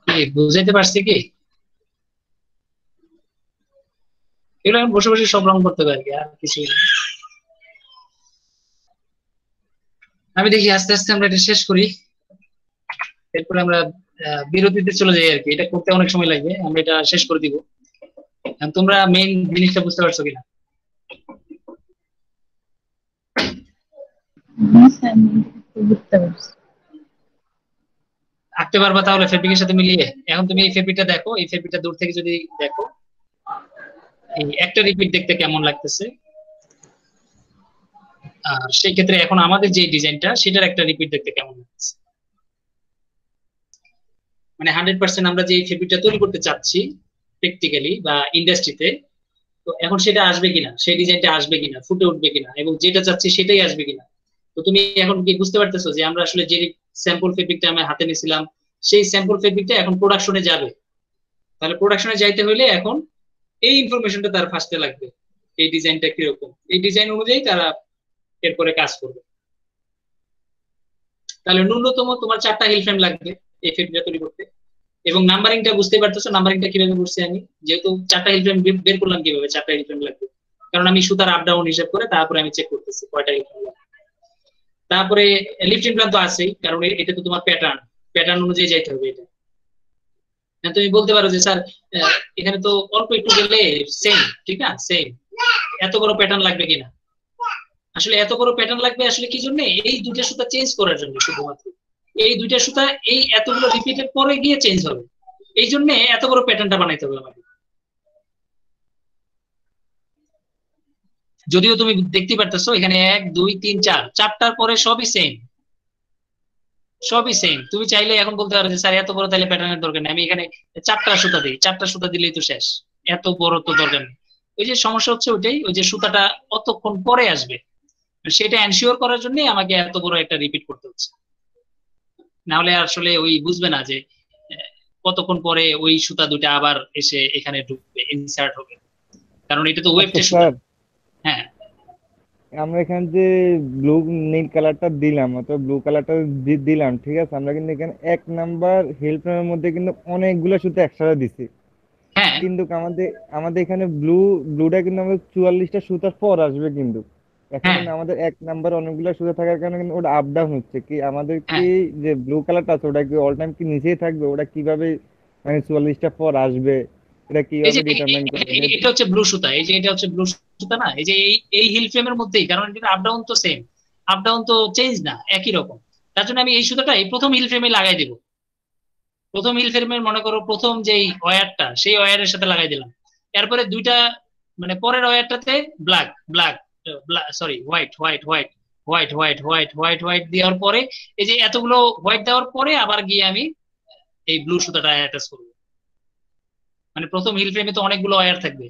কি বুঝাইতে পারছি কি? এগুলো এখন বসে বসে সব রং করতে পারি আর কিছুই না। আমি দেখি আস্তে আস্তে আমরা এটা শেষ করি, এরপরে আমরা বিরতিতে চলে যাই আর কি, এটা করতে অনেক সময় লাগবে, আমরা এটা শেষ করে দিব। তোমরা মেইন জিনিসটা বুঝতে পারছো কিনা? বুঝতে পারছি। আঁকতে পারবা তাহলে ফেব্রিকের সাথে মিলিয়ে? এখন তুমি এই ফেব্রিকটা দেখো, এই ফেব্রিকটা দূর থেকে যদি দেখো এই একটা রিপিট দেখতে কেমন লাগতেছে, আর সেই ক্ষেত্রে এখন আমাদের যে ডিজাইনটা সেটার একটা রিপিট দেখতে কেমন লাগতেছে। মানে 100% আমরা যে ফেব্রিকটা তৈরি করতে চাচ্ছি প্র্যাকটিক্যালি বা ইন্ডাস্ট্রিতে, তো এখন সেটা আসবে কিনা, সেই ডিজাইনটা আসবে কিনা, ফুটে উঠবে কিনা, এবং যেটা চাচ্ছি সেটাই আসবে কিনা। তো তুমি এখন কি বুঝতে পারতেছো যে আমরা আসলে যে স্যাম্পল ফেব্রিকটা আমরা হাতে নিয়েছিলাম সেই স্যাম্পল ফেব্রিকটা এখন প্রোডাকশনে যাবে। তাহলে প্রোডাকশনে যাইতে হলে এখন এই ইনফরমেশনটা তার ফার্স্টে লাগবে, এই ডিজাইনটা কিরকম, এই ডিজাইন অনুযায়ী তারা এরপরে কাজ করবে। তাহলে ন্যূনতম তোমার 4টা হিল ফ্রেম লাগবে এই ফেব্রিকটা তৈরি করতে। এবং নাম্বারিংটা বুঝতে পারতেছো, নাম্বারিংটা কিভাবে করছি আমি, যেহেতু 4টা হিল ফ্রেম বের করলাম কিভাবে 4টা হিল ফ্রেম লাগবে, কারণ আমি সুতার আপ ডাউন হিসাব করে তারপরে আমি চেক করতেছি কয়টা হিল ফ্রেম লাগবে। তারপরে লিফটিং প্ল্যান তো আছেই, কারণ এটা তো তোমার প্যাটার্ন অনুযায়ী যাইতে হবে। এটা তুমি বলতে পারো যে স্যার এখানে তো অল্প একটু গেলে সেম, ঠিক না, সেম, এত বড় প্যাটার্ন লাগবে কিনা। আসলে এত বড় প্যাটার্ন লাগবে আসলে কি জন্য, এই দুইটা সুতা চেঞ্জ করার জন্য, শুধুমাত্র এই দুইটা সুতা এই এতগুলো রিপিটেড পরে গিয়ে চেঞ্জ হবে, এই জন্য এত বড় প্যাটার্নটা বানাইতে হবে আমাকে। যদিও তুমি দেখতে পারতেছো এখানে 1 2 3 4, 4টার পরে সবই সেম, সবই সেম। তুমি চাইলে এখন বলতে পারো যে স্যার এত বড় তাহলে প্যাটার্নের দরকার নেই, আমি এখানে 4টা সুতা দিই, 4টা সুতা দিলেই তো শেষ, এত বড় তো দরকার নেই। ওই যে সমস্যা হচ্ছে ওইটাই, ওই যে সুতাটা কতক্ষণ পরে আসবে সেটা এনশিওর করার জন্য আমাকে এত বড় একটা রিপিট করতে হচ্ছে, না হলে আসলে ওই বুঝবে না যে কতক্ষণ পরে ওই সুতা দুটা আবার এসে এখানে ঢুকবে, ইনসার্ট হবে, কারণ এটা তো ওয়েবটের সুতা। হ্যাঁ, আমরা এখানে যে ব্লু নীল কালারটা দিলাম অথবা ব্লু কালারটা দিলাম, ঠিক আছে, আমরা কিন্তু এখানে 1 নাম্বার হিল ফ্রেমের মধ্যে কিন্তু অনেকগুলো সুতা একসাথে দিছি, হ্যাঁ, কিন্তু আমাদের আমাদের এখানে ব্লুটা কিন্তু আমাদের 44টা সুতার পর আসবে, কিন্তু এখন হ্যাঁ, কিন্তু আমাদের 1 নাম্বার অনেকগুলো সুতা থাকার কারণে কিন্তু ওটা আপ ডাউন হচ্ছে। কি আমাদের কি হ্যাঁ, যে ব্লু কালারটা আছে ওটা কি অল টাইম কি নিচেই থাকবে, ওটা কিভাবে মানে 44টা পর আসবে, এটা এই যে কিভাবে ডিটারমাইন করবে এটা? এটা হচ্ছে ব্লু সুতা, এই যে এটা হচ্ছে ব্লু সুতা না, এই যে এই হিল ফ্রেমের মধ্যেই, কারণ এটা আপ ডাউন তো সেম, আপ ডাউন তো চেঞ্জ না, একই রকম। তার জন্য আমি এই সুতাটা এই প্রথম হিল ফ্রেমে লাগাই দিব, প্রথম হিল ফ্রেমের মনে করো প্রথম যেই ওয়্যারটা সেই ওয়্যারের সাথে লাগাই দিলাম। এরপরে দুইটা মানে পরের ওয়্যারটাতে black black sorry white white white white white white white white দেওয়ার পরে এই যে এতগুলো হোয়াইট দেওয়ার পরে আবার গিয়ে আমি এই ব্লু সুতাটা অ্যাটাচ করবো। মানে প্রথম হিল ফ্রেমে তো অনেকগুলো ওয়্যার থাকবে,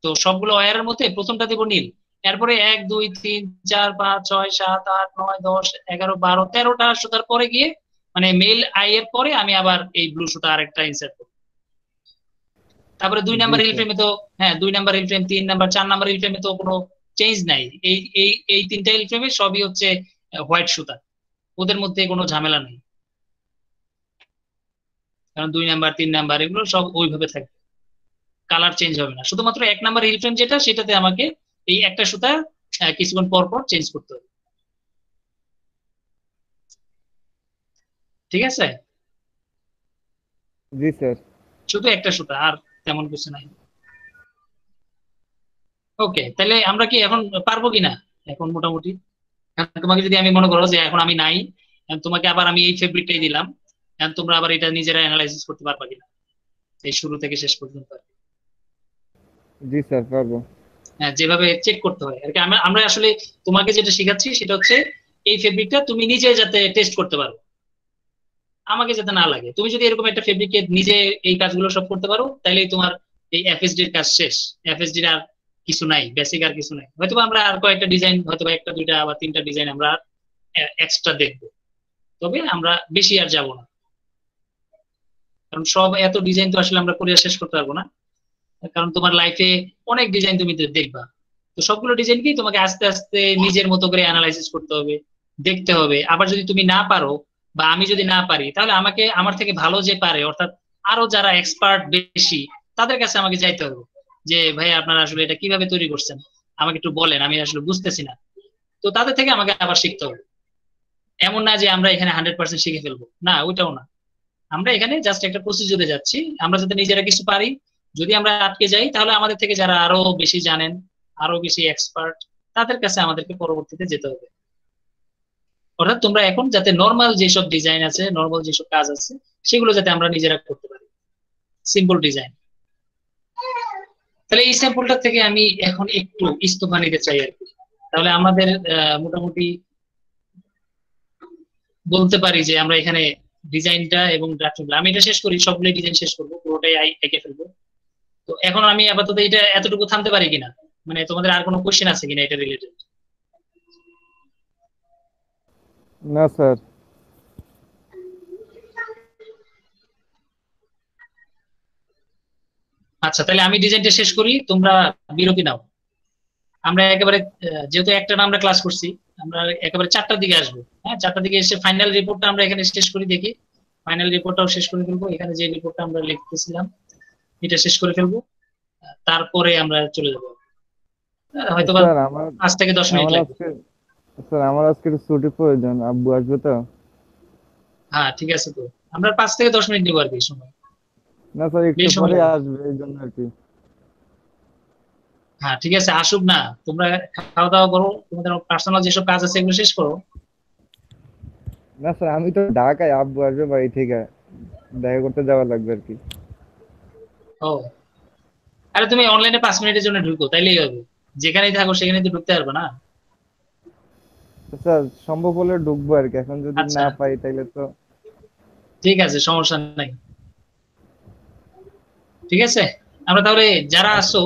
তো সবগুলো ওয়্যারের মধ্যে প্রথমটা দেবো নীল, এরপরে 1 2 3 4 5 6 7 8 9 10 11 12 13টা সুতার পরে গিয়ে মানে মেল আই এর পরে আমি আবার এই ব্লু সুতা আরেকটা ইনসার্ট করব। তারপরে 2 জি নাম্বার হিল স্যার। ফ্রেমে তো হ্যাঁ 2 number heald frame, 3 number 4 number heald ফ্রেমে তো কোনো চেঞ্জ নাই, এই এই এই 3টা হিল ফ্রেমে সবই হচ্ছে হোয়াইট সুতা, ওদের মধ্যে কোনো ঝামেলা নেই, কারণ 2 নাম্বার 3 নাম্বার এগুলো সব ওইভাবে থাকবে, কালার চেঞ্জ হবে না। শুধুমাত্র 1 নাম্বার হিল ফ্রেম যেটা সেটাতে আমাকে এই একটা সুতা কিছুক্ষণ পর পর চেঞ্জ করতে হবে, ঠিক আছে? জি স্যার। শুধু একটা সুতা, আর তেমন কিছু নাই। ওকে, তাহলে আমরা কি এখন পারবো কিনা এখন মোটামুটি? এখন তোমাকে যদি আমি মনে করো যে এখন আমি নাই, এখন তোমাকে আবার আমি এই ফেব্রিকটাই দিলাম, এখন তোমরা আবার এটা নিজেরা অ্যানালাইসিস করতে পারবা কিনা এই শুরু থেকে শেষ পর্যন্ত? জি স্যার পারবো। হ্যাঁ, যেভাবে চেক করতে হয় আর কি, আমরা আসলে তোমাকে যেটা শেখাচ্ছি সেটা হচ্ছে এই ফেব্রিকটা তুমি নিজে যাতে টেস্ট করতে পারো, আমাকে যাতে না লাগে। তুমি যদি এরকম একটা ফেব্রিকে নিজে এই কাজগুলো সব করতে পারো তাহলেই তোমার এই এফএসডির কাজ শেষ। এফএসডির আর কিছু নাই, বেসিক আর কিছু নাই। হয়তো আমরা আর কয়েকটা ডিজাইন, হয়তো 1টা 2টা বা 3টা ডিজাইন আমরা এক্সট্রা দেখবো, তবে আমরা বেশি আর যাব না, কারণ সব এত ডিজাইন তো আসলে আমরা করে শেষ করতে পারবো না, কারণ তোমার লাইফে অনেক ডিজাইন তুমি দেখবা, তো সবগুলো ডিজাইনকেই তোমাকে আস্তে আস্তে নিজের মতো করে অ্যানালাইসিস করতে হবে, দেখতে হবে। আবার যদি তুমি না পারো বা আমি যদি না পারি তাহলে আমাকে আমার থেকে ভালো যে পারে, অর্থাৎ আরো যারা এক্সপার্ট বেশি, তাদের কাছে আমাকে যাইতে হবে যে ভাই আপনারা আসলে এটা কিভাবে তৈরি করছেন, আমাকে একটু বলেন, আমি আসলে বুঝতেছি না। তো তাদের থেকে আমাকে আবার শিখতে হবে। এমন না যে আমরা এখানে 100% শিখে ফেলবো, না, ওইটাও না। আমরা এখানে জাস্ট একটা প্রসিডিউরে যাচ্ছি, আমরা যাতে নিজেরা কিছু পারি। যদি আমরা আটকে যাই তাহলে আমাদের থেকে যারা আরো বেশি জানেন, আরো বেশি এক্সপার্ট, তাদের কাছে আমাদেরকে পরবর্তীতে যেতে হবে। অর্থাৎ তোমরা এখন যাতে নর্মাল যেসব ডিজাইন আছে, নর্মাল যেসব কাজ আছে, সেগুলো যাতে আমরা নিজেরা করতে পারি, সিম্পল ডিজাইন। তাহলে এই স্যাম্পলটা থেকে আমি এখন একটু ইস্তফা নিতে চাই আর কি। তাহলে আমাদের মোটামুটি বলতে পারি যে আমরা এখানে ডিজাইনটা এবং ড্রাফটিংটা আমি এটা শেষ করি, সবগুলো ডিজাইন শেষ করবো, পুরোটাই এঁকে ফেলবো। তো এখন আমি আপাতত এটা এতটুকু থামতে পারি কিনা, মানে তোমাদের আর কোনো কোশ্চেন আছে কিনা এটা রিলেটেড? না স্যার। আচ্ছা, তাহলে আমি ডিজাইনটা শেষ করি, তোমরা বিরতি নাও। আমরা একেবারে যেহেতু একটা না আমরা ক্লাস করছি, আমরা একেবারে 4টার দিকে আসবো। হ্যাঁ, 4টার দিকে এসে ফাইনাল রিপোর্টটা আমরা এখানে শেষ করি, দেখি ফাইনাল রিপোর্টটাও শেষ করে ফেলবো। এখানে যে রিপোর্টটা আমরা লিখতেছিলাম এটা শেষ করে ফেলবো, তারপরে আমরা চলে যাবো। হয়তো স্যার আমার 5 থেকে 10 মিনিট আমার লাগবে। আজকে স্যার আমার আজকে একটু ছুটি প্রয়োজন, আব্বু আসবে তো। হ্যাঁ ঠিক আছে, তো আমরা 5 থেকে 10 মিনিট নেবো আর কি সময়। না স্যার একটু বেশ সময় পরে লাগবে। আসবে এই জন্য আর কি। হ্যাঁ ঠিক আছে, আসুক না, তোমরা খাওয়া দাওয়া করো, তোমাদের পার্সোনাল যেসব কাজ আছে এগুলো শেষ করো। না স্যার আমি তো ঢাকায়, আব্বু আসবে বাড়ি থেকে, দেখা করতে যাওয়া লাগবে আর কি। ও, আরে তুমি অনলাইনে 5 মিনিটের জন্য ঢুকো, তাইলেই হবে। যেখানেই থাকো সেখানেই তো ঢুকতে পারবে না। তো স্যার সম্ভব হলে ঢুকবো আর কি, এখন যদি আচ্ছা না পাই তাইলে তো। ঠিক আছে, সমস্যা নাই। ঠিক আছে, আমরা তাহলে যারা আসো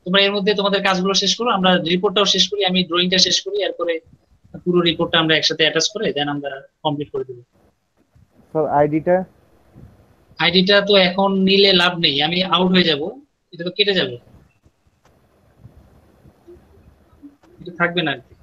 তোমরা এর মধ্যে তোমাদের কাজগুলো শেষ করো, আমরা রিপোর্টটাও শেষ করি, আমি ড্রয়িংটা শেষ করি, এরপরে পুরো রিপোর্টটা আমরা একসাথে অ্যাটাচ করে দেন আমরা কমপ্লিট করে দেবো। স্যার আইডিটা। আইডিটা তো এখন নিলে লাভ নেই, আমি আউট হয়ে যাব, এটা তো কেটে যাবে, এটা থাকবে না আর কি।